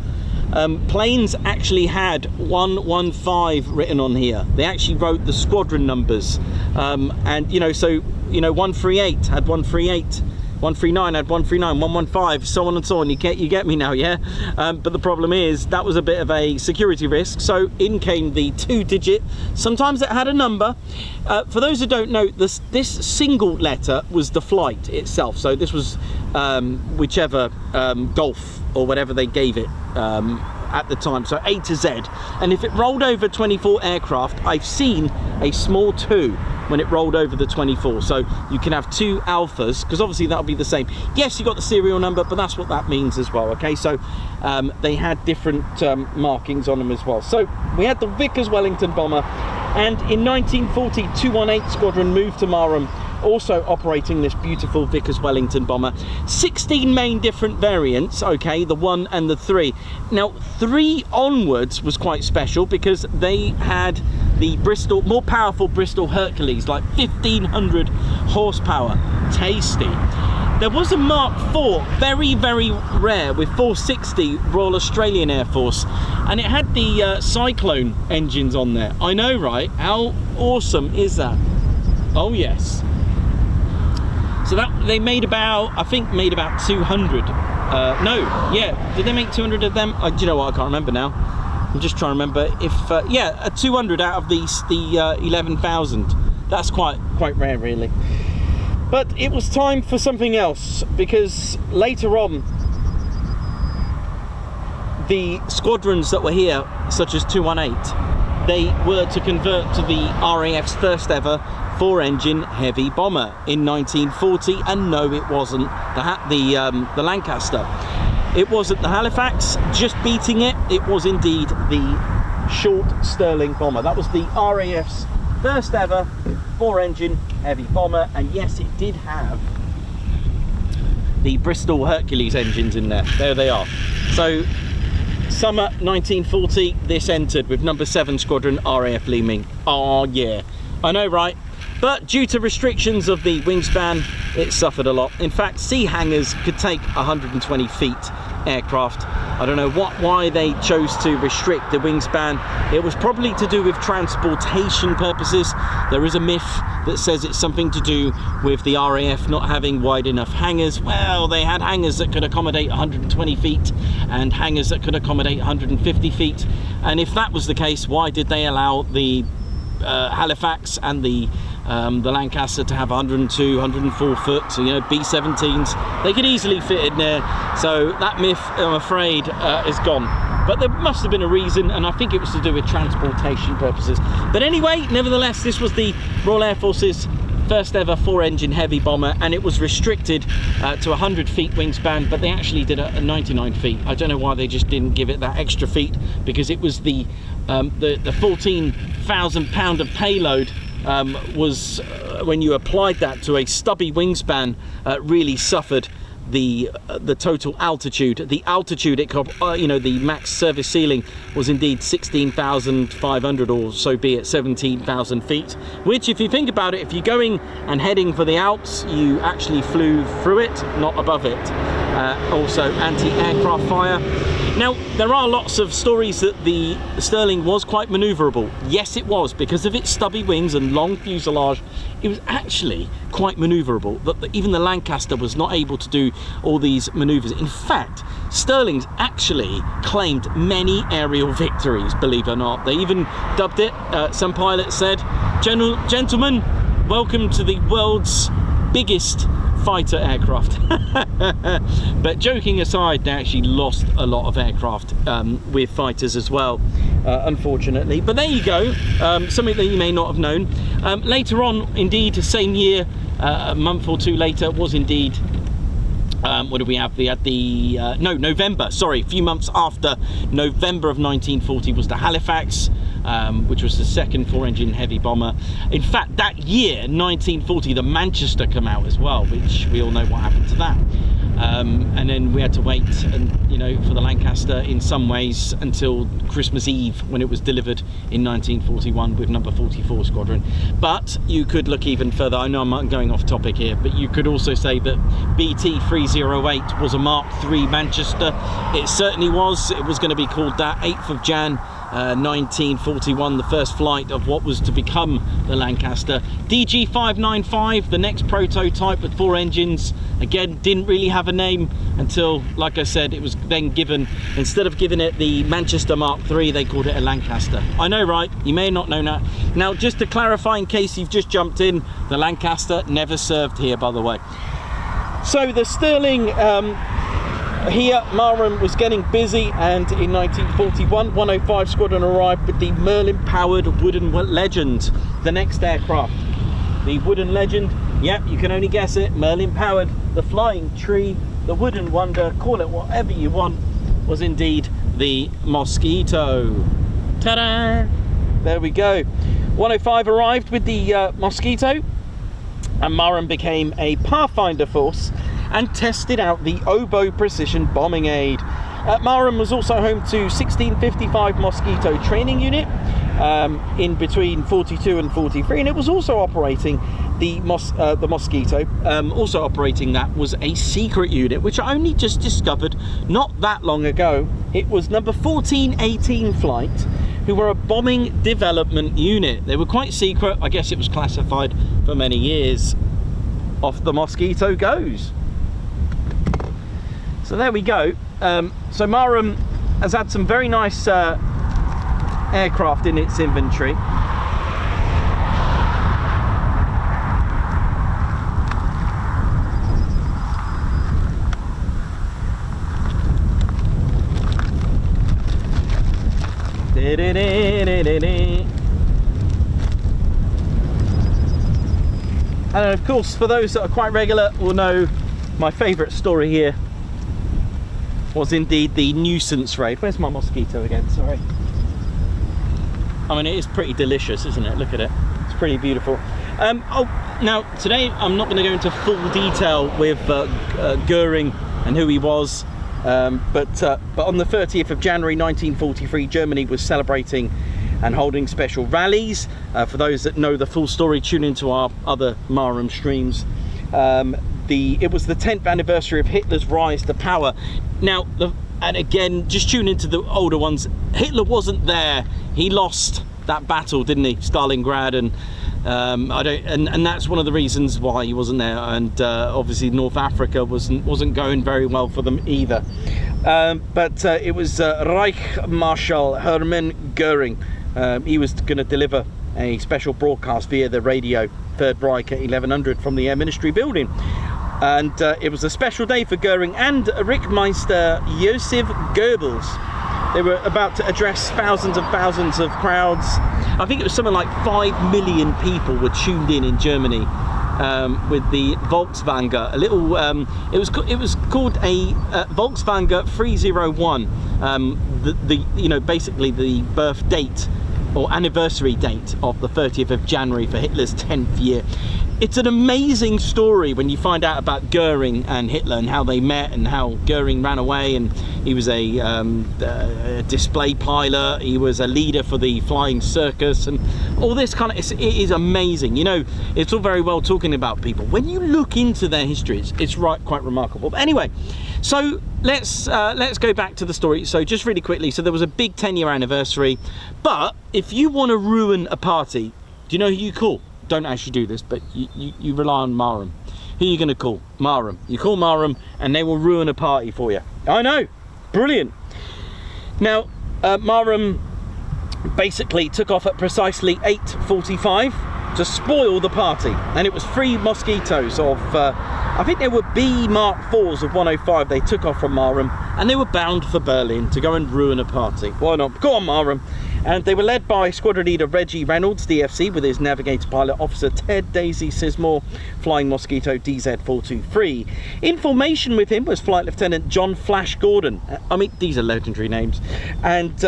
Planes actually had 115 written on here. They actually wrote the squadron numbers, and you know, so you know, 138 had 138. 139 had 139, 115, so on and so on. You get me now, yeah? But the problem is that was a bit of a security risk, so in came the 2-digit. Sometimes it had a number. For those who don't know, this single letter was the flight itself. So this was whichever Golf or whatever they gave it at the time, so A to Z. And if it rolled over 24 aircraft, I've seen a small 2 when it rolled over the 24, so you can have 2 alphas, because obviously that'll be the same. Yes, you got the serial number, but that's what that means as well. Okay, so they had different markings on them as well. So we had the Vickers Wellington bomber, and in 1940 218 Squadron moved to Marham, also operating this beautiful Vickers Wellington bomber. 16 main different variants, okay, the 1 and the 3. Now 3 onwards was quite special because they had the Bristol, more powerful Bristol Hercules, like 1500 horsepower. Tasty. There was a Mark IV, very, very rare, with 460 Royal Australian Air Force, and it had the Cyclone engines on there. I know, right? How awesome is that? Oh yes. So that they made about, I think, made about 200. No, yeah, did they make 200 of them? Do you know what? I can't remember now. I'm just trying to remember if, yeah, 200 out of the 11,000. That's quite rare, really. But it was time for something else, because later on, the squadrons that were here, such as 218, they were to convert to the RAF's first ever 4-engine heavy bomber in 1940, and no, it wasn't the Lancaster. It wasn't the Halifax, just beating it. It was indeed the short Stirling bomber. That was the RAF's first ever 4-engine heavy bomber, and yes, it did have the Bristol Hercules engines in there. There they are. So summer 1940, this entered with number 7 Squadron RAF Leeming. Oh yeah, I know, right? But due to restrictions of the wingspan, it suffered a lot. In fact, sea hangars could take 120 feet aircraft. I don't know why they chose to restrict the wingspan. It was probably to do with transportation purposes. There is a myth that says it's something to do with the RAF not having wide enough hangars. Well, they had hangars that could accommodate 120 feet and hangars that could accommodate 150 feet. And if that was the case, why did they allow the Halifax and the Lancaster to have 102, 104 foot, so, you know, B-17s? They could easily fit in there. So that myth, I'm afraid, is gone. But there must have been a reason, and I think it was to do with transportation purposes. But anyway, nevertheless, this was the Royal Air Force's first ever 4-engine heavy bomber, and it was restricted to 100 feet wingspan, but they actually did it at 99 feet. I don't know why they just didn't give it that extra feet, because it was the 14,000 pound of payload was when you applied that to a stubby wingspan, really suffered the total altitude. The altitude it could, you know, the max service ceiling was indeed 16,500, or so be it 17,000 feet, which, if you think about it, if you're going and heading for the Alps, you actually flew through it, not above it. Also anti-aircraft fire. Now, there are lots of stories that the Stirling was quite manoeuvrable. Yes, it was, because of its stubby wings and long fuselage. It was actually quite manoeuvrable, that even the Lancaster was not able to do all these maneuvers. In fact, Stirling's actually claimed many aerial victories, believe it or not. They even dubbed it, some pilots said, "Gentlemen, welcome to the world's biggest fighter aircraft." But joking aside, they actually lost a lot of aircraft with fighters as well, unfortunately. But there you go, something that you may not have known. Later on, indeed, the same year, a month or two later, was indeed what did we have? We had the November, sorry, a few months after November of 1940 was the Halifax, which was the second 4-engine heavy bomber. In fact, that year, 1940, the Manchester came out as well, which we all know what happened to that. and then we had to wait, and you know, for the Lancaster in some ways until Christmas Eve, when it was delivered in 1941 with number 44 Squadron. But you could look even further. I know I'm going off topic here, but you could also say that BT 308 was a Mark III Manchester. It certainly was. It was going to be called that. 8th of Jan 1941, the first flight of what was to become the Lancaster. DG 595, the next prototype with 4 engines. Again, didn't really have a name until, like I said, it was then given, instead of giving it the Manchester Mark III, they called it a Lancaster. I know, right? You may not know that. Now, just to clarify, in case you've just jumped in, the Lancaster never served here, by the way. So the Sterling here, Marham was getting busy, and in 1941, 105 Squadron arrived with the Merlin-powered Wooden Legend, the next aircraft. The Wooden Legend, yep, you can only guess it, Merlin-powered, the Flying Tree, the Wooden Wonder, call it whatever you want, was indeed the Mosquito. Ta-da! There we go. 105 arrived with the Mosquito, and Marham became a Pathfinder force and tested out the Oboe Precision Bombing Aid. Marham was also home to 1655 Mosquito Training Unit in between 42 and 43, and it was also operating the Mosquito. Also operating that was a secret unit, which I only just discovered not that long ago. It was number 1418 Flight, who were a bombing development unit. They were quite secret. I guess it was classified for many years. Off the Mosquito goes. So there we go. So Marham has had some very nice aircraft in its inventory. And of course, for those that are quite regular will know my favourite story here was indeed the nuisance raid. Where's my Mosquito again? Sorry. I mean, it is pretty delicious, isn't it? Look at it. It's pretty beautiful. Now today I'm not going to go into full detail with Goering and who he was, but on the 30th of January 1943, Germany was celebrating and holding special rallies. For those that know the full story, tune into our other Marham streams. It was the 10th anniversary of Hitler's rise to power. Now, and again, just tune into the older ones. Hitler wasn't there. He lost that battle, didn't he? Stalingrad, and and that's one of the reasons why he wasn't there. And obviously, North Africa wasn't going very well for them either. But it was Reich Marshal Hermann Goering. He was going to deliver a special broadcast via the radio, Third Reich at 1100 from the Air Ministry building. And it was a special day for Goering and Rickmeister Josef Goebbels. They were about to address thousands of crowds. I think it was something like 5 million people were tuned in Germany with the Volkswagen. A little, it was called a Volkswagen 301. Basically the birth date or anniversary date of the 30th of January for Hitler's 10th year. It's an amazing story when you find out about Goering and Hitler and how they met, and how Goering ran away, and he was a display pilot, he was a leader for the flying circus, and all this kind of, it is amazing. You know, it's all very well talking about people. When you look into their histories, it's quite remarkable. But anyway, so let's go back to the story. So just really quickly, so there was a big 10-year anniversary, but if you want to ruin a party, do you know who you call? Don't actually do this, but you rely on Marham. Who are you going to call? Marham. You call Marham and they will ruin a party for you. I know, brilliant. Now Marham basically took off at precisely 8:45 to spoil the party, and it was 3 Mosquitoes of I think they were B Mark IVs of 105. They took off from Marham and they were bound for Berlin to go and ruin a party. Why not? Go on, Marham. And they were led by Squadron Leader Reggie Reynolds, DFC, with his Navigator Pilot Officer Ted Daisy Sismore, flying Mosquito DZ423. In formation with him was Flight Lieutenant John Flash Gordon. I mean, these are legendary names. And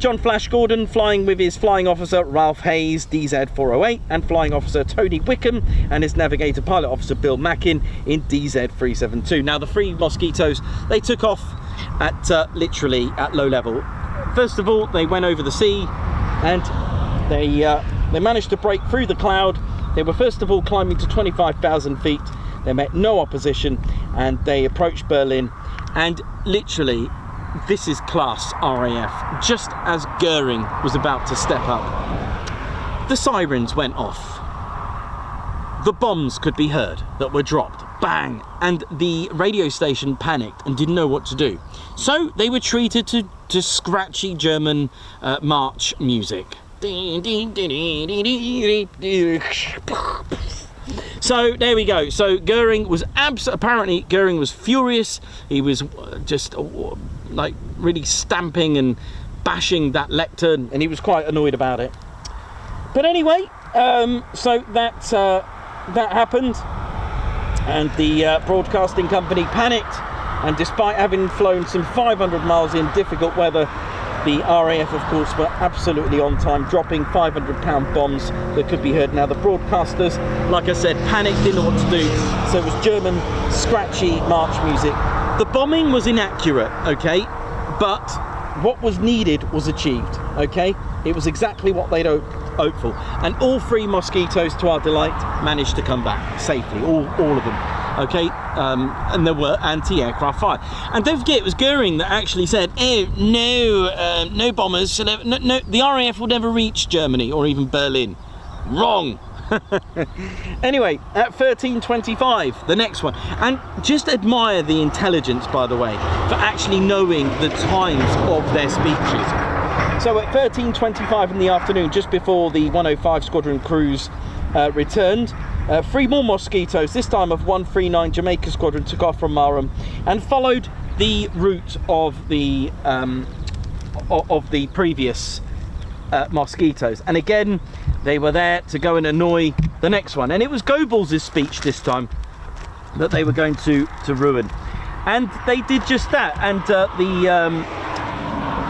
John Flash Gordon flying with his flying officer Ralph Hayes, DZ408, and flying officer Tony Wickham and his Navigator Pilot Officer Bill Mackin in DZ372. Now, the three Mosquitoes, they took off at literally at low level. First of all, they went over the sea, and they managed to break through the cloud. They were first of all climbing to 25,000 feet. They met no opposition, and they approached Berlin. And literally, this is class RAF. Just as Goering was about to step up, the sirens went off. The bombs could be heard that were dropped. Bang! And the radio station panicked and didn't know what to do. So they were treated to scratchy German march music. So there we go. So Goering was apparently Goering was furious. He was just like really stamping and bashing that lectern, and he was quite annoyed about it. But anyway, so that happened, and the broadcasting company panicked, and despite having flown some 500 miles in difficult weather, the RAF, of course, were absolutely on time, dropping 500-pound bombs that could be heard. Now, the broadcasters, like I said, panicked, didn't know what to do, so it was German scratchy march music. The bombing was inaccurate, okay, but what was needed was achieved, okay? It was exactly what they'd hoped for. And all three Mosquitoes, to our delight, managed to come back safely, all of them. Okay, and there were anti-aircraft fire. And don't forget, it was Goering that actually said, "Oh no, no bombers. No, the RAF will never reach Germany or even Berlin." Wrong. Anyway, at 13:25, the next one, and just admire the intelligence, by the way, for actually knowing the times of their speeches. So at 13:25 in the afternoon, just before the 105 Squadron crews returned, three more Mosquitoes, this time of 139 Jamaica Squadron, took off from Marham and followed the route of the previous Mosquitoes. And again, they were there to go and annoy the next one. And it was Goebbels' speech this time that they were going to ruin. And they did just that. And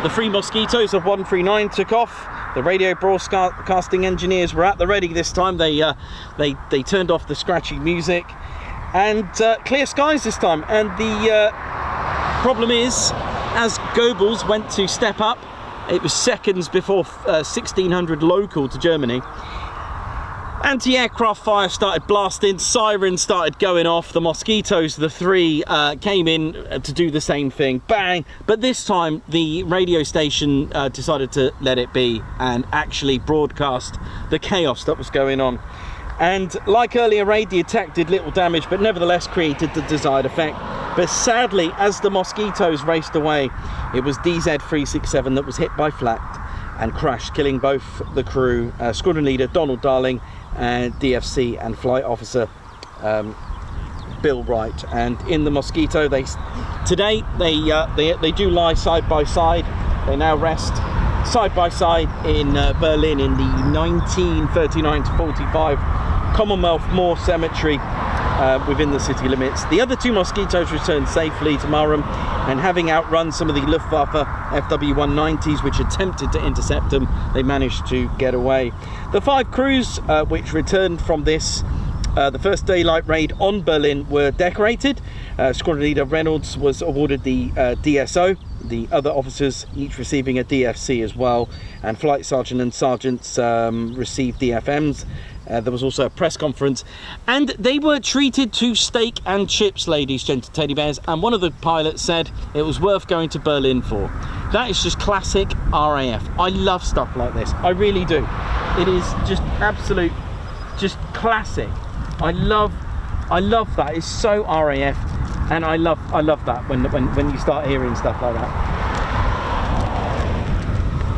the three Mosquitoes of 139 took off. The radio broadcasting engineers were at the ready this time. They turned off the scratchy music, and clear skies this time. And the problem is, as Goebbels went to step up, it was seconds before 1600 local to Germany. Anti-aircraft fire started blasting, sirens started going off. The Mosquitoes, the three, came in to do the same thing. Bang! But this time, the radio station decided to let it be and actually broadcast the chaos that was going on. And like earlier raid, the attack did little damage, but nevertheless created the desired effect. But sadly, as the Mosquitoes raced away, it was DZ367 that was hit by flak and crashed, killing both the crew, Squadron Leader Donald Darling, and DFC and Flight Officer Bill Wright. And in the Mosquito, today they do lie side by side. They now rest side by side in Berlin in the 1939 to 45 Commonwealth Moor Cemetery within the city limits. The other two Mosquitoes returned safely to Marham, and having outrun some of the Luftwaffe FW-190s which attempted to intercept them, they managed to get away. The five crews which returned from this the first daylight raid on Berlin were decorated. Squadron Leader Reynolds was awarded the DSO, the other officers each receiving a DFC as well, and Flight Sergeant and Sergeants received DFMs. There was also a press conference, and they were treated to steak and chips, ladies, gentle teddy bears, and one of the pilots said it was worth going to Berlin for. That is just classic RAF. I love stuff like this, I really do. It is just absolute, just classic. I love that. It's so RAF, and I love that when you start hearing stuff like that.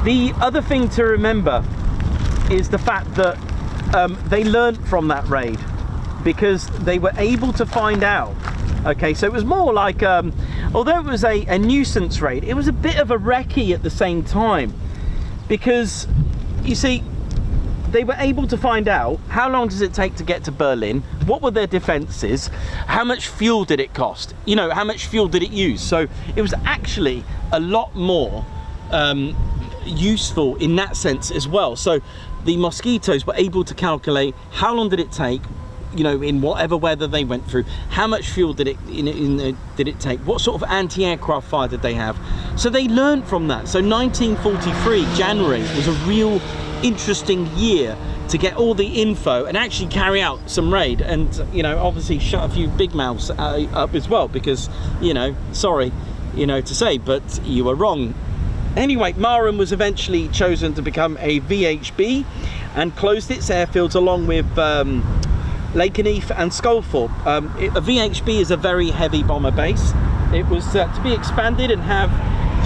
The other thing to remember is the fact that they learnt from that raid, because they were able to find out. Okay, so it was more like although it was a nuisance raid, it was a bit of a recce at the same time, because you see, they were able to find out how long does it take to get to Berlin, what were their defences, how much fuel did it cost, you know, how much fuel did it use. So it was actually a lot more useful in that sense as well. So the Mosquitoes were able to calculate how long did it take, you know, in whatever weather they went through, how much fuel did it take, what sort of anti-aircraft fire did they have. So they learned from that. So 1943 January was a real interesting year to get all the info and actually carry out some raid, and you know, obviously shut a few big mouths up as well, because, you know, sorry, you know, to say, but you were wrong. Anyway, Marham was eventually chosen to become a VHB and closed its airfields along with Lakenheath and Sculthorpe. A VHB is a very heavy bomber base. It was to be expanded and have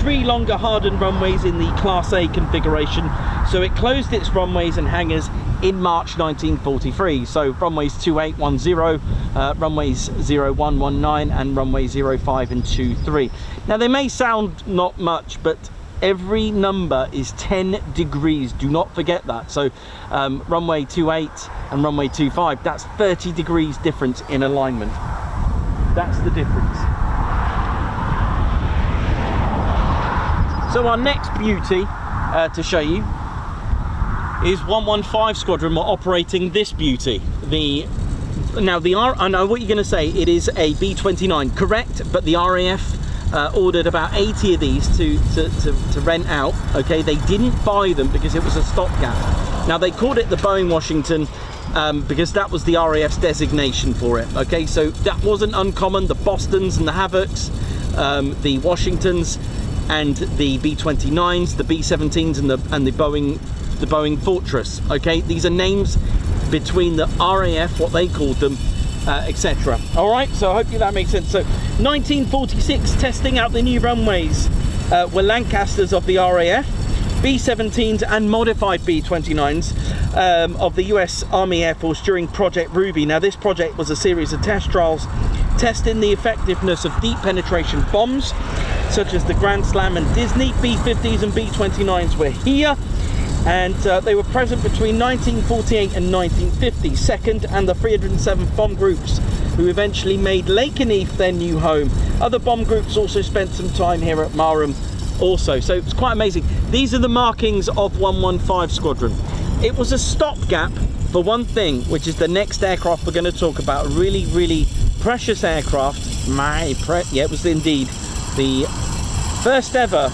3 longer hardened runways in the Class A configuration, so it closed its runways and hangars in March 1943. So runways 2810, runways 0119 and runway 05 and 23. Now they may sound not much, but every number is 10 degrees, do not forget that. So runway 28 and runway 25, that's 30 degrees difference in alignment. That's the difference. So our next beauty to show you is 115 Squadron. We're operating this beauty. I know what you're going to say, it is a B-29, correct, but the RAF ordered about 80 of these to rent out. Okay, they didn't buy them because it was a stopgap. Now they called it the Boeing Washington because that was the RAF's designation for it. Okay, so that wasn't uncommon. The Bostons and the Havocs, the Washingtons and the B-29s, the B-17s and the Boeing Fortress. Okay, these are names between the RAF, what they called them, etc. All right, so hopefully that makes sense. So 1946, testing out the new runways were Lancasters of the RAF, B-17s and modified B-29s of the US Army Air Force during Project Ruby. Now this project was a series of test trials testing the effectiveness of deep penetration bombs such as the Grand Slam and Disney. B-50s and B-29s were here, and they were present between 1948 and 1950. 2nd and the 307th Bomb Groups, who eventually made Lakenheath their new home. Other bomb groups also spent some time here at Marham also, so it's quite amazing. These are the markings of 115 Squadron. It was a stopgap for one thing, which is the next aircraft we're going to talk about. A really, really precious aircraft. Yeah, it was indeed the first ever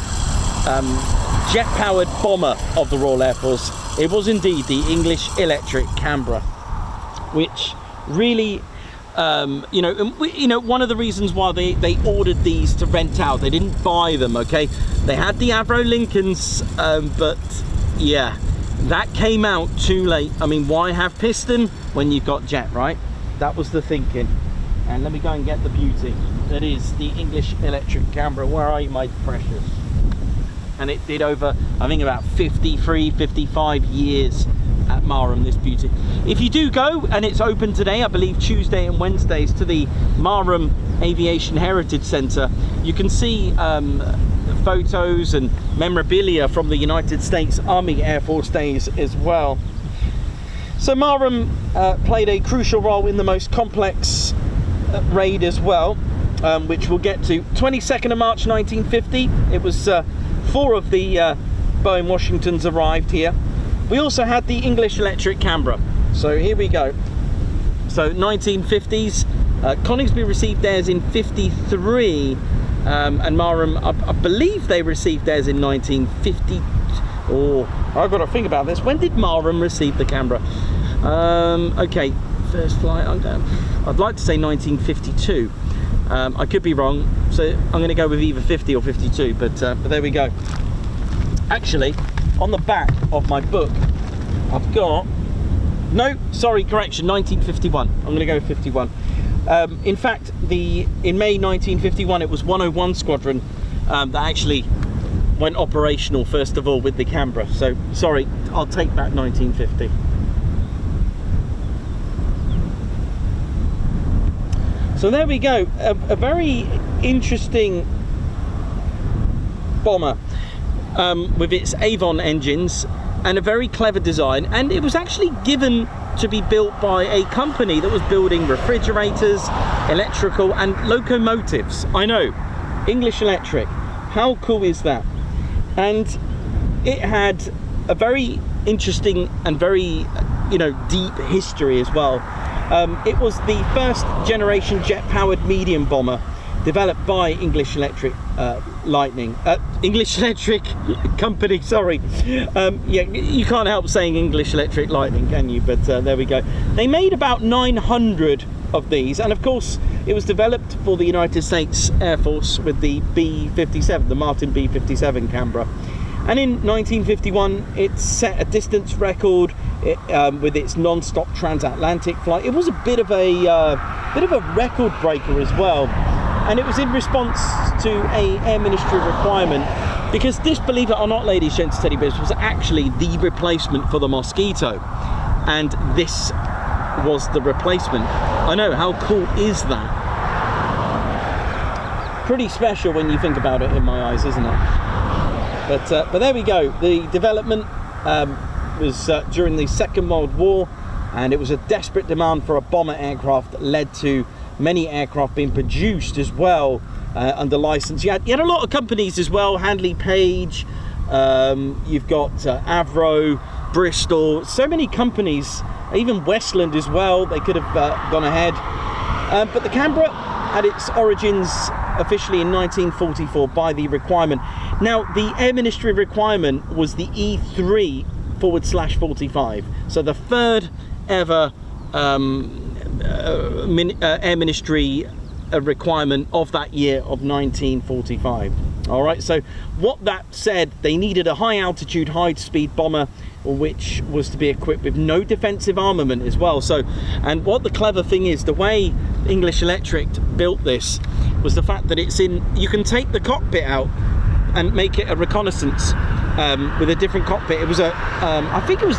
jet-powered bomber of the Royal Air Force. It was indeed the English Electric Canberra, which really, you know, one of the reasons why they ordered these to rent out, they didn't buy them. Okay, they had the Avro Lincolns, but yeah, that came out too late. I mean, why have piston when you've got jet, right? That was the thinking. And let me go and get the beauty. That is the English Electric Canberra. Where are you, my precious? And it did over, I think, about 53, 55 years at Marham, this beauty. If you do go, and it's open today, I believe Tuesday and Wednesdays, to the Marham Aviation Heritage Centre, you can see photos and memorabilia from the United States Army Air Force days as well. So Marham played a crucial role in the most complex raid as well, which we'll get to. 22nd of March 1950, it was 4 of the Boeing Washingtons arrived here. We also had the English Electric Canberra. So here we go. So 1950s, Coningsby received theirs in 53, and Marham, I believe they received theirs in 1950. Oh, I've got to think about this. When did Marham receive the Canberra? Okay, first flight, I'd like to say 1952. I could be wrong, so I'm going to go with either 50 or 52, but there we go. Actually, on the back of my book, I've got, no, sorry, correction, 1951. I'm going to go with 51. In fact, in May 1951, it was 101 Squadron that actually went operational first of all with the Canberra. So, sorry, I'll take back 1950. So there we go, a very interesting bomber with its Avon engines and a very clever design, and it was actually given to be built by a company that was building refrigerators, electrical and locomotives. I know, English Electric, how cool is that? And it had a very interesting and very, you know, deep history as well. It was the first generation jet-powered medium bomber developed by English Electric English Electric Company, sorry. Yeah, you can't help saying English Electric Lightning, can you? But there we go. They made about 900 of these, and of course it was developed for the United States Air Force with the B-57, the Martin B-57 Canberra. And in 1951 it set a distance record with its non-stop transatlantic flight. It was a bit of a record breaker as well, and it was in response to a Air Ministry requirement, because this, believe it or not, ladies, gents, teddy bears, was actually the replacement for the Mosquito, and this was the replacement. I know, how cool is that? Pretty special when you think about it, in my eyes, isn't it? But there we go. The development was during the Second World War, and it was a desperate demand for a bomber aircraft that led to many aircraft being produced as well under license. You had a lot of companies as well, Handley Page, you've got Avro, Bristol, so many companies, even Westland as well. They could have gone ahead. But the Canberra had its origins officially in 1944 by the requirement. Now, the Air Ministry requirement was the E3/45, so the third ever Air Ministry requirement of that year of 1945. All right, so what that said, they needed a high altitude, high speed bomber, which was to be equipped with no defensive armament as well. So, and what the clever thing is, the way English Electric built this was the fact that it's in, you can take the cockpit out and make it a reconnaissance with a different cockpit. It was a, I think it was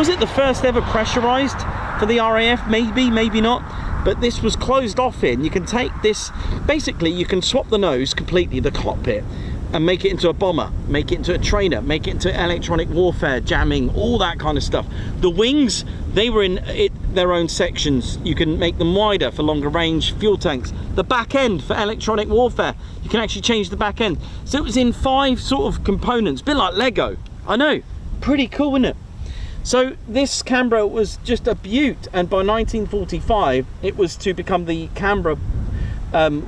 it the first ever pressurized for the RAF? Maybe not. But this was closed off in. You can take this, basically you can swap the nose completely, the cockpit, and make it into a bomber, make it into a trainer, make it into electronic warfare, jamming, all that kind of stuff. The wings, they were in their own sections. You can make them wider for longer range fuel tanks. The back end for electronic warfare, you can actually change the back end. So it was in 5 sort of components, a bit like Lego. I know, pretty cool, isn't it? So this Canberra was just a beaut, and by 1945 it was to become the Canberra,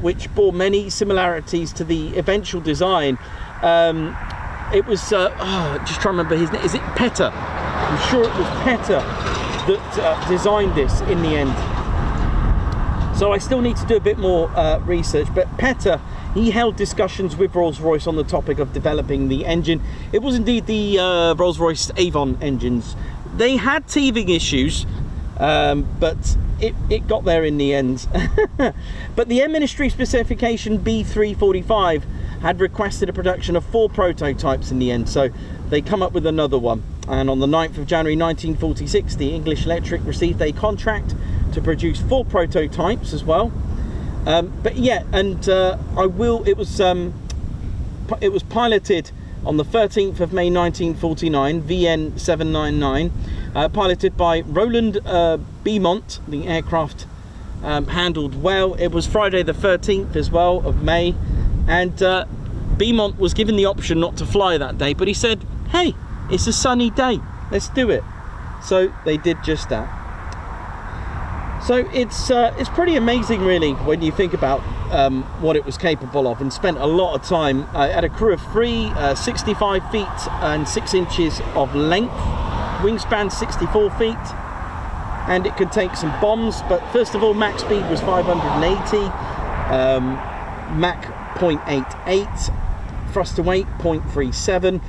which bore many similarities to the eventual design. It was, just trying to remember his name, is it Petter? I'm sure it was Petter that designed this in the end. So I still need to do a bit more research, but Petter, he held discussions with Rolls-Royce on the topic of developing the engine. It was indeed the Rolls-Royce Avon engines. They had teething issues, but it got there in the end. But the Air Ministry specification B345 had requested a production of 4 prototypes in the end, so they come up with another one. And on the 9th of January 1946, the English Electric received a contract to produce 4 prototypes as well. But yeah, and it was piloted on the 13th of May 1949, VN 799, piloted by Roland Beaumont. The aircraft handled well. It was Friday the 13th as well of May, and Beaumont was given the option not to fly that day, but he said, hey, it's a sunny day, let's do it. So they did just that. So it's pretty amazing, really, when you think about what it was capable of, and spent a lot of time. At a crew of 3, 65 feet and 6 inches of length, wingspan 64 feet, and it could take some bombs. But first of all, Mach speed was 580, Mach 0.88, thrust to weight 0.37.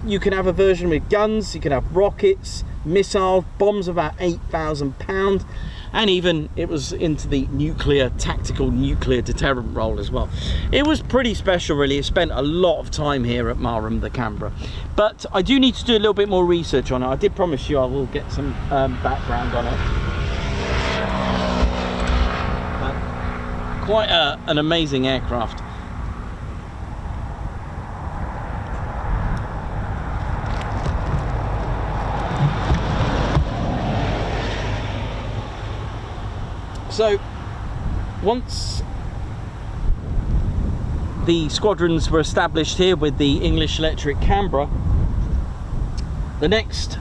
You can have a version with guns, you can have rockets, missiles, bombs about 8,000 pounds, and even it was into the tactical nuclear deterrent role as well. It was pretty special, really. It spent a lot of time here at Marham, the Canberra, but I do need to do a little bit more research on it. I did promise you I will get some background on it. Quite an amazing aircraft. So once the squadrons were established here with the English Electric Canberra, the next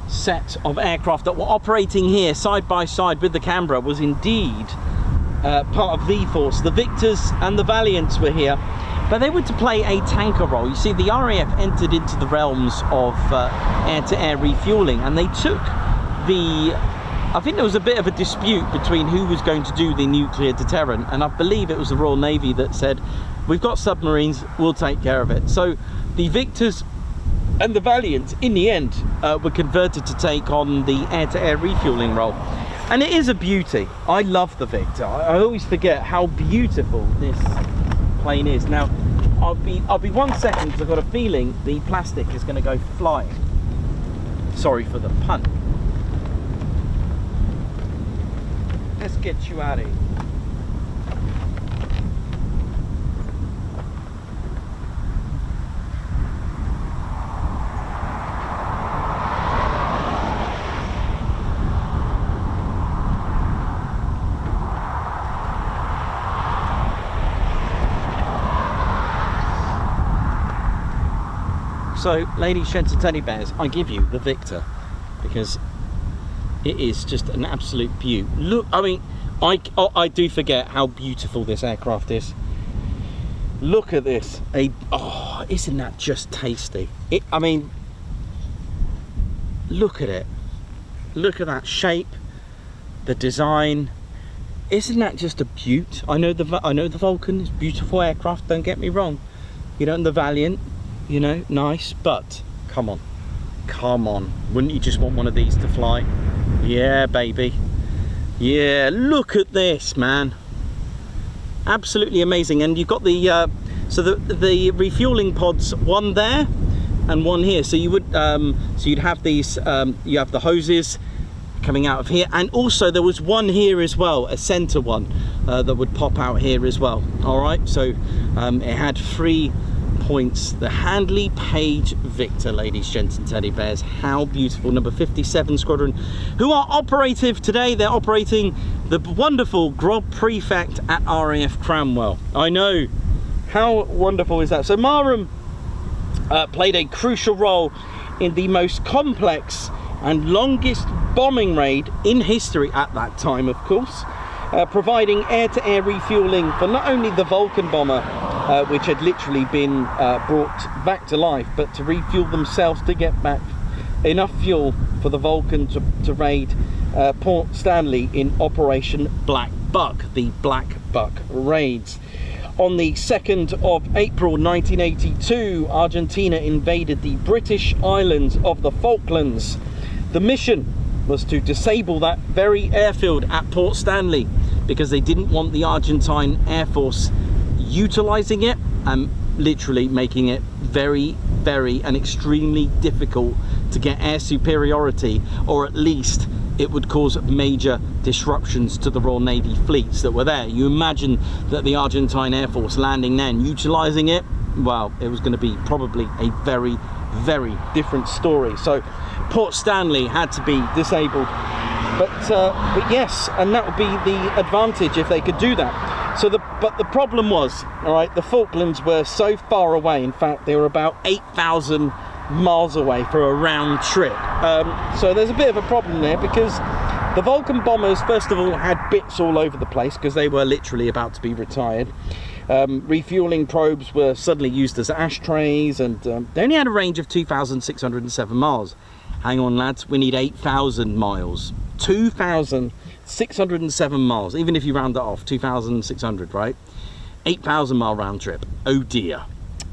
set of aircraft that were operating here side by side with the Canberra was indeed part of the force. The Victors and the Valiants were here, but they were to play a tanker role. You see, the RAF entered into the realms of air-to-air refueling, and they took the, I think there was a bit of a dispute between who was going to do the nuclear deterrent, and I believe it was the Royal Navy that said, we've got submarines, we'll take care of it. So the Victors and the Valiant in the end were converted to take on the air-to-air refueling role, and it is a beauty. I love the Victor. I always forget how beautiful this plane is. Now I'll be 1 second, because I've got a feeling the plastic is going to go flying. Sorry for the pun. Let's get you out of here. So, ladies, gents and teddy bears, I give you the Victor because it is just an absolute beaut. Look, I mean, I do forget how beautiful this aircraft is. Look at this. Oh, isn't that just tasty? I mean, look at it. Look at that shape, the design. Isn't that just a beaut? I know the Vulcan is a beautiful aircraft. Don't get me wrong. You know, and the Valiant, you know, nice, but come on, wouldn't you just want one of these to fly? Yeah, baby, yeah, look at this, man, absolutely amazing. And you've got the so the refueling pods, one there and one here, so you would so you'd have these you have the hoses coming out of here, and also there was one here as well, a center one that would pop out here as well. All right, so it had 3 points. The Handley Page Victor, ladies, gents and teddy bears. How beautiful. Number 57 Squadron, who are operative today. They're operating the wonderful Grob Prefect at RAF Cranwell. I know, how wonderful is that? So Marham played a crucial role in the most complex and longest bombing raid in history at that time, of course, providing air-to-air refueling for not only the Vulcan bomber, which had literally been brought back to life, but to refuel themselves to get back enough fuel for the Vulcan to raid Port Stanley in Operation Black Buck, the Black Buck raids. On the 2nd of April 1982, Argentina invaded the British islands of the Falklands. The mission was to disable that very airfield at Port Stanley because they didn't want the Argentine Air Force utilizing it and literally making it very, very and extremely difficult to get air superiority, or at least it would cause major disruptions to the Royal Navy fleets that were there. You imagine that the Argentine Air Force landing there and utilizing it, well, it was going to be probably a very, very different story. So Port Stanley had to be disabled, but yes, and that would be the advantage if they could do that. So but the problem was, all right, the Falklands were so far away. In fact, they were about 8,000 miles away for a round trip. So there's a bit of a problem there, because the Vulcan bombers, first of all, had bits all over the place because they were literally about to be retired. Refueling probes were suddenly used as ashtrays, and they only had a range of 2,607 miles. Hang on, lads, we need 8,000 miles. 2,607 miles, even if you round that off, 2,600, right? 8,000 mile round trip. Oh dear.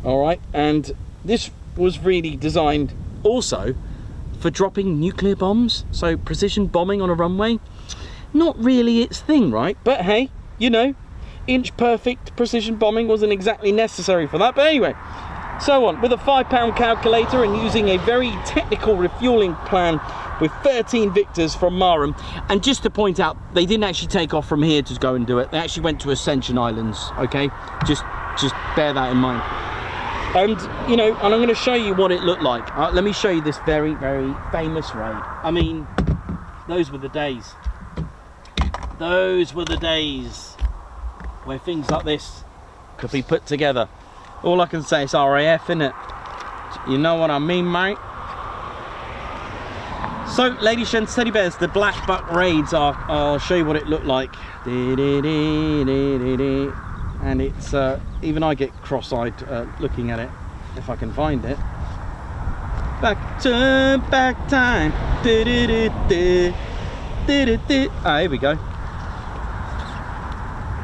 All right, and this was really designed also for dropping nuclear bombs. So precision bombing on a runway, not really its thing, right? But hey, you know, inch perfect precision bombing wasn't exactly necessary for that. But anyway, so on with a £5 calculator and using a very technical refueling plan with 13 Victors from Marham. And just to point out, they didn't actually take off from here to go and do it. They actually went to Ascension Islands, okay? Just bear that in mind. And, you know, and I'm going to show you what it looked like. Let me show you this very, very famous raid. I mean, those were the days. Those were the days where things like this could be put together. All I can say is RAF, innit? You know what I mean, mate? So, ladies and teddy bears, the Black Buck raids are, I'll show you what it looked like. And it's, even I get cross-eyed looking at it, if I can find it. Back time. Ah, here we go.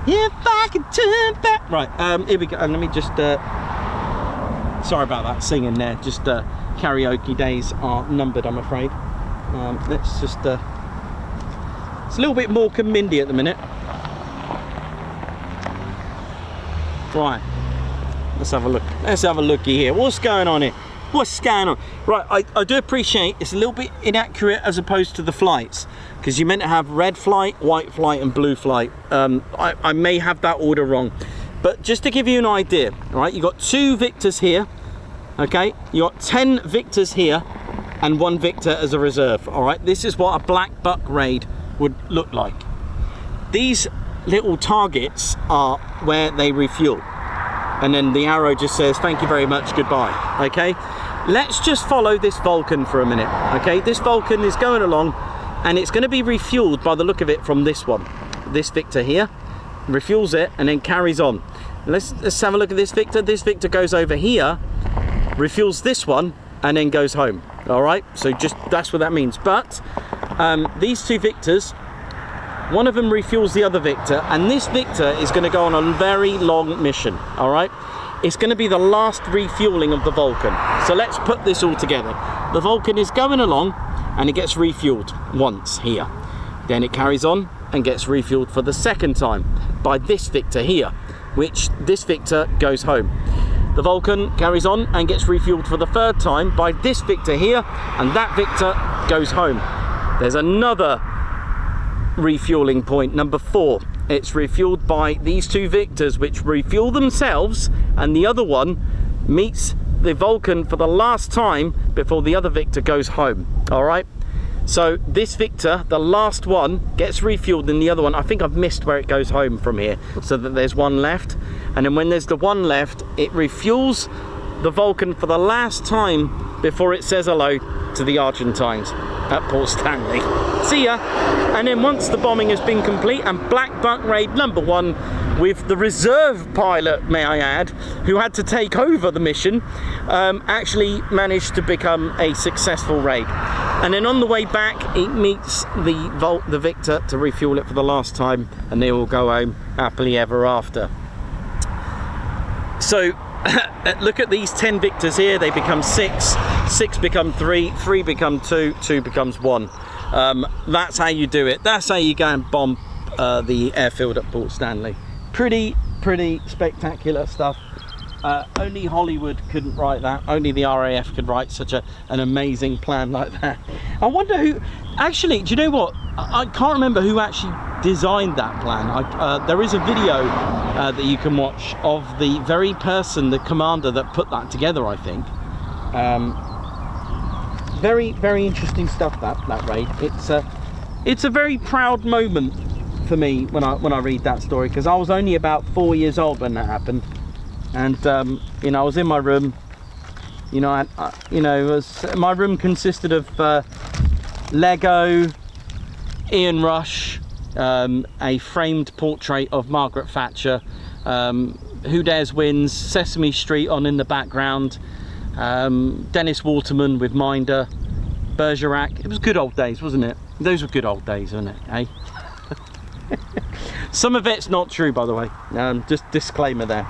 If I could turn back. Right, here we go. And let me just, sorry about that singing there. Just karaoke days are numbered, I'm afraid. Let's just, it's a little bit more Mindy at the minute. Right, let's have a look. Let's have a looky here. What's going on here? What's going on? Right, I do appreciate it's a little bit inaccurate as opposed to the flights, because you're meant to have red flight, white flight and blue flight. I may have that order wrong, but just to give you an idea, right, you got 2 Victors here, okay, you got 10 Victors here and 1 Victor as a reserve. All right, this is what a Black Buck raid would look like. These little targets are where they refuel, and then the arrow just says thank you very much, goodbye. Okay, let's just follow this Vulcan for a minute. Okay, this Vulcan is going along and it's going to be refueled by the look of it from this one, this Victor here, refuels it and then carries on. Let's have a look at this Victor. This Victor goes over here, refuels this one and then goes home. All right, so just that's what that means. But these 2 Victors, one of them refuels the other Victor, and this Victor is going to go on a very long mission. All right, it's going to be the last refueling of the Vulcan. So let's put this all together. The Vulcan is going along and it gets refueled once here, then it carries on and gets refueled for the second time by this Victor here, which this Victor goes home. The Vulcan carries on and gets refueled for the 3rd time by this Victor here, and that Victor goes home. There's another refueling point, number 4. It's refueled by these 2 Victors, which refuel themselves, and the other one meets the Vulcan for the last time before the other Victor goes home. All right, so this Victor, the last one, gets refueled in the other one. I think I've missed where it goes home from here, so that there's 1 left, and then when there's the 1 left, it refuels the Vulcan for the last time before it says hello to the Argentines at Port Stanley. See ya. And then once the bombing has been complete, and Black Buck raid number 1 with the reserve pilot, may I add, who had to take over the mission, actually managed to become a successful raid. And then on the way back, it meets the Victor to refuel it for the last time, and they all go home happily ever after. So look at these 10 Victors here. They become 6, 6 become 3, 3 become 2, 2 becomes 1. That's how you do it. That's how you go and bomb the airfield at Port Stanley. Pretty spectacular stuff. Only Hollywood couldn't write that. Only the RAF could write such an amazing plan like that. I wonder who actually, do you know what, I can't remember who actually designed that plan. There is a video that you can watch of the very person, the commander that put that together, I think. Very interesting stuff, that raid. It's a very proud moment for me when I read that story, because I was only about 4 years old when that happened, and you know, I was in my room. You know, my room consisted of Lego, Ian Rush, a framed portrait of Margaret Thatcher, Who Dares Wins, Sesame Street on in the background, Dennis Waterman with Minder, Bergerac. It was good old days, wasn't it? Those were good old days, weren't it, eh? Some of it's not true, by the way. Just disclaimer there.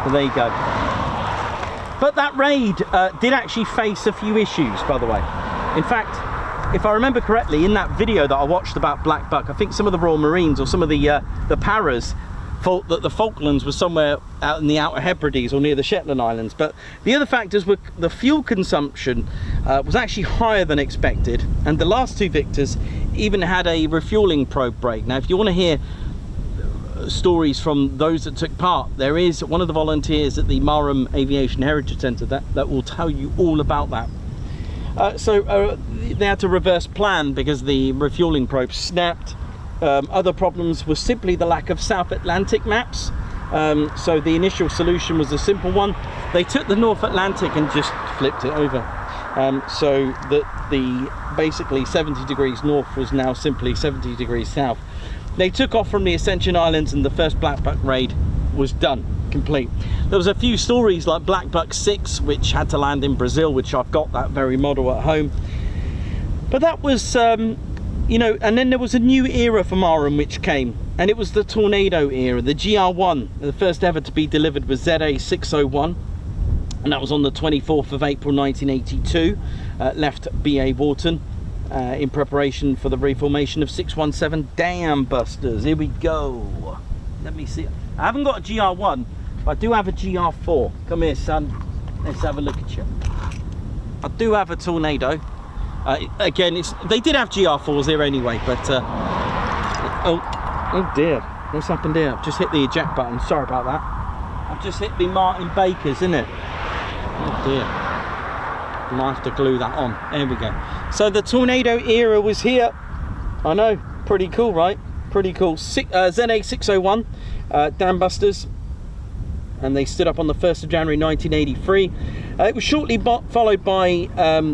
But there you go. But that raid did actually face a few issues, by the way. In fact, if I remember correctly, in that video that I watched about Black Buck, I think some of the Royal Marines or some of the paras thought that the Falklands was somewhere out in the Outer Hebrides or near the Shetland Islands. But the other factors were the fuel consumption was actually higher than expected, and the last 2 Victors even had a refueling probe break. Now, if you want to hear stories from those that took part, there is one of the volunteers at the Marham Aviation Heritage Centre that will tell you all about that. They had to reverse plan because the refueling probe snapped. Other problems was simply the lack of South Atlantic maps. So the initial solution was a simple one. They took the North Atlantic and just flipped it over. So that the basically 70 degrees north was now simply 70 degrees south. They took off from the Ascension Islands and the first Black Buck raid was done, complete. There was a few stories like Black Buck 6, which had to land in Brazil, which I've got that very model at home. But that was, you know, and then there was a new era for Marham which came, and it was the Tornado era, the GR1. The first ever to be delivered was ZA601, and that was on the 24th of April 1982. Left BA Wharton in preparation for the reformation of 617 Dambusters. Here we go. Let me see. I haven't got a GR1, but I do have a GR4. Come here, son. Let's have a look at you. I do have a Tornado. Again, they did have GR4s here anyway, but oh dear, what's happened here? I've just hit the eject button. Sorry about that. I've just hit the Martin Bakers, isn't it? Oh dear. Might have to glue that on. There we go. So the Tornado era was here. I know, pretty cool, right? Pretty cool. ZA601 Dambusters, and they stood up on the 1st of January 1983. It was shortly followed by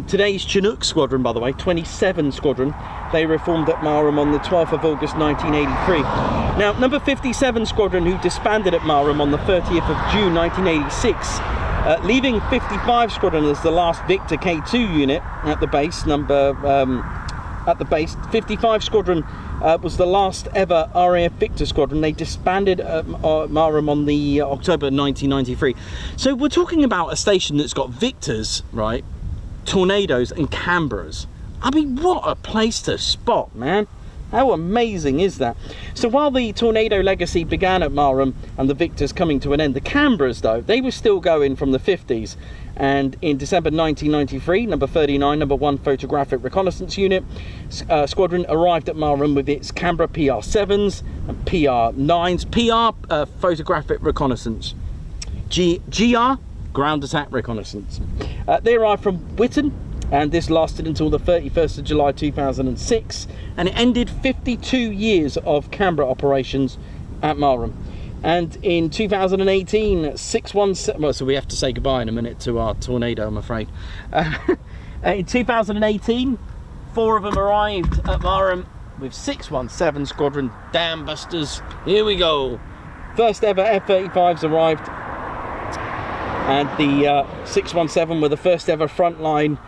today's Chinook Squadron, by the way, 27 Squadron. They reformed at Marham on the 12th of August 1983. Now, number 57 Squadron, who disbanded at Marham on the 30th of June 1986, leaving 55 Squadron as the last Victor K2 unit at the base. At the base, 55 Squadron was the last ever RAF Victor Squadron. They disbanded Marham on the October 1993. So we're talking about a station that's got Victors, right, Tornadoes and Canberras. I mean, what a place to spot, man. How amazing is that? So while the Tornado legacy began at Marham and the Victors coming to an end, the Canberras, though, they were still going from the 50s. And in December 1993, number 39, number 1 Photographic Reconnaissance Unit Squadron arrived at Marham with its Canberra PR7s and PR9s. PR, Photographic Reconnaissance. GR, Ground Attack Reconnaissance. They arrived from Whitton, and this lasted until the 31st of July 2006, and it ended 52 years of Canberra operations at Marham. And in 2018, 617, well, so we have to say goodbye in a minute to our Tornado, I'm afraid. In 2018, 4 of them arrived at Marham with 617 Squadron Dambusters. Here we go. First ever F-35s arrived, and the 617 were the first ever frontline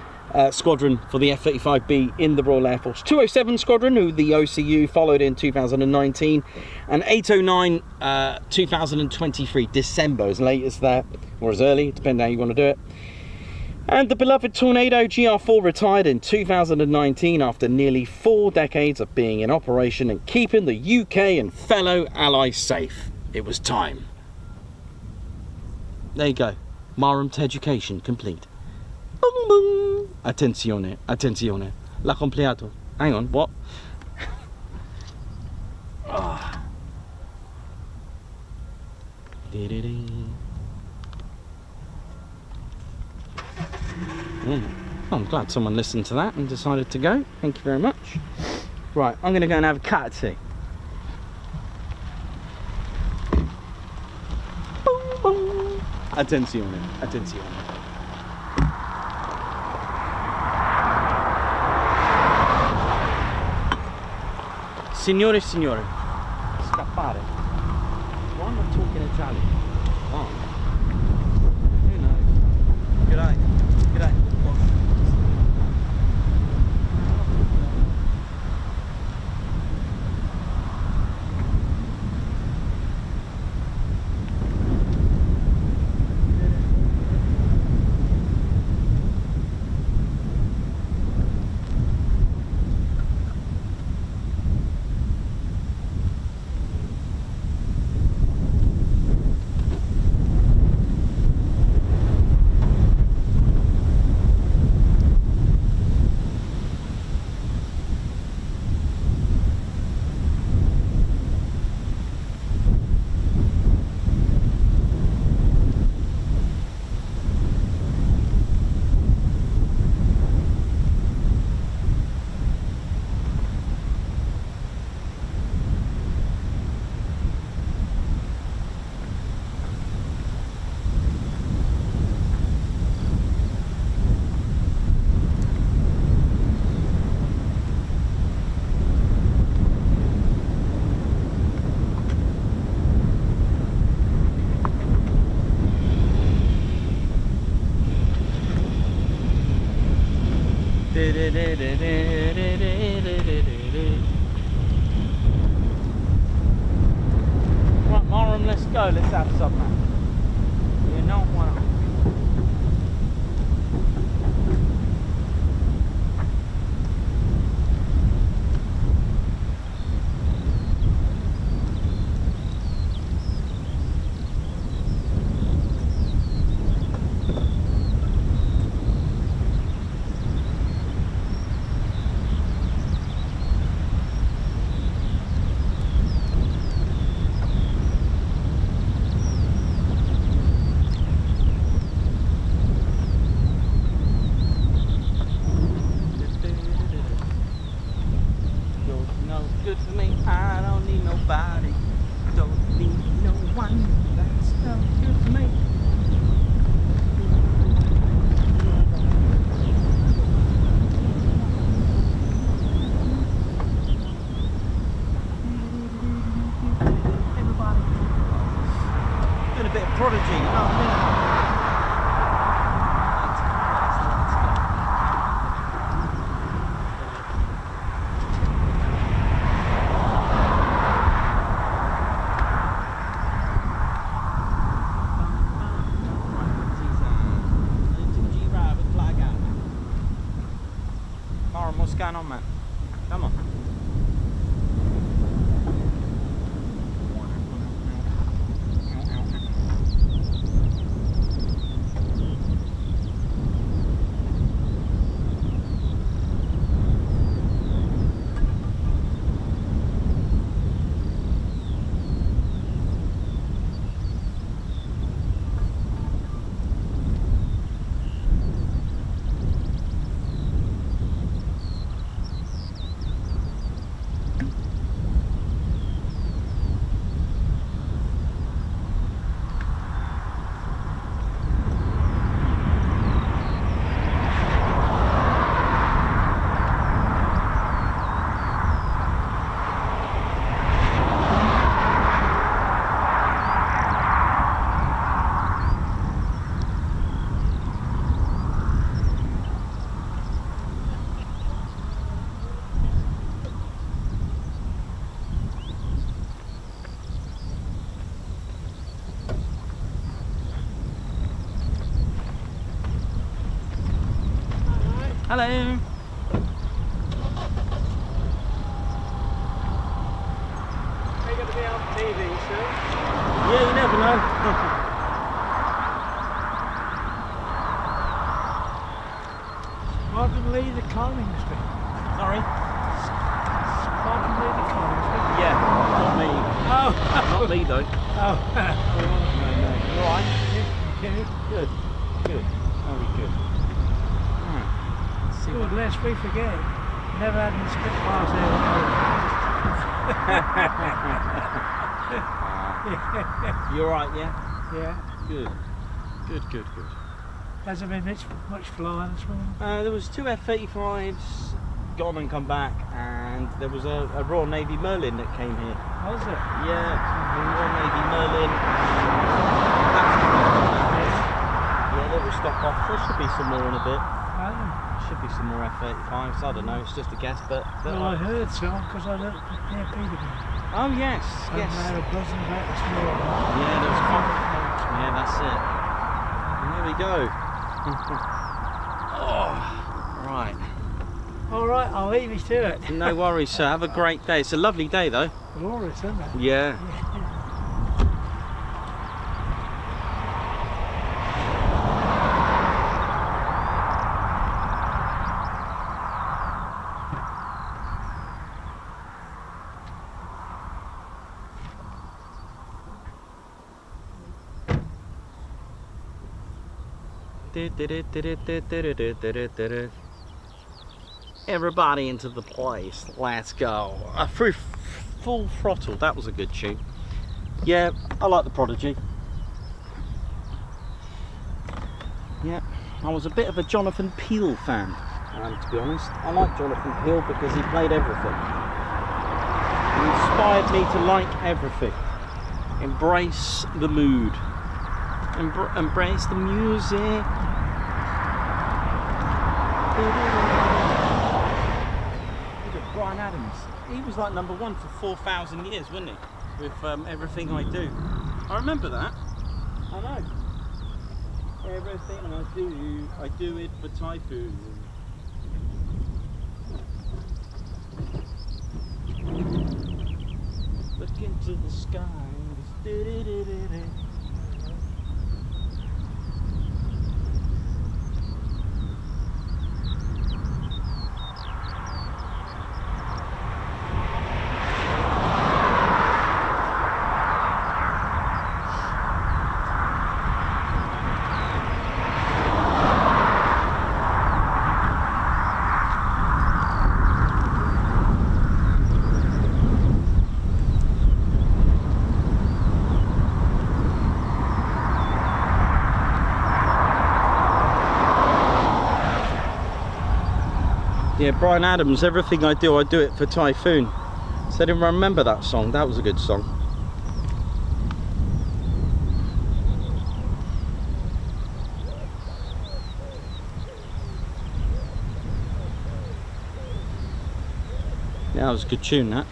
squadron for the F-35B in the Royal Air Force. 207 Squadron, who the OCU followed in 2019, and 809 2023 December, as late as that, or as early, depending how you want to do it. And the beloved Tornado GR4 retired in 2019 after nearly 4 decades of being in operation and keeping the UK and fellow allies safe. It was time. There you go. Marham Teducation complete. Boom, boom. Attenzione, attenzione. L'ha compleato. Hang on, what? Oh. I'm glad someone listened to that and decided to go. Thank you very much. Right, I'm going to go and have a cat tea. Boom, boom. Attenzione, attenzione. Signore e signore, scappare. Why am I talking Italian? Oh. Who knows? G'day. G'day. Right, Marham, let's go. Let's have some, man. You know what? Good for me, I don't need nobody. Don't need no one. That's no good for me. Everybody. Doing a bit of Prodigy, you know what I mean? What's going on, man? Come on. Hello. Are you going to be on TV soon? Yeah, you never know. Squadron leader Coningsby. Sorry? Squadron leader Coningsby. Yeah, not me. Oh! Not me though. Oh! No. You alright? Okay. Good. Good. Very good. Good, lest we forget. Never had any Spitfires here. You alright, yeah? Yeah. Good. Good. Hasn't been much flying this morning. There was 2 F-35s gone and come back, and there was a Royal Navy Merlin that came here. Was it? Yeah, the Royal Navy Merlin. Yeah, they will stop off. There should be some more in a bit. Oh. Should be some more F-35s. I don't know. It's just a guess, but Well, I heard some because I looked at the Teducation. oh yes, And yes. they were buzzing about this morning. Yeah, there was fun. Yeah, that's it. And there we go. Oh, right. All right, I'll leave you to it. No worries, sir. Have a great day. It's a lovely day, though. Glorious, isn't it? Yeah. Everybody into the place. Let's go. Through full throttle. That was a good tune. Yeah, I like the Prodigy. Yeah, I was a bit of a Jonathan Peel fan, to be honest. I like Jonathan Peel because he played everything. He inspired me to like everything. Embrace the mood. Embrace the music. Bryan Adams. He was like #1 for 4,000 years, wasn't he? With Everything I Do. I remember that. I know. Everything I do it for Typhoon. Look into the skies. Yeah, Bryan Adams, Everything I Do It for Typhoon. So I didn't remember that song. That was a good song. Yeah, that was a good tune, that.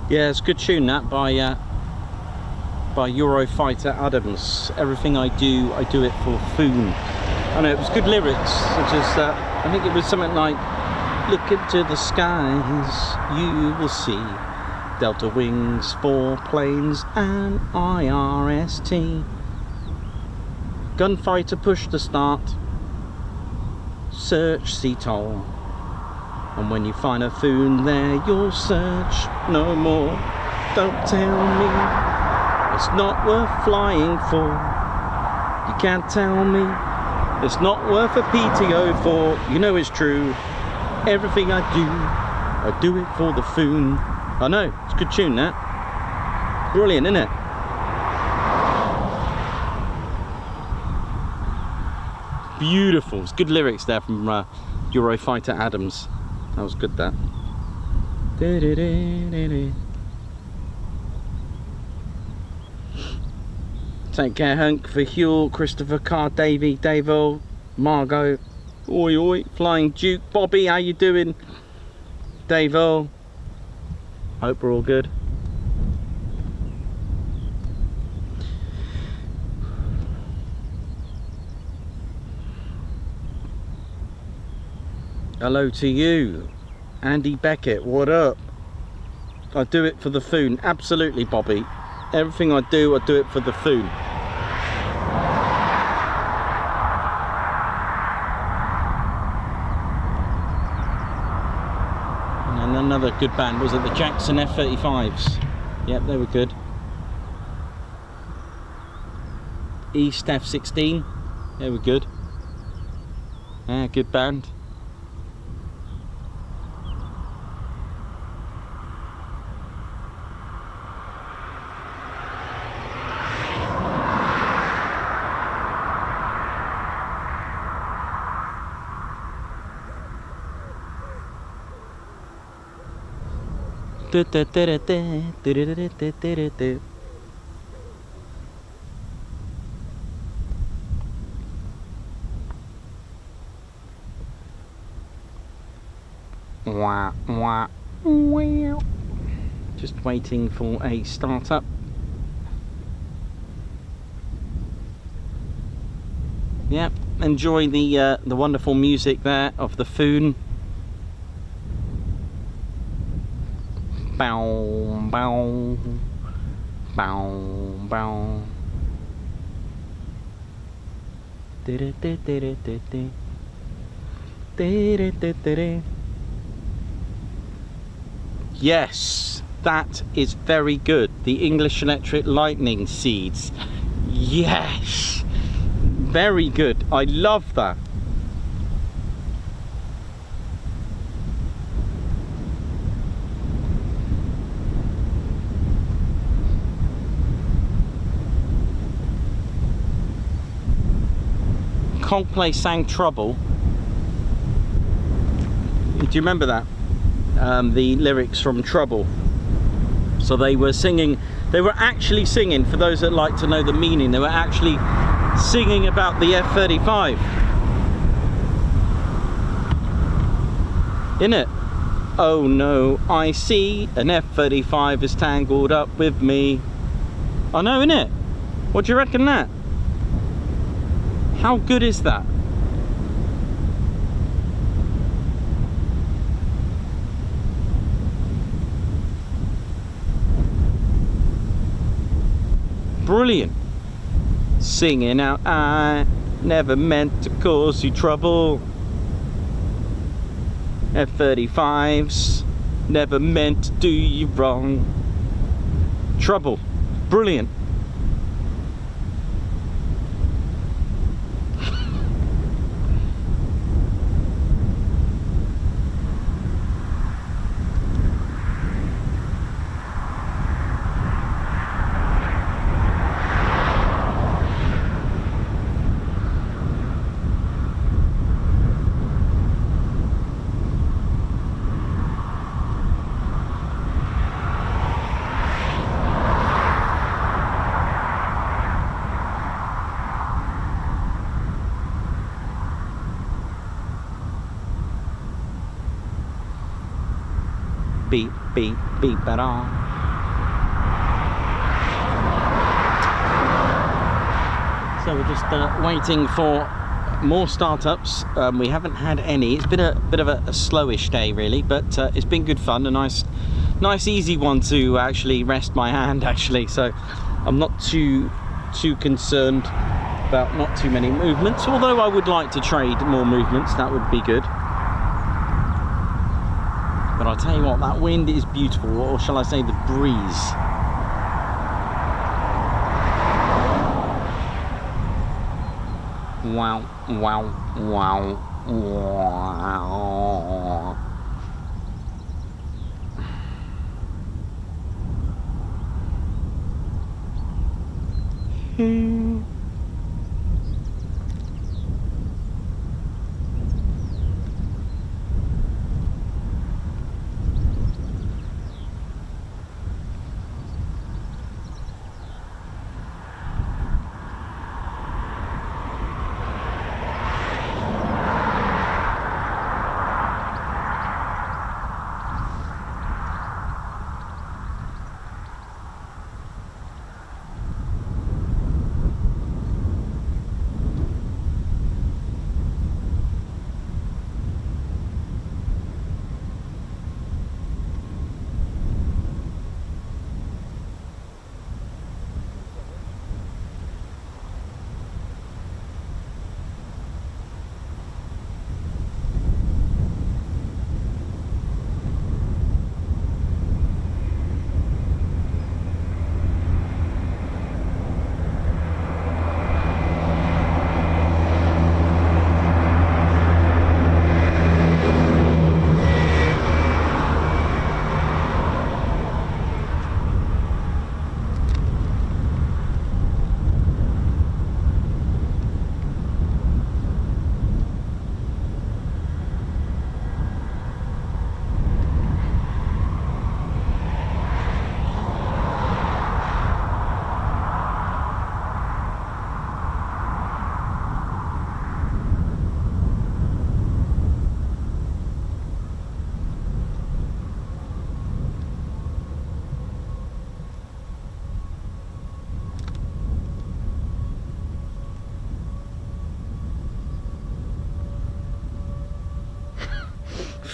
Yeah, it's a good tune, that, by Eurofighter Adams. Everything I do it for Phoon. I know, it was good lyrics, such as I think it was something like, look into the skies, you will see Delta Wings, 4 planes and IRST. Gunfighter push to start, search CTOL. And when you find a Phoon there, you'll search no more. Don't tell me it's not worth flying for. You can't tell me it's not worth a PTO for. You know it's true. Everything I do it for the Phoon. I know, it's a good tune, that. Brilliant, isn't it? Beautiful. It's good lyrics there from Eurofighter Adams. That was good, that. Take care, Hunk, for Huel, Christopher, Carr, Davey, Davo, Margot, oi oi, Flying Duke, Bobby, how you doing? Davo, hope we're all good. Hello to you, Andy Beckett, what up? I do it for the Phoon, absolutely, Bobby. Everything I do it for the Phoon. And another good band, was it the Jackson F-35s? Yep, they were good. East F-16, they were good. Yeah, good band. Wah, wah, wow. Just waiting for a startup. Yep, enjoy the wonderful music there of the Phoon. Bow, bow, bow, bow. Yes, that is very good. The English Electric Lightning Seeds. Yes, very good. I love that. Coldplay sang Trouble. Do you remember that? The lyrics from Trouble. So they were singing, they were actually singing, for those that like to know the meaning, they were actually singing about the F-35. Innit? Oh no, I see an F-35 is tangled up with me. I know, innit? What do you reckon that? How good is that? Brilliant. Singing out, I never meant to cause you trouble. F-35s never meant to do you wrong. Trouble. Brilliant. Beep, beep, beep at all. So we're just waiting for more startups. We haven't had any. It's been a bit of a slowish day really, but it's been good fun. A nice easy one to actually rest my hand actually. So I'm not too concerned about not too many movements, although I would like to trade more movements. That would be good. But I'll tell you what, that wind is beautiful, or shall I say the breeze. Wow, wow, wow, wow.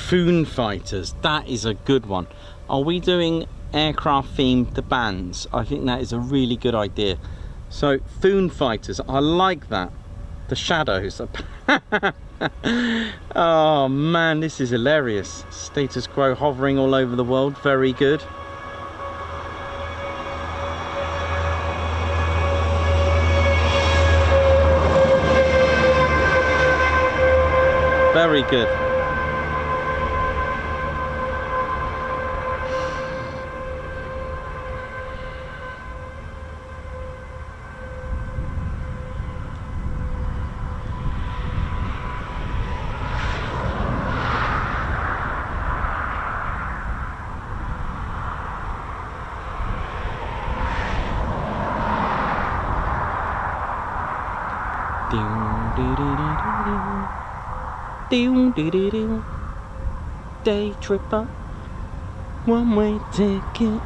Phoon fighters, that is a good one. Are we doing aircraft themed bands? I think that is a really good idea. So Phoon fighters, I like that. The shadows. Oh man, this is hilarious. Status quo hovering all over the world, very good. Very good. Day tripper, one-way ticket.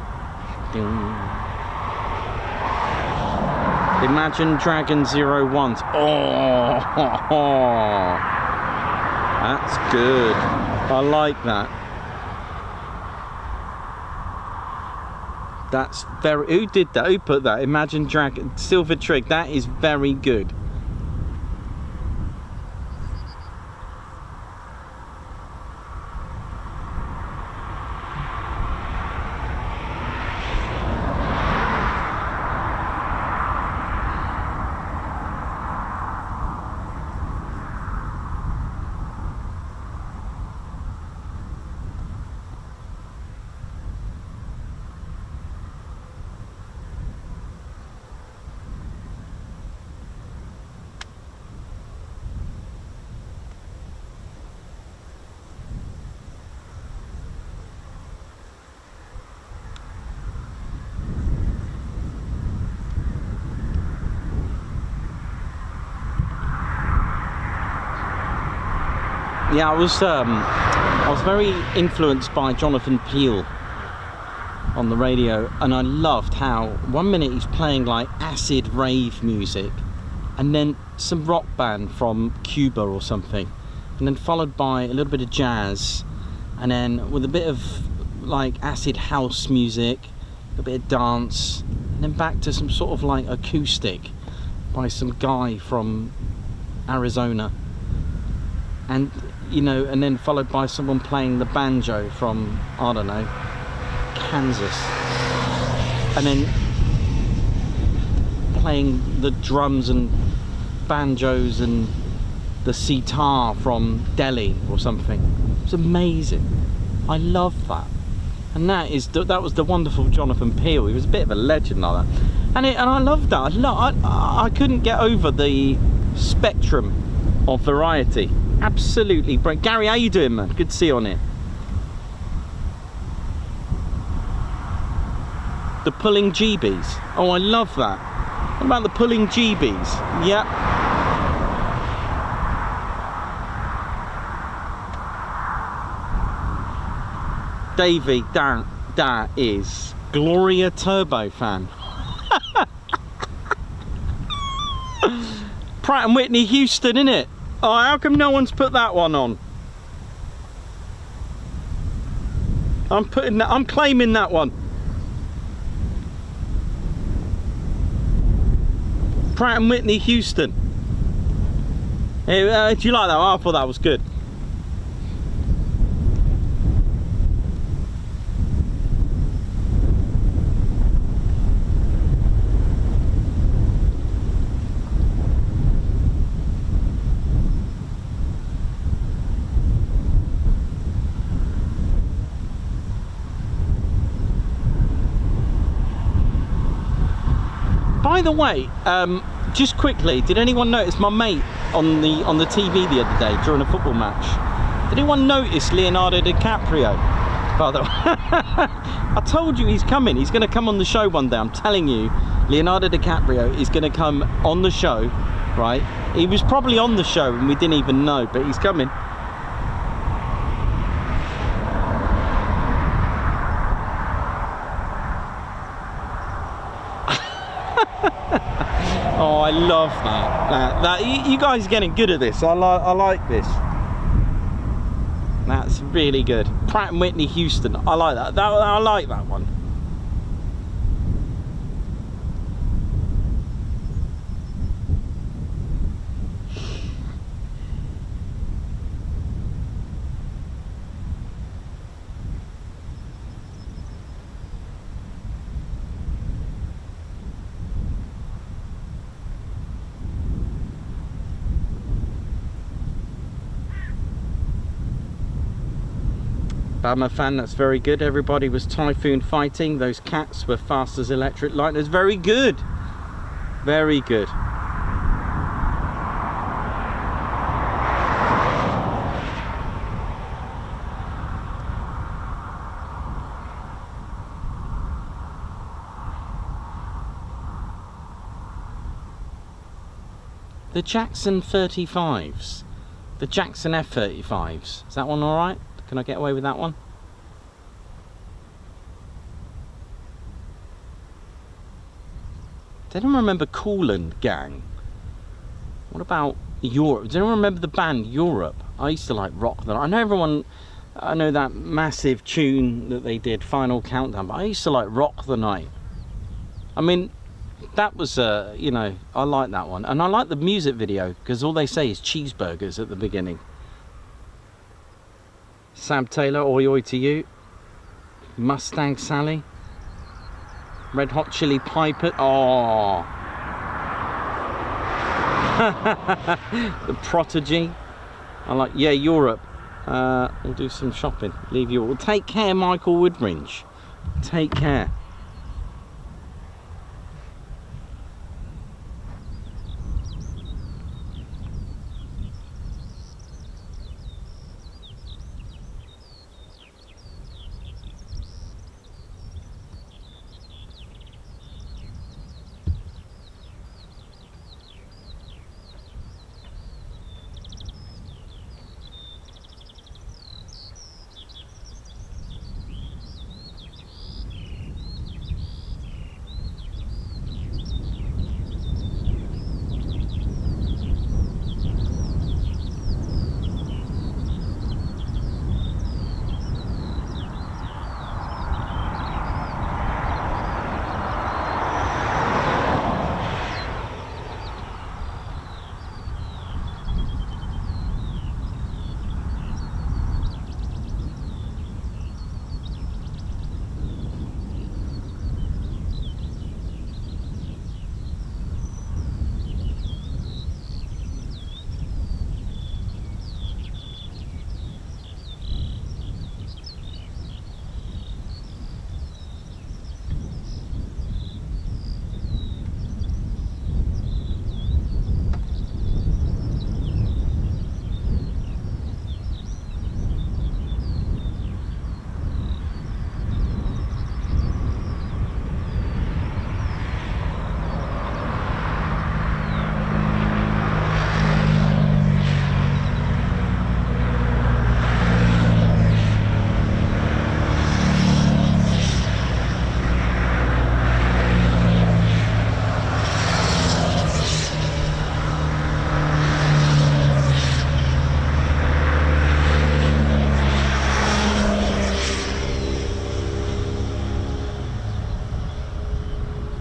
Imagine Dragon 01s. Oh, that's good. I like that. That's very. Who did that? Who put that? Imagine Dragon Silver Trig. That is very good. Yeah, I was very influenced by Jonathan Peel on the radio, and I loved how 1 minute he's playing like acid rave music, and then some rock band from Cuba or something, and then followed by a little bit of jazz, and then with a bit of like acid house music, a bit of dance, and then back to some sort of like acoustic by some guy from Arizona. And you know, and then followed by someone playing the banjo from, I don't know, Kansas, and then playing the drums and banjos and the sitar from Delhi or something. It's amazing. I love that. And that was the wonderful Jonathan Peel. He was a bit of a legend like that, and I loved that. I couldn't get over the spectrum of variety. Absolutely brilliant. Gary, how you doing, man? Good to see you on it. The pulling GBs. Oh, I love that. What about the pulling GBs? Yep. Davey, that is Gloria Turbo fan. Pratt and Whitney Houston, innit? Oh, how come no one's put that one on? I'm claiming that one. Pratt and Whitney Houston. Hey, do you like that one? I thought that was good. By the way, just quickly, did anyone notice my mate on the TV the other day during a football match? Did anyone notice Leonardo DiCaprio? By the way, I told you he's coming. He's going to come on the show one day. I'm telling you, Leonardo DiCaprio is going to come on the show, right? He was probably on the show and we didn't even know, but he's coming. Oh, I love that. You guys are getting good at this. I like this. That's really good. Pratt & Whitney Houston. I like that. I like that one. Bama fan, that's very good. Everybody was Typhoon fighting. Those cats were fast as electric lightners. Very good. Very good. The Jackson 35s. The Jackson F-35s. Is that one alright? Can I get away with that one? Does anyone remember Coolin Gang? What about Europe? Does anyone remember the band Europe? I used to like rock them. I know that massive tune that they did, Final Countdown, but I used to like Rock the Night. I mean, that was, you know, I like that one. And I like the music video, because all they say is cheeseburgers at the beginning. Sam Taylor, oi oi to you. Mustang Sally. Red Hot Chili Piper. Oh. The Prodigy. I like, yeah, Europe. We'll do some shopping. Leave you all. Take care, Michael Woodringe. Take care.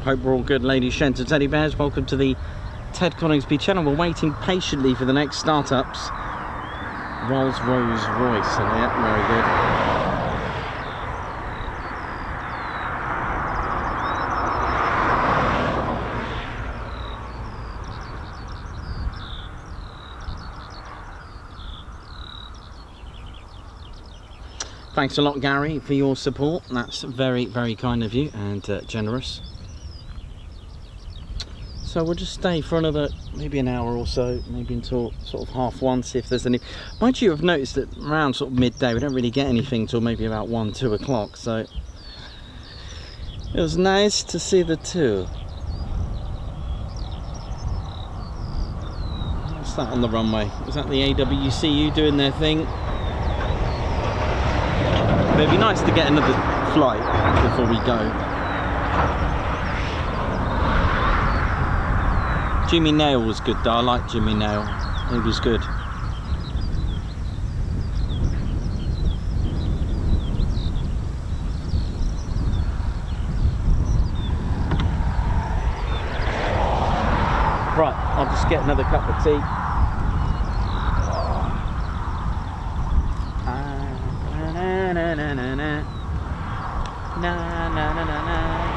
Hope we're all good, ladies, gents and teddy bears. Welcome to the Ted Coningsby channel. We're waiting patiently for the next startups. Rolls Royce, so yeah, very good. Thanks a lot, Gary, for your support. That's very, very kind of you and generous. So we'll just stay for another maybe an hour or so, maybe until sort of 1:30, see if there's any. Mind you, I've noticed that around sort of midday we don't really get anything till maybe about 1, 2 o'clock, so it was nice to see the two. What's that on the runway? Is that the AWCU doing their thing? But it'd be nice to get another flight before we go. Jimmy Nail was good though, I like Jimmy Nail, he was good. just get another cup of tea. Na na na na na na na na na na.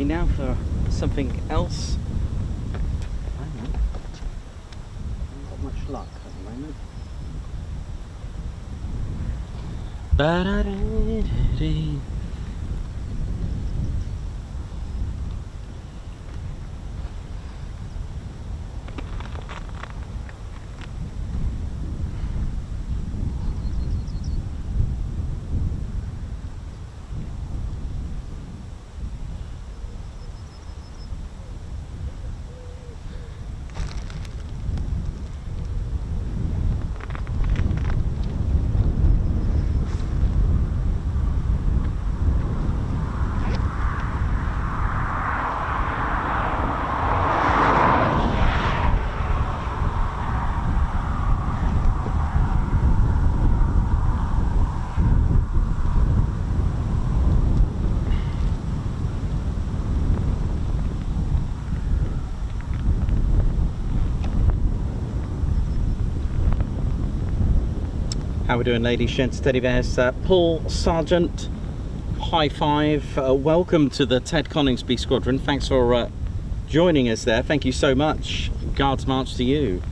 me now for something else. Hang on. Haven't got much luck at the moment. Ba-da-da-da-da. How we doing, ladies, gents, teddy bears? Paul Sargent, high five. Welcome to the Ted Coningsby Squadron. Thanks for joining us there. Thank you so much. Guards march to you.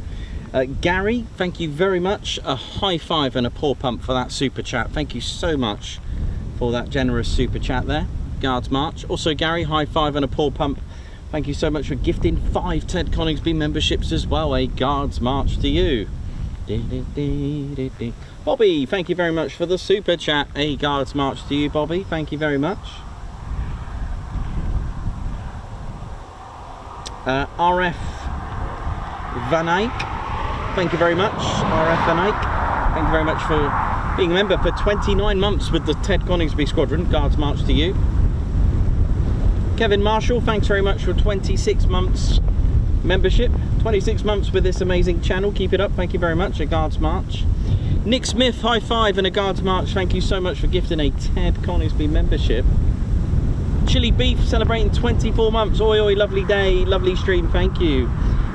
Gary, thank you very much. A high five and a paw pump for that super chat. Thank you so much for that generous super chat there. Guards march. Also, Gary, high five and a paw pump. Thank you so much for gifting 5 Ted Coningsby memberships as well. A Guards march to you. Bobby, thank you very much for the super chat. A Guards march to you, Bobby. Thank you very much. RF Van Eyck, thank you very much. RF Van Eyck, thank you very much for being a member for 29 months with the Ted Coningsby Squadron. Guards march to you. Kevin Marshall, thanks very much for 26 months membership. 26 months with this amazing channel. Keep it up. Thank you very much. A Guards march. Nick Smith, high five and a Guards march. Thank you so much for gifting a Ted Coningsby membership. Chili Beef celebrating 24 months. Oi, oi, lovely day, lovely stream. Thank you.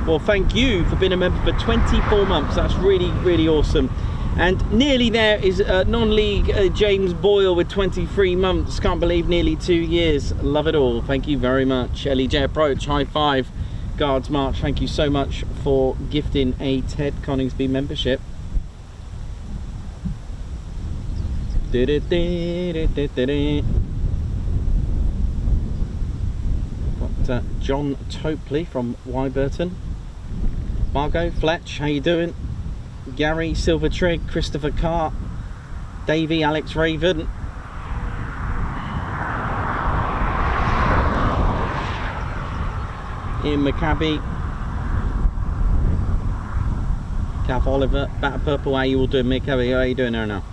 Well, thank you for being a member for 24 months. That's really, really awesome. And nearly there is non-league James Boyle with 23 months. Can't believe nearly 2 years. Love it all. Thank you very much. LEJ Approach, high five. Guards march, thank you so much for gifting a Ted Coningsby membership. Got John Topley from Wyburton. Margot Fletch, how you doing? Gary Silvertrigg, Christopher Cart, Davey, Alex Raven. Ian Maccabi, Cav Oliver, Batter Purple, how you all doing? Maccabi, how are you doing there now?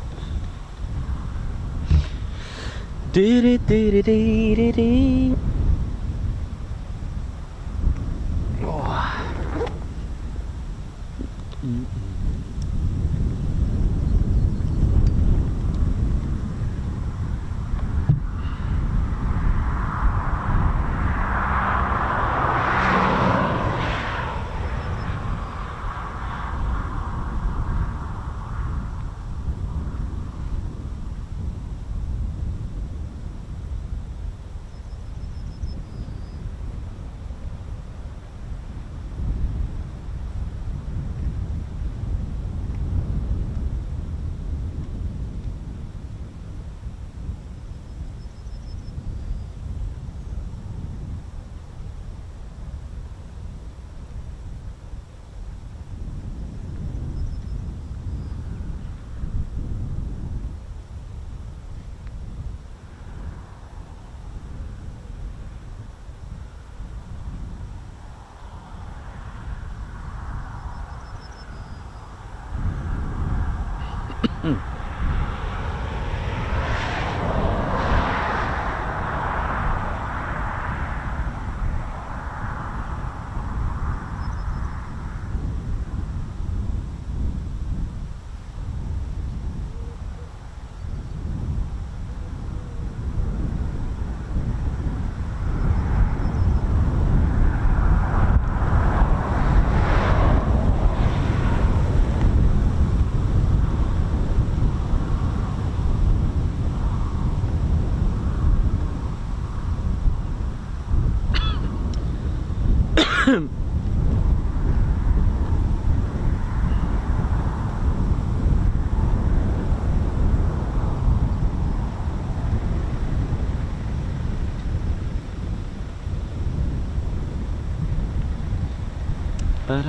Well,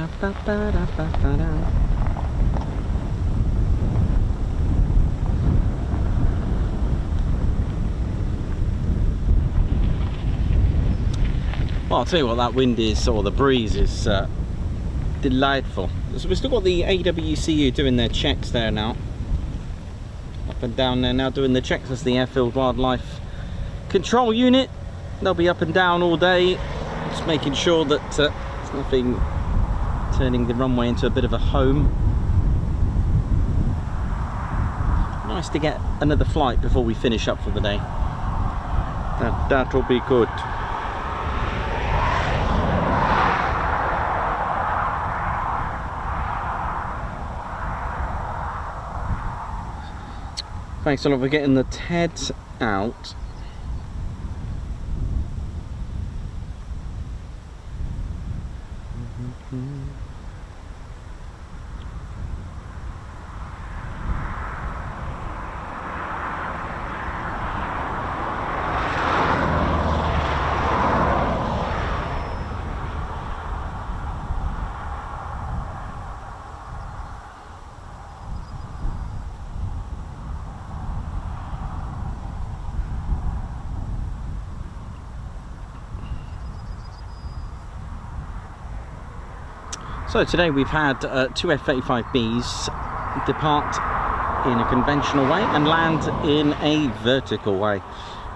I'll tell you what, that wind is, or the breeze is delightful. So we've still got the AWCU doing their checks there now. Up and down there now doing the checks. That's the Airfield Wildlife Control Unit. They'll be up and down all day, just making sure that there's nothing turning the runway into a bit of a home. Nice to get another flight before we finish up for the day. That'll be good. Thanks a lot for getting the Teds out. So today we've had two F-35Bs depart in a conventional way and land in a vertical way.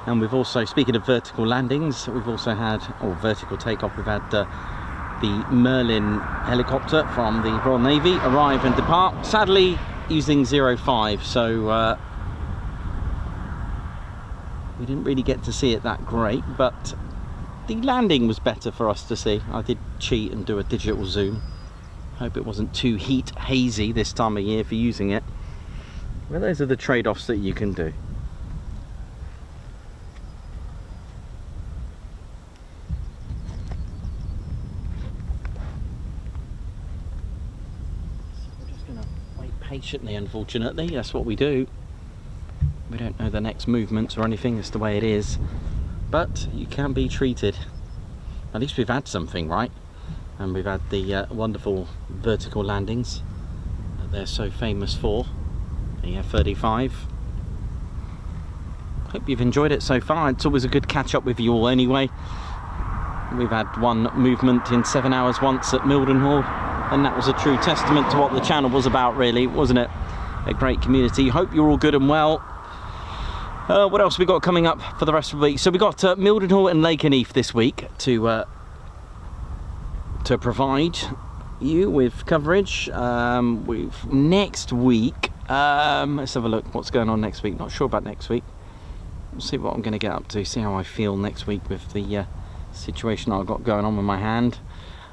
And we've also, speaking of vertical landings, we've also had, or vertical takeoff, we've had the Merlin helicopter from the Royal Navy arrive and depart, sadly using 05, so we didn't really get to see it that great, but the landing was better for us to see. I did cheat and do a digital zoom. Hope it wasn't too heat hazy this time of year for using it. Well, those are the trade-offs that you can do. So we're just going to wait patiently, unfortunately. That's what we do. We don't know the next movements or anything. It's the way it is. But you can be treated. At least we've had something, right? And we've had the wonderful vertical landings that they're so famous for, the F-35. Hope you've enjoyed it so far. It's always a good catch up with you all anyway. We've had one movement in 7 hours once at Mildenhall, and that was a true testament to what the channel was about, really, wasn't it? A great community. Hope you're all good and well. What else have we got coming up for the rest of the week? So we got Mildenhall and Lakenheath this week to provide you with coverage. Next week, let's have a look what's going on next week. Not sure about next week. We'll see what I'm going to get up to, see how I feel next week with the situation I've got going on with my hand.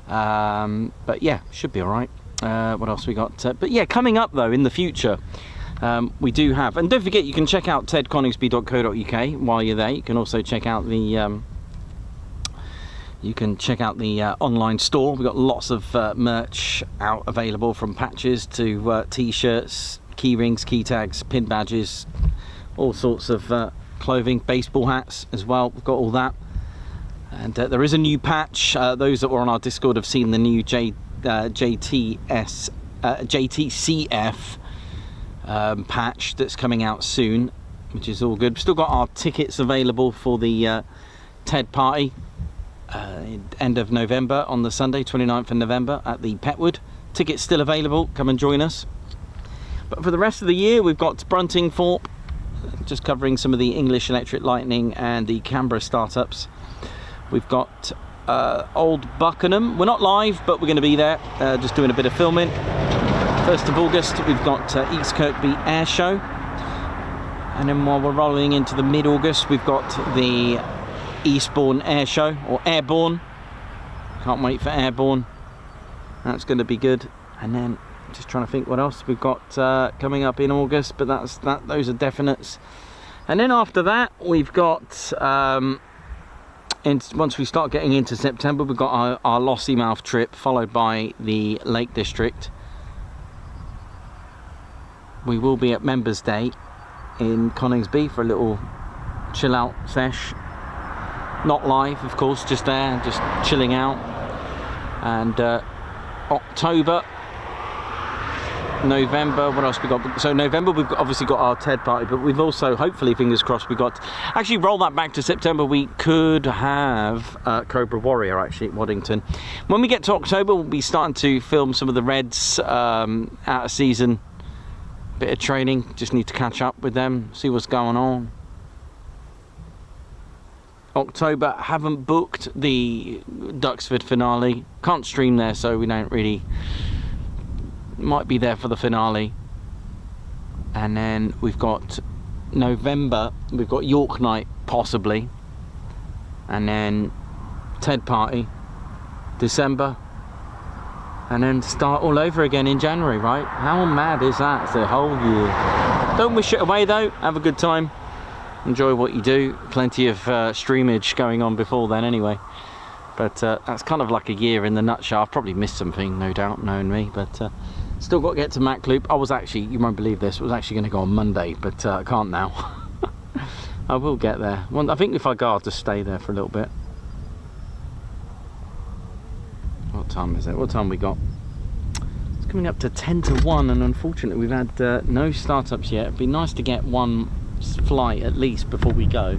But yeah, should be all right. What else we got? But yeah, coming up though in the future, we do have, and don't forget you can check out tedconingsby.co.uk while you're there. You can also check out the online store. We've got lots of merch out available, from patches to t-shirts, key rings, key tags, pin badges, all sorts of clothing, baseball hats as well. We've got all that. And there is a new patch. Those that were on our Discord have seen the new JTCF patch that's coming out soon, which is all good. We've still got our tickets available for the TED party. End of November, on the Sunday 29th of November at the Petwood. Tickets still available, come and join us. But for the rest of the year we've got Bruntingthorpe, just covering some of the English Electric Lightning and the Canberra startups. We've got Old Buckenham. We're not live, but we're going to be there, just doing a bit of filming. 1st of August we've got East Kirkby Air Show, and then while we're rolling into the mid-August we've got the Eastbourne Air Show, or Airborne. Can't wait for Airborne. That's going to be good. And then just trying to think what else we've got coming up in August, but those are definites. And then after that we've got once we start getting into September, we've got our Lossiemouth trip, followed by the Lake District. We will be at Members Day in Coningsby for a little chill out sesh. Not live, of course, just there, just chilling out. And October, November, what else we got? So November we've obviously got our TED party, but we've also, hopefully, fingers crossed, we got, actually roll that back to September, we could have Cobra Warrior actually at Waddington. When we get to October, we'll be starting to film some of the Reds out of season, bit of training, just need to catch up with them, see what's going on. October, haven't booked the Duxford finale, can't stream there, so we don't really, might be there for the finale. And then we've got November, we've got York night possibly, and then TED party December, and then start all over again in January, right? How mad is that? It's the whole year. Don't wish it away though, have a good time, enjoy what you do. Plenty of streamage going on before then anyway, but that's kind of like a year in the nutshell. I've probably missed something, no doubt, knowing me, but still got to get to Mac Loop. I was actually, you won't believe this, I was actually going to go on Monday, but I can't now. I will get there. Well, I think if I go, I'll just stay there for a little bit. What time is it? What time we got? It's coming up to 10 to 1, and unfortunately we've had no startups yet. It'd be nice to get one flight at least before we go.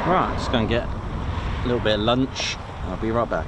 Right, just going to get a little bit of lunch. I'll be right back.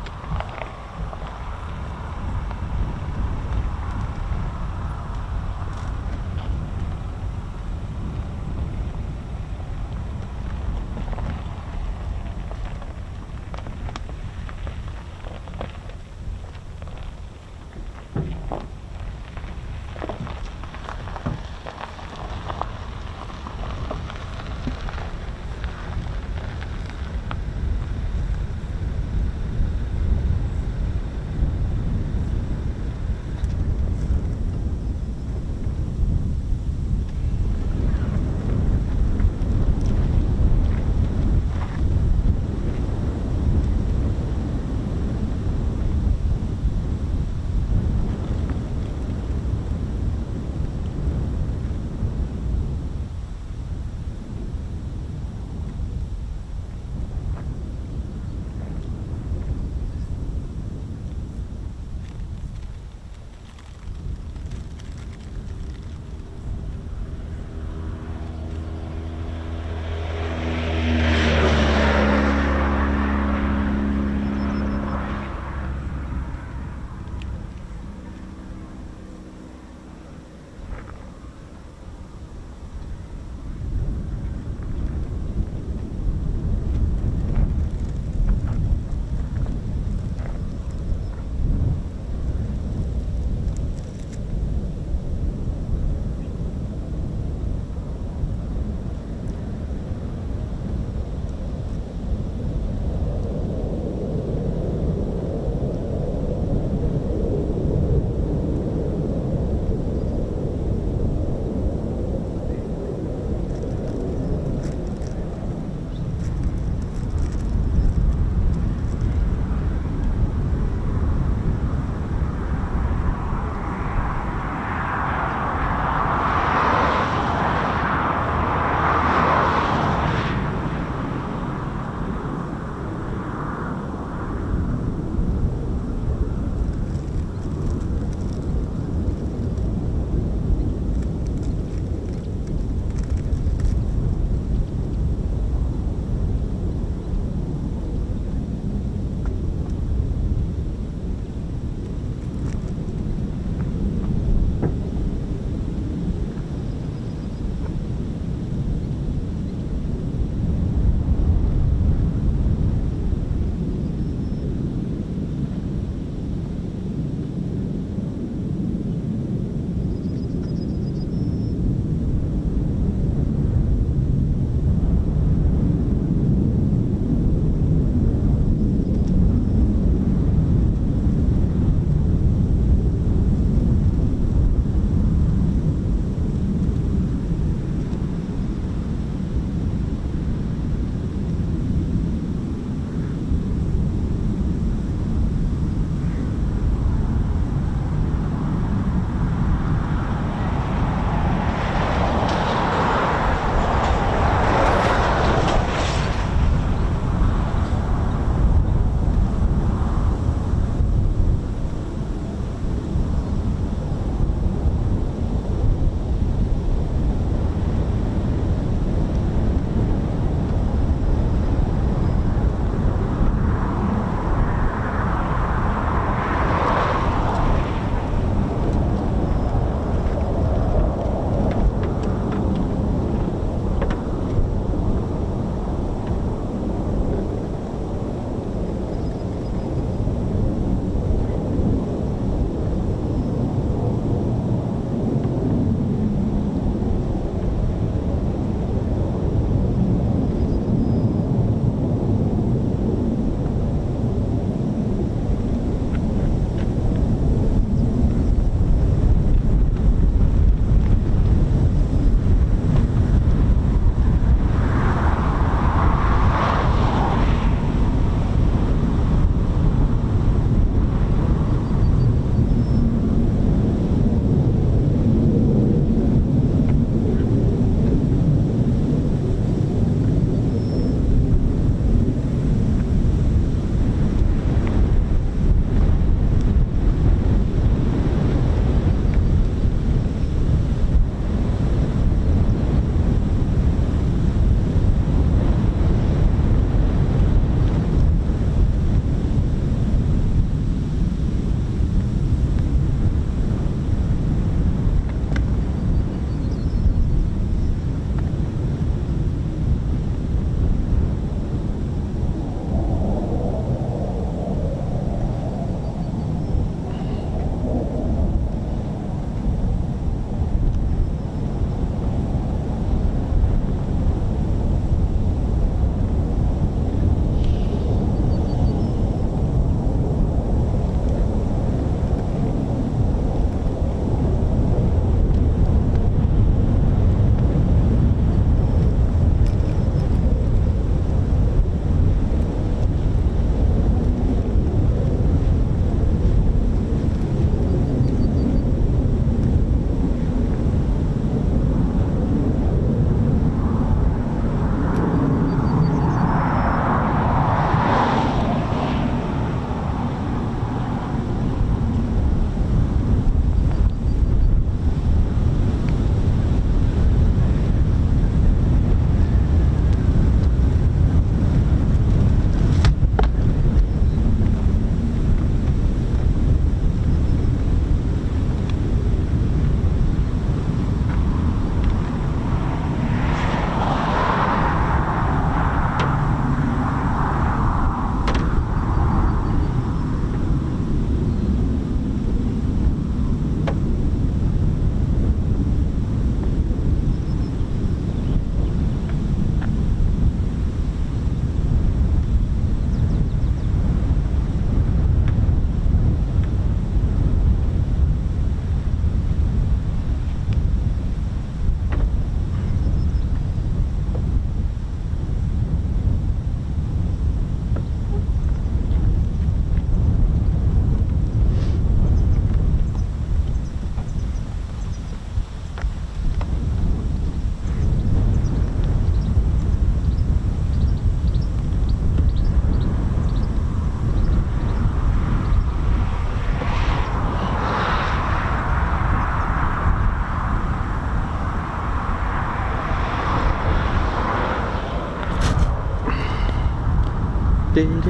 Could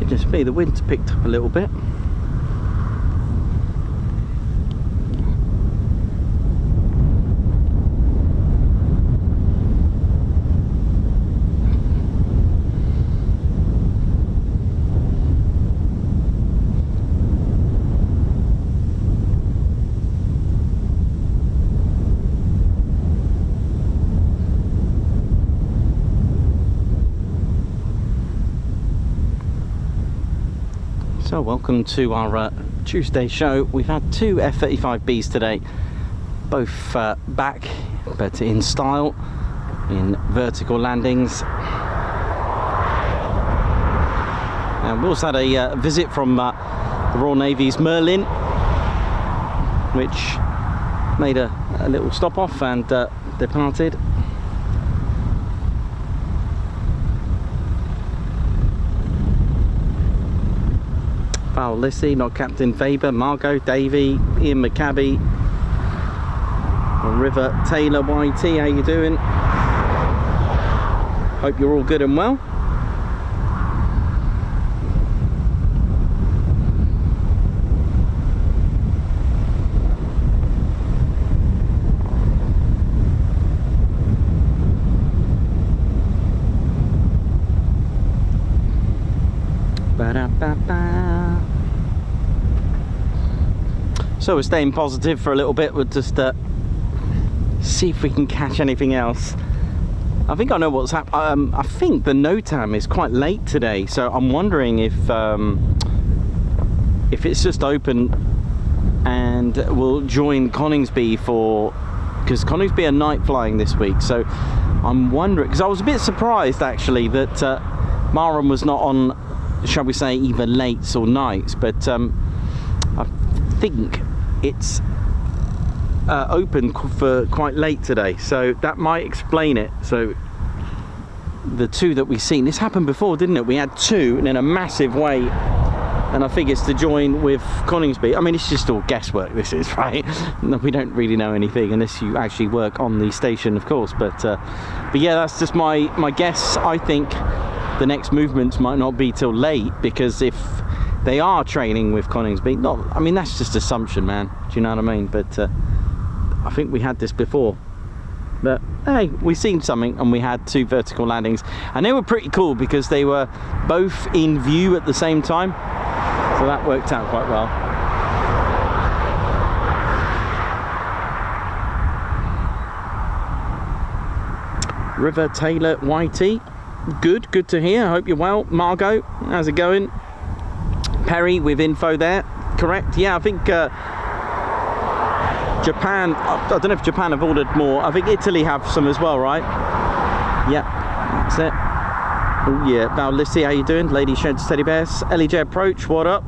just be the wind's picked up a little bit. So welcome to our Tuesday show. We've had two F-35Bs today, both back, but in style, in vertical landings. And we also had a visit from the Royal Navy's Merlin, which made a little stop off and departed. Val Lissy, not Captain Faber, Margot, Davey, Ian McCabby, River Taylor YT, how you doing? Hope you're all good and well. Ba-da-ba-ba. So we're staying positive for a little bit. We'll just see if we can catch anything else. I think I know what's happening. I think the NOTAM is quite late today, so I'm wondering if it's just open and we'll join Coningsby because Coningsby are night flying this week. So I'm wondering, because I was a bit surprised actually that Marham was not on, shall we say, either lates or nights, but I think it's open for quite late today, so that might explain it. So the two that we've seen, this happened before, didn't it? We had two and then a massive wait, and I think it's to join with Coningsby. I mean, it's just all guesswork, this is, right? We don't really know anything unless you actually work on the station, of course, but yeah, that's just my guess. I think the next movements might not be till late, because if they are training with Coningsby, I mean, that's just assumption, man, do you know what I mean? But I think we had this before, but hey, we've seen something, and we had two vertical landings, and they were pretty cool because they were both in view at the same time, so that worked out quite well. River Taylor YT, good to hear. I hope you're well. Margot, how's it going? Perry with info there, correct? Yeah, I think Japan, I don't know if Japan have ordered more. I think Italy have some as well, right? Yeah, that's it. Oh yeah, Val Lissy, how you doing? Lady Sheds Teddy Bears. LEJ Approach, what up?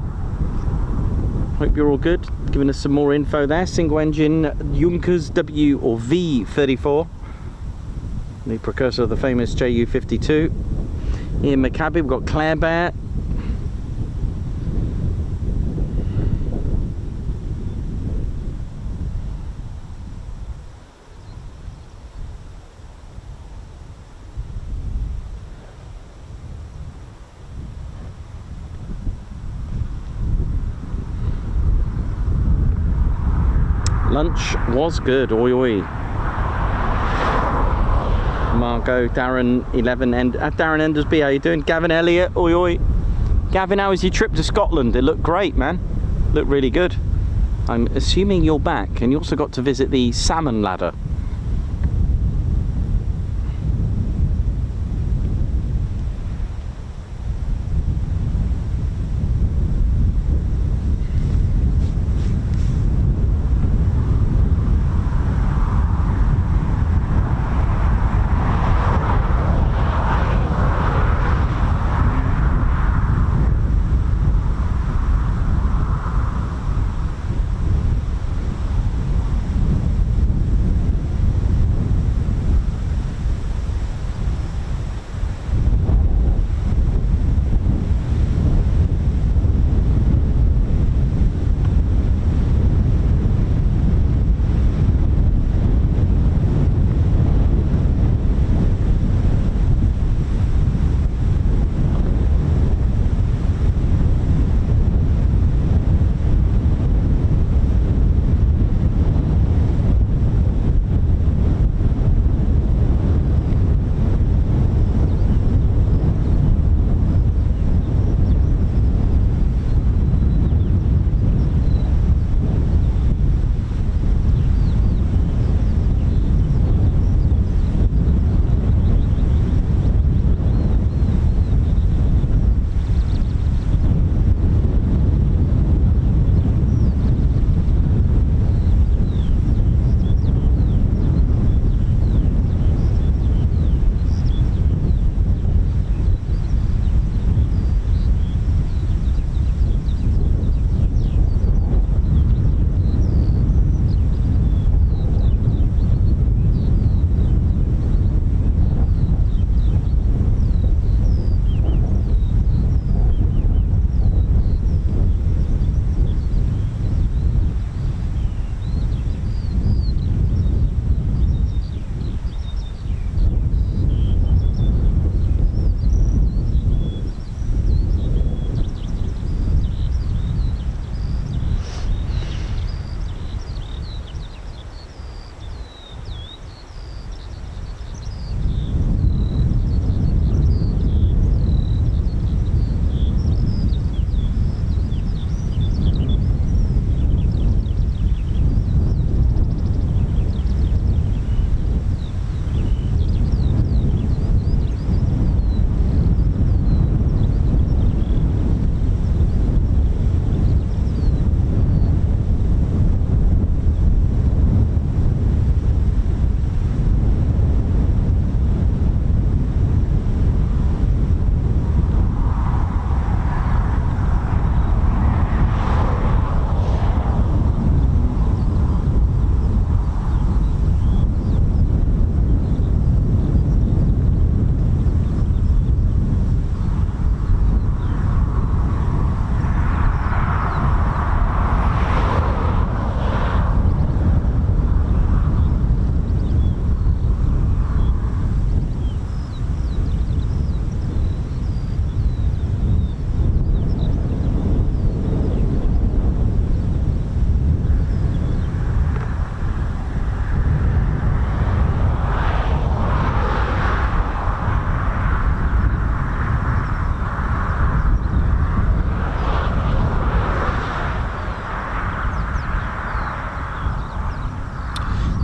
Hope you're all good. Giving us some more info there. Single engine Junkers W or V34. The precursor of the famous JU-52. Ian McCabby, we've got Claire Bear. Lunch was good, oi oi. Margot, Darren 11 and Darren Endersby, how you doing? Gavin Elliott, oi oi. Gavin, how was your trip to Scotland? It looked great, man. Looked really good. I'm assuming you're back, and you also got to visit the salmon ladder.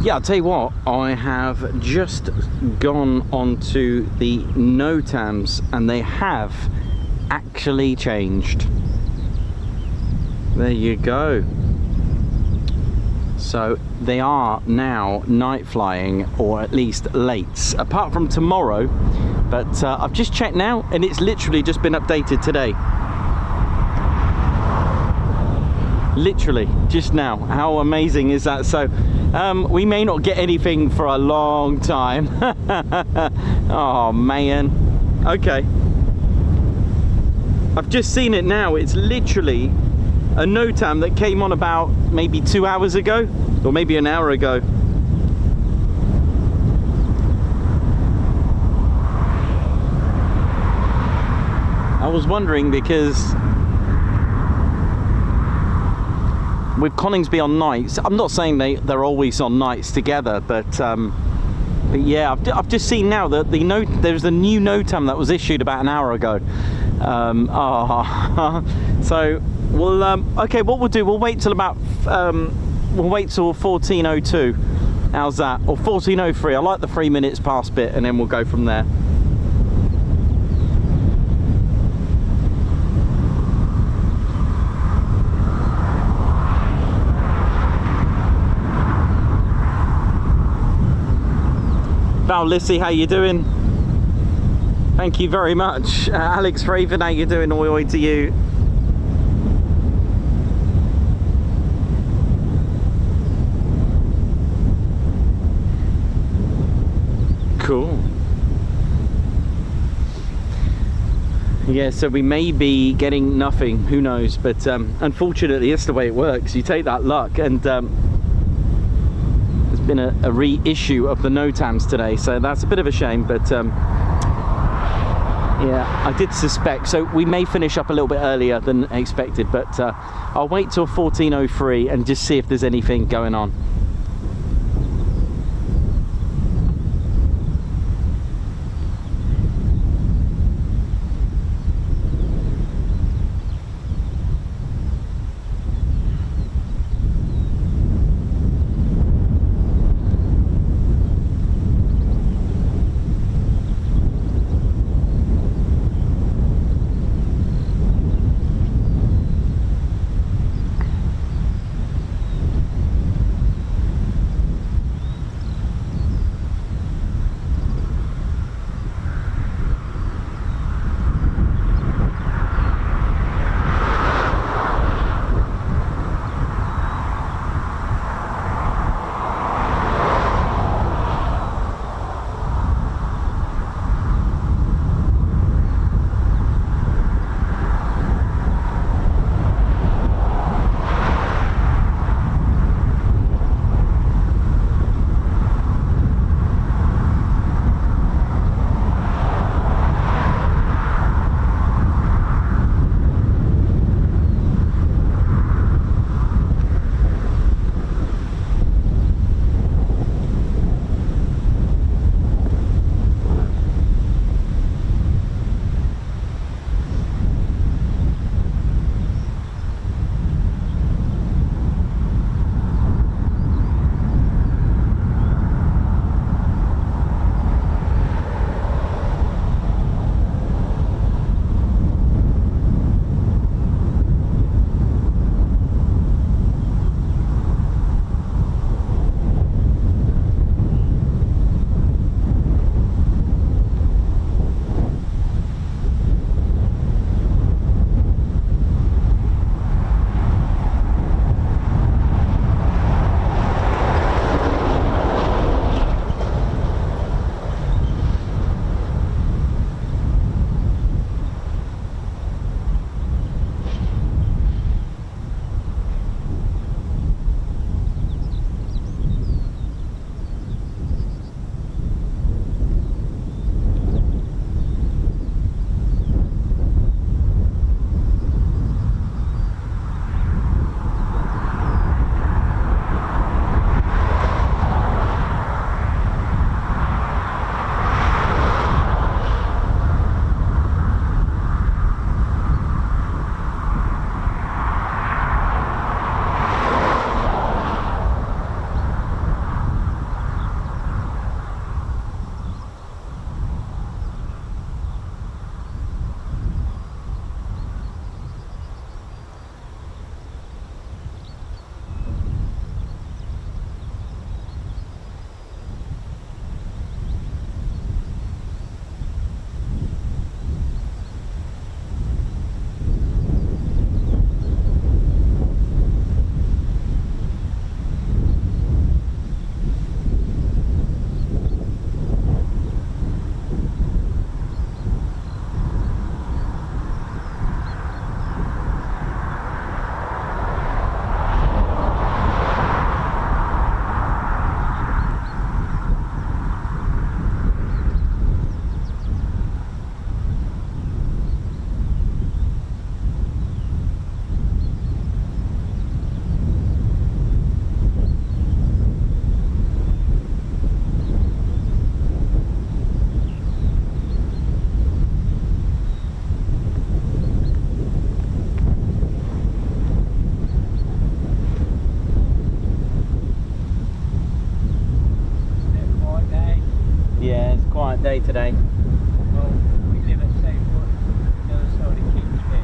Yeah, I'll tell you what, I have just gone onto the NOTAMs and they have actually changed. There you go. So they are now night flying, or at least lates, apart from tomorrow. But I've just checked now and it's literally just been updated today. Literally just now. How amazing is that? So we may not get anything for a long time. Oh man. Okay, I've just seen it now. It's literally a NOTAM that came on about maybe 2 hours ago, or maybe an hour ago. I was wondering because with Coningsby on nights, I'm not saying they're always on nights together, but yeah, I've just seen now that there's a new NOTAM that was issued about an hour ago. So we'll okay, what we'll do, we'll wait till about we'll wait till 14:02. How's that? Or 14:03. I like the 3 minutes past bit, and then we'll go from there. Val Lissy, how you doing? Thank you very much. Alex Raven, how you doing? Oi to you. Cool. Yeah, so we may be getting nothing, who knows, but unfortunately that's the way it works. You take that luck, and there's been a reissue of the NOTAMs today, so that's a bit of a shame, but yeah, I did suspect, so we may finish up a little bit earlier than expected, but I'll wait till 14:03 and just see if there's anything going on. day today? Well, we live at Typhoon, the other side of Kingsby.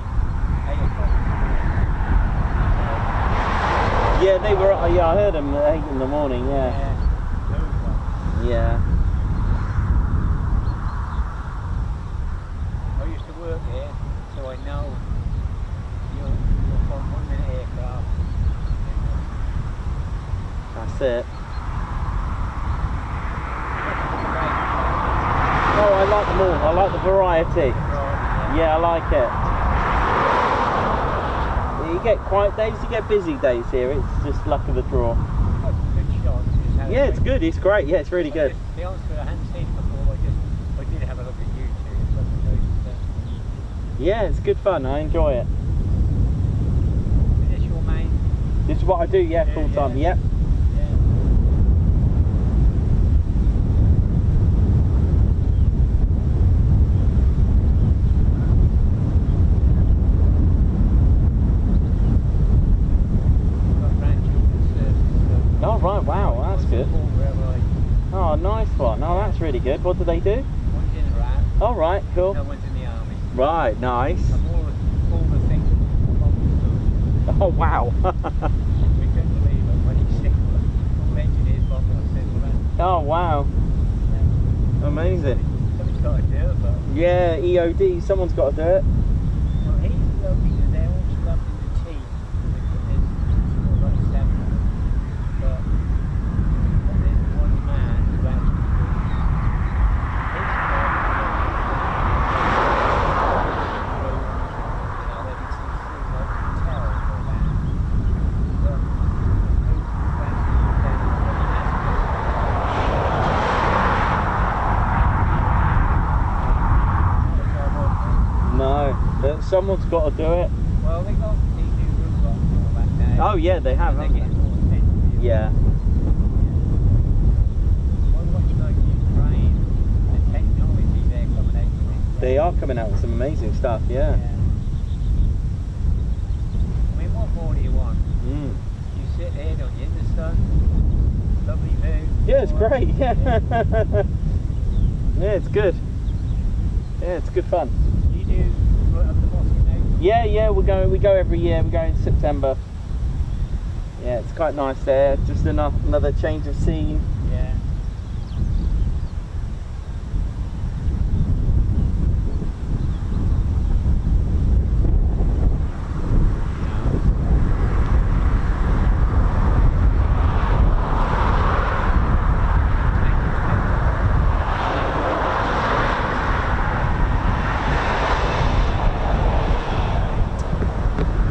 8 o'clock. Yeah, they were. Yeah, I heard them at 8 in the morning. Yeah. Yeah. I used to work here, so I know you're from 1 minute aircraft. That's it. Oh, I like them all. I like the variety. Yeah, I like it. You get quiet days, you get busy days here. It's just luck of the draw. Yeah, it's good. It's great. Yeah, it's really good. To be honest with you, I hadn't seen it before. I did have a look at YouTube. Yeah, it's good fun. I enjoy it. Is this your main? This is what I do. Yeah, full time. Yep. Oh right, wow, that's good. Oh, nice one. Oh, that's really good. What do they do? One's in the RAF. Oh right, cool. No one's in the army. Right, nice. And all the things Bob Oh wow. we couldn't believe it when he's sick. All engineers Bob was Oh wow. Amazing. Somebody's got to do it, but Yeah, EOD, someone's got to do it. well, he's lovely and they're all lovely the team. There's sort of like 7 of them. But there's one man who actually No, but someone's got to do it. well, they got these new robots and all that now. Oh yeah, they have, They're haven't getting more expensive. they? Yeah. Well, what's like Ukraine, the technology they're coming out with. They are coming out with some amazing stuff, yeah. I mean, what more do you want? Mm. You sit here, don't you, in the sun, lovely view. Yeah, it's great, yeah. Yeah, it's good. Yeah, it's good fun. You do right up the Moscow now? Yeah, we go every year. We go in September. Yeah, it's quite nice there. Just another change of scene. Yeah.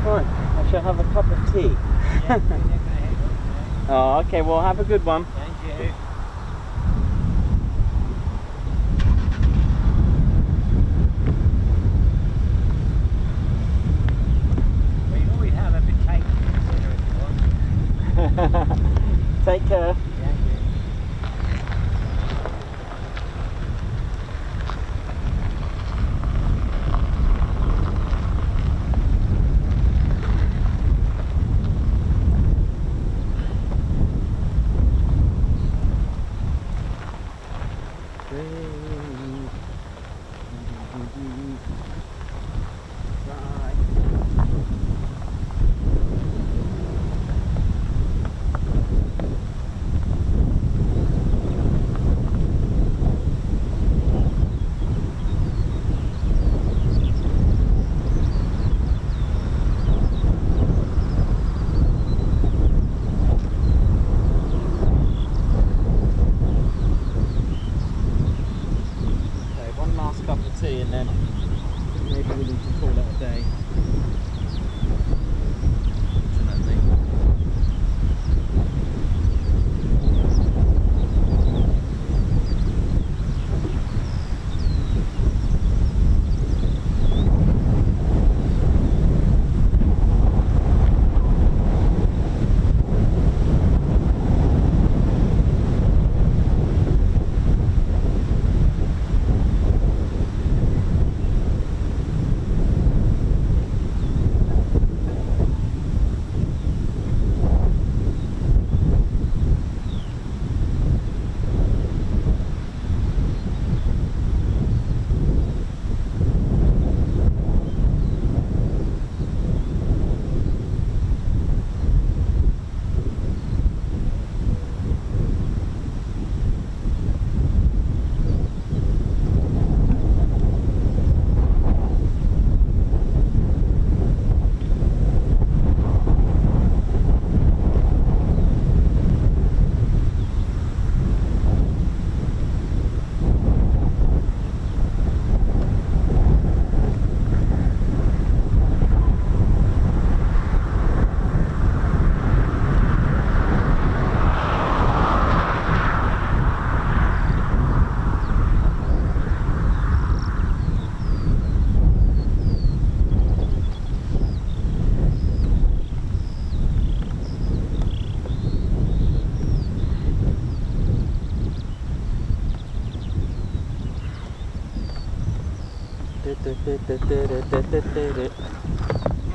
Right, I shall have a cup of tea. Yeah, they're going to head up now. Oh, okay. Well, have a good one. Thank you. Well, you always have a potato dinner if you want. Take care. Thank you. And then maybe we need to call it a day.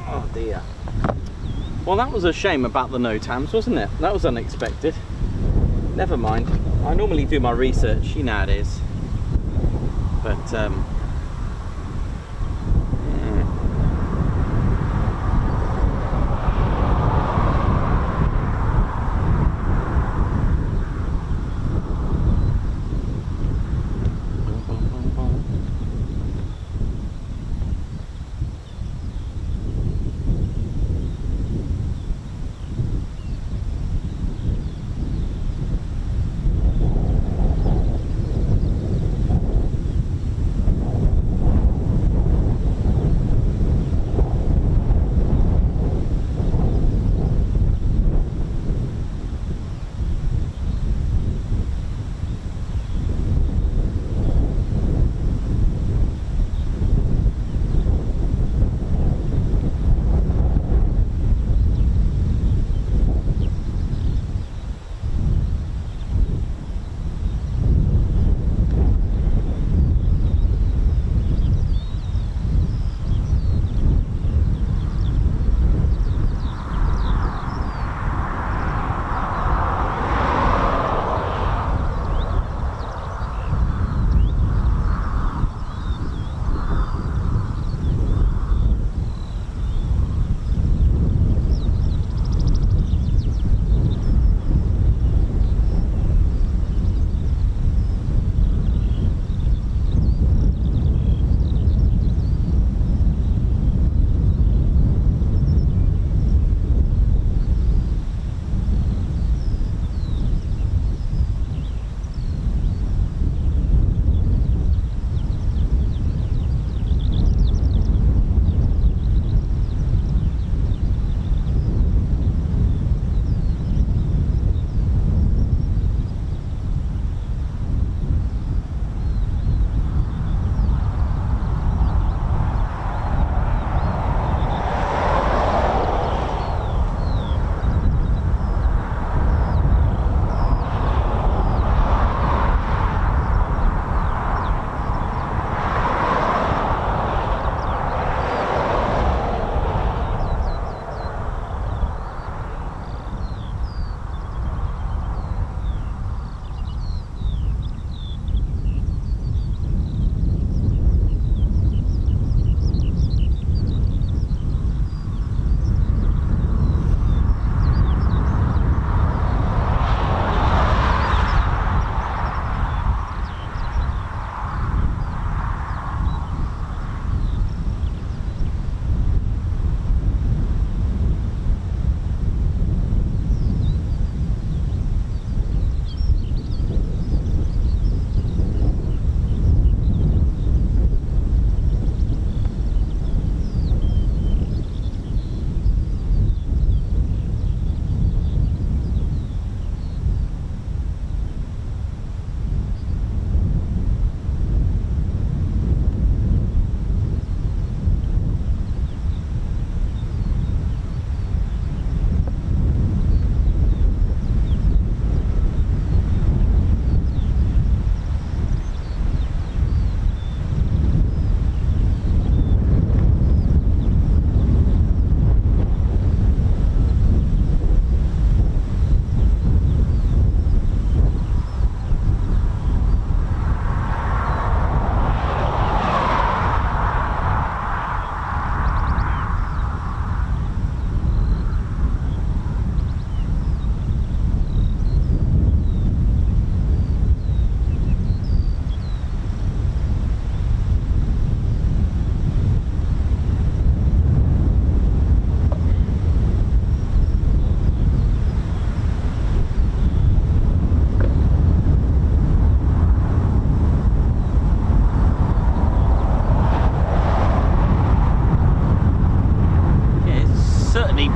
Oh dear. Well, that was a shame about the NOTAMs, wasn't it? That was unexpected. Never mind. I normally do my research, you know how it is. But, yeah.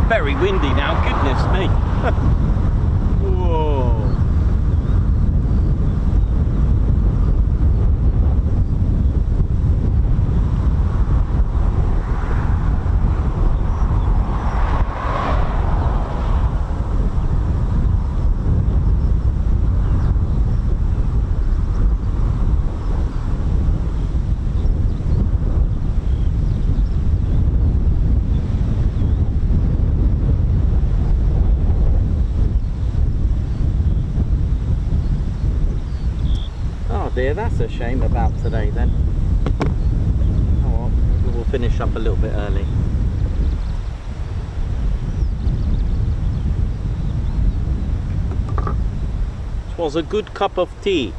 very windy now, goodness me. Whoa. dear. That's a shame about today then. Oh well, maybe we'll finish up a little bit early. It was a good cup of tea.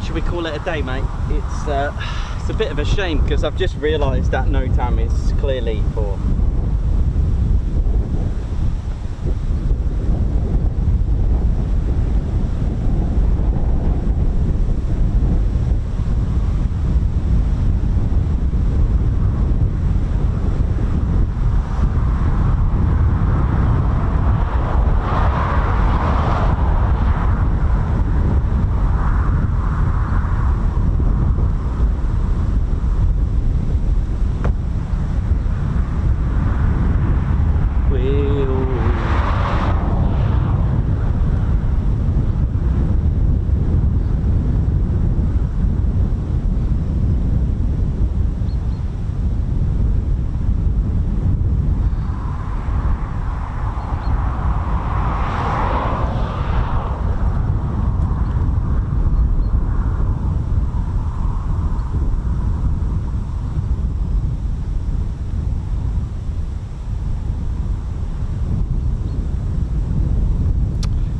Should we call it a day, mate? It's a bit of a shame because I've just realised that NOTAM is clearly for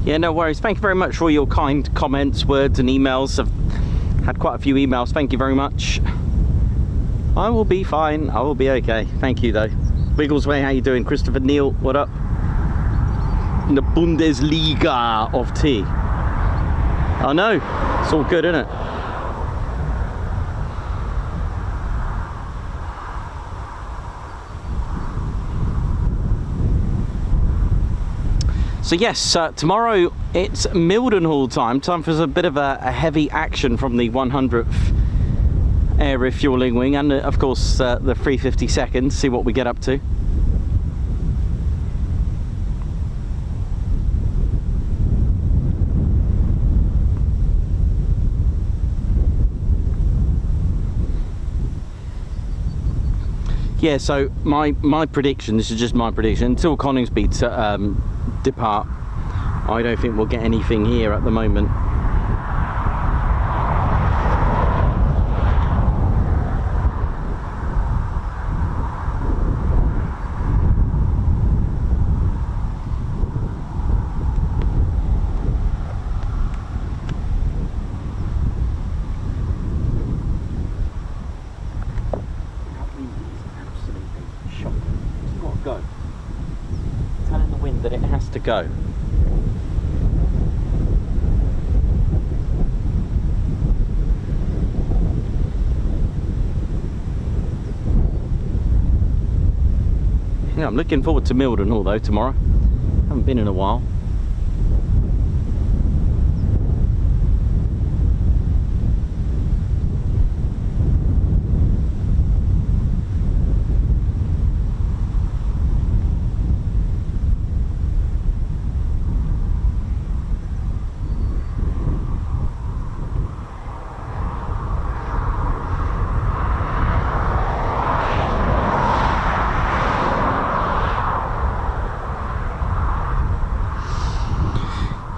Yeah, no worries. Thank you very much for all your kind comments, words and emails. I've had quite a few emails. Thank you very much. I will be fine. I will be okay. Thank you though. Wigglesway, how you doing? Christopher Neal, what up? In the Bundesliga of tea. I know. It's all good, isn't it? So yes, tomorrow it's Mildenhall time for a bit of a heavy action from the 100th Air Refuelling Wing and of course the 352nd, see what we get up to. Yeah, so my prediction, this is just my prediction, until Coningsby depart, I don't think we'll get anything here at the moment. That it has to go. Yeah, I'm looking forward to Mildenhall though tomorrow. Haven't been in a while.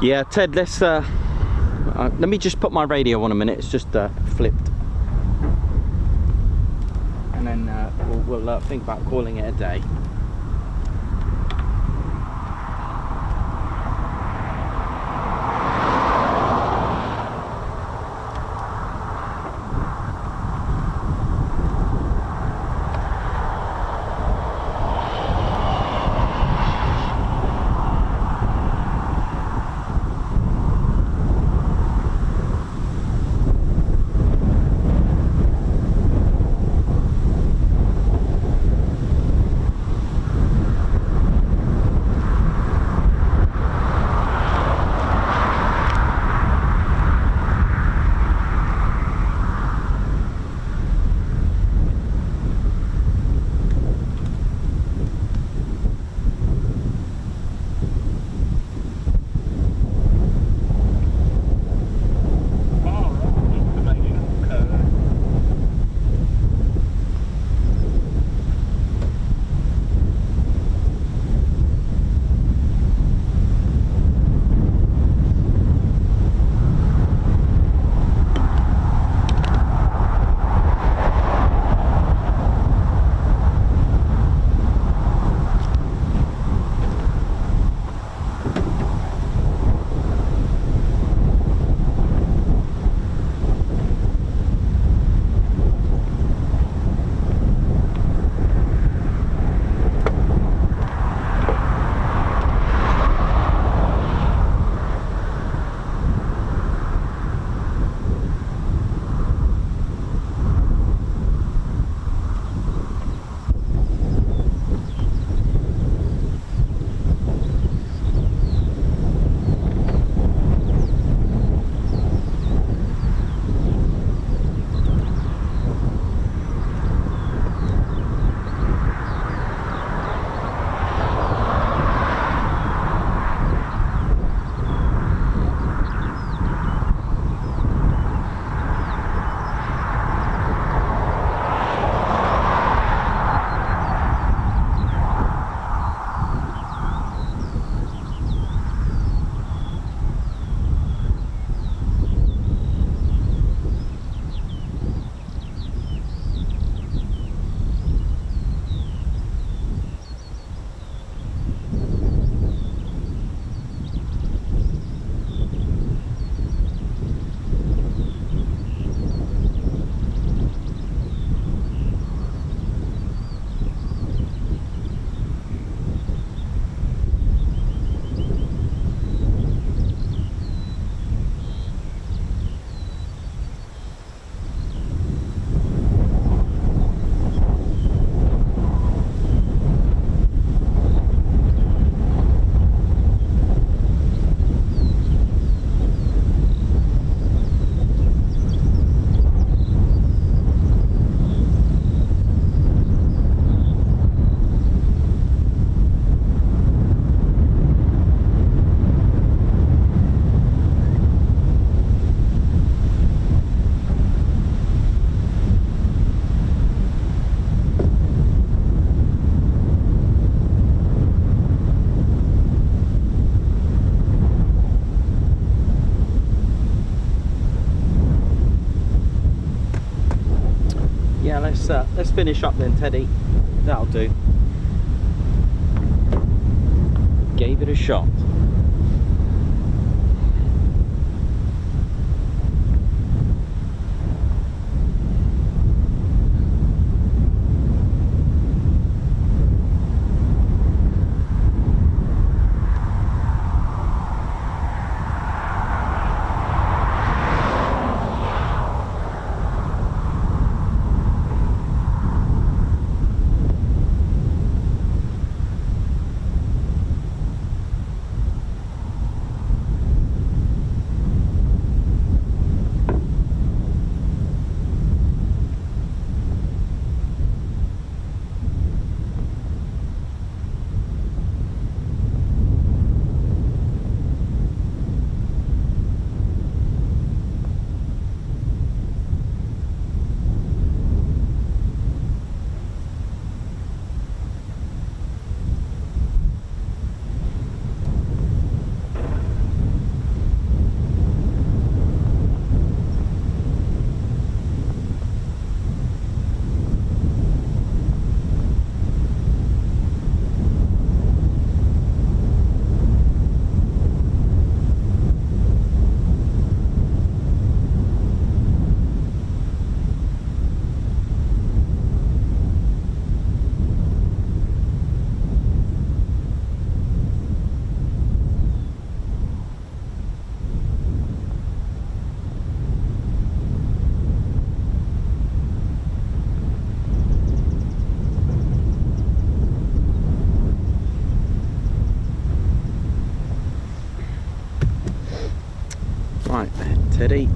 Yeah, Ted, let's let me just put my radio on a minute. It's just flipped, and then we'll think about calling it a day. Let's finish up then, Teddy. That'll do. Gave it a shot. Right there, Teddy.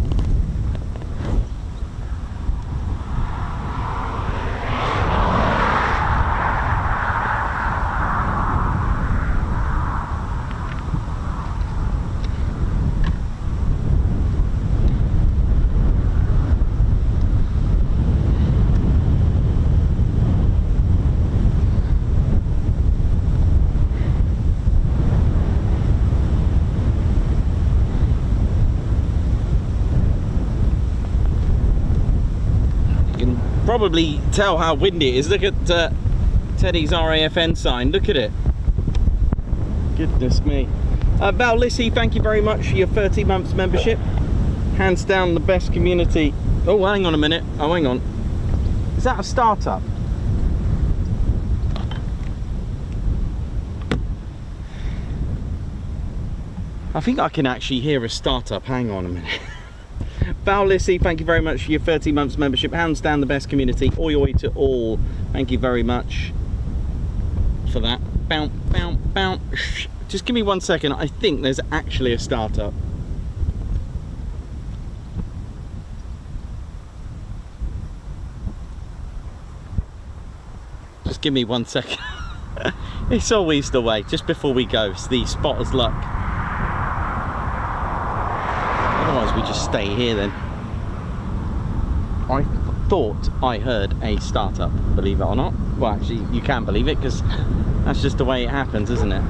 Probably tell how windy it is. Look at Teddy's RAFN sign. Look at it. Goodness me. Val Lissy, thank you very much for your 30 months membership. Hands down the best community. Oh, hang on a minute. Oh, hang on. Is that a startup? I think I can actually hear a startup. Hang on a minute. Val Lissy, thank you very much for your 30 months membership. Hands down the best community. Oi to all. Thank you very much for that. Bounce, bounce, bounce. Just give me 1 second. I think there's actually a startup. Just give me 1 second. It's always the way. Just before we go, it's the spotter's luck. Otherwise we just stay here then. I thought I heard a startup, believe it or not. Well, actually you can believe it because that's just the way it happens, isn't it?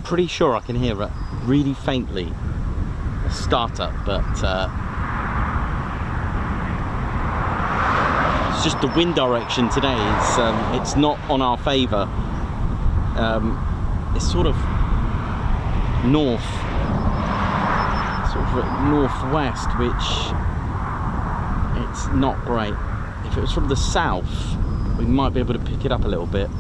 Pretty sure I can hear it really faintly, a startup, but it's just the wind direction today. It's not on our favour. It's sort of north, sort of northwest, which it's not great. If it was from the south, we might be able to pick it up a little bit.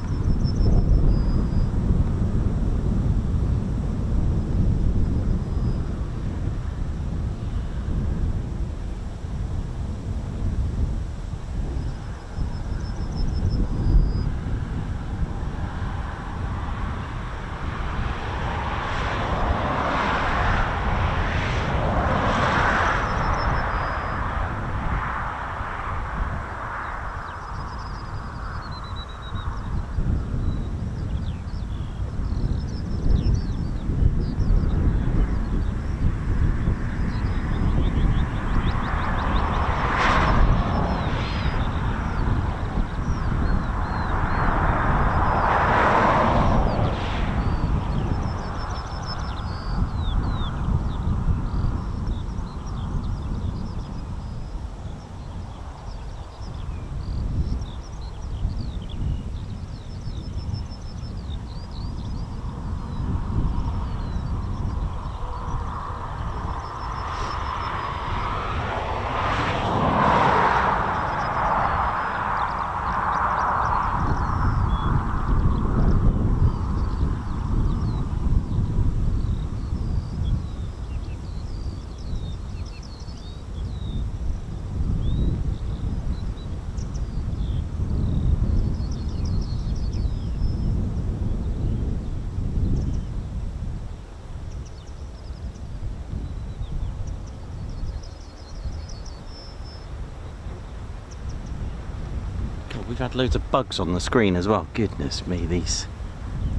we've had loads of bugs on the screen as well. Goodness me, these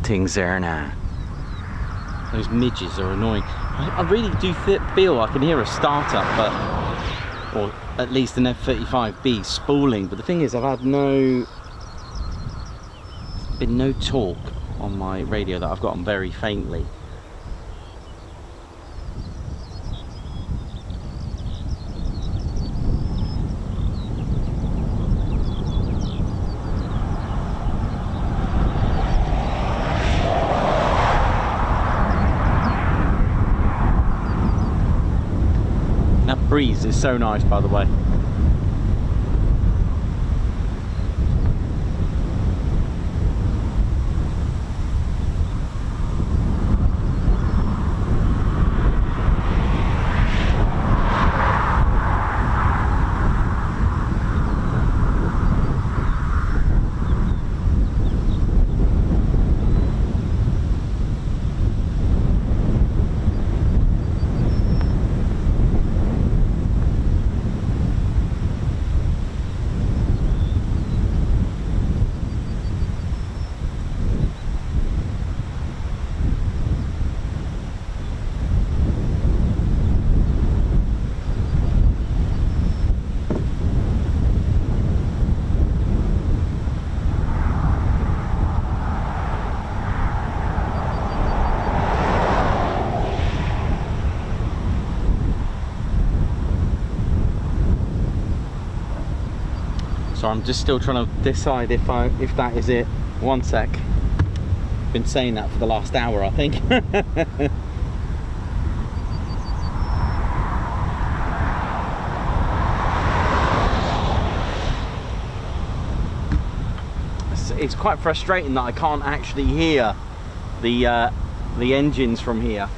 things there now. Those midges are annoying. I really do feel I can hear a startup, or at least an F-35B spooling. But the thing is, I've had been no talk on my radio that I've got on very faintly. Breeze is so nice, by the way. So I'm just still trying to decide if that is it. One sec. Been saying that for the last hour, I think. It's quite frustrating that I can't actually hear the engines from here.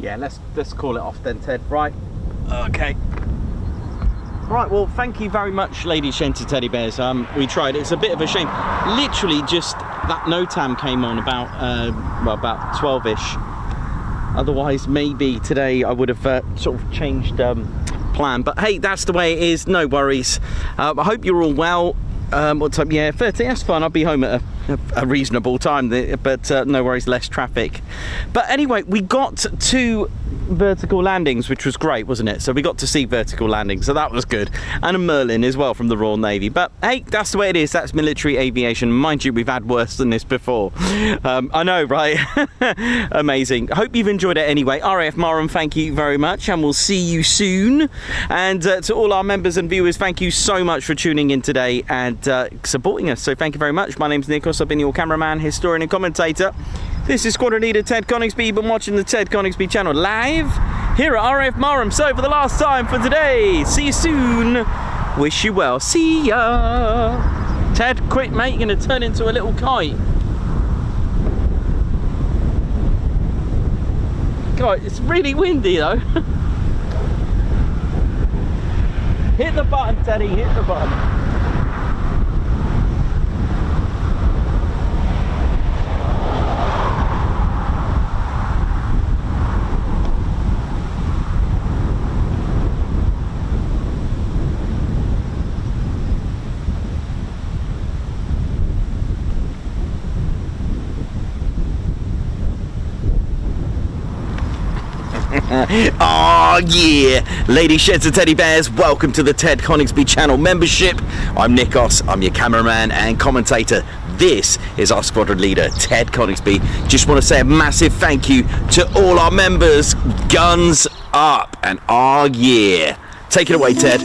Yeah, let's call it off then, Ted. Right, okay. Right, well, thank you very much, Lady Shenty Teddy Bears. We tried. It's a bit of a shame. Literally, just that NOTAM came on about well, about 12ish. Otherwise, maybe today I would have sort of changed plan. But hey, that's the way it is. No worries. I hope you're all well. What time? Yeah, 30. That's fine. I'll be home at a reasonable time. But no worries, less traffic. But anyway, we got 2 vertical landings, which was great, wasn't it? So we got to see vertical landings, so that was good. And a Merlin as well from the Royal Navy. But hey, that's the way it is. That's military aviation. Mind you, we've had worse than this before. I know, right? Amazing. Hope you've enjoyed it anyway. RAF Marham, thank you very much, and we'll see you soon. And to all our members and viewers, thank you so much for tuning in today and supporting us. So thank you very much. My name's Nikos. I've been your cameraman, historian and commentator. This is Squadron Leader Ted Coningsby. You've been watching the Ted Coningsby channel live here at RAF Marham. So for the last time for today, see you soon. Wish you well. See ya. Ted, quick mate, you're going to turn into a little kite. God, it's really windy though. Hit the button, Teddy, hit the button. Oh yeah, ladies, sheds and teddy bears, welcome to the Ted Coningsby channel membership. I'm Nikos, I'm your cameraman and commentator. This is our squadron leader, Ted Coningsby. Just want to say a massive thank you to all our members. Guns up and oh yeah. Take it away, Ted.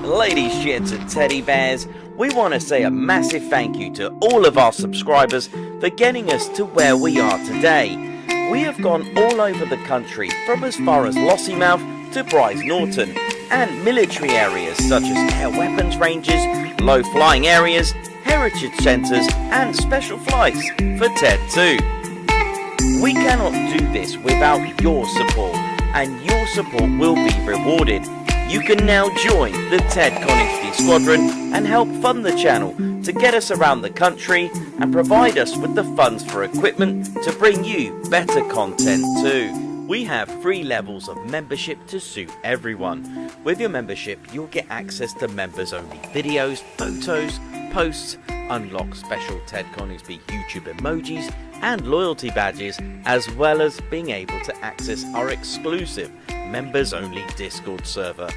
Ladies, sheds and teddy bears, we want to say a massive thank you to all of our subscribers for getting us to where we are today. We have gone all over the country, from as far as Lossiemouth to Bryce Norton, and military areas such as air weapons ranges, low flying areas, heritage centres and special flights for TED 2. We cannot do this without your support, and your support will be rewarded. You can now join the Ted Coningsby Squadron and help fund the channel to get us around the country and provide us with the funds for equipment to bring you better content too. We have 3 levels of membership to suit everyone. With your membership, you'll get access to members only videos, photos, posts, unlock special Ted Coningsby YouTube emojis and loyalty badges, as well as being able to access our exclusive members only Discord server.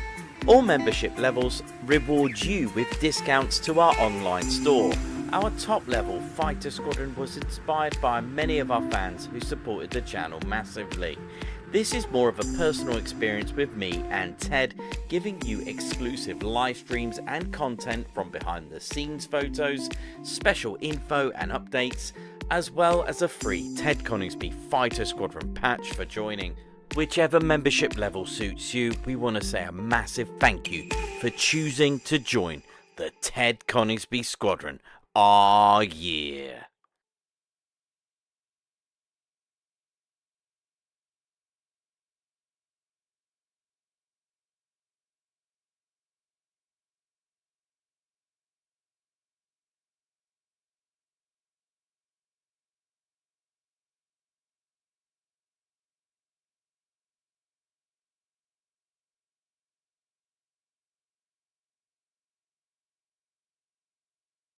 All membership levels reward you with discounts to our online store. Our top level fighter squadron was inspired by many of our fans who supported the channel massively. This is more of a personal experience with me and Ted, giving you exclusive live streams and content from behind the scenes photos, special info and updates, as well as a free Ted Coningsby Fighter Squadron patch for joining. Whichever membership level suits you, we want to say a massive thank you for choosing to join the Ted Coningsby Squadron. Ah, yeah.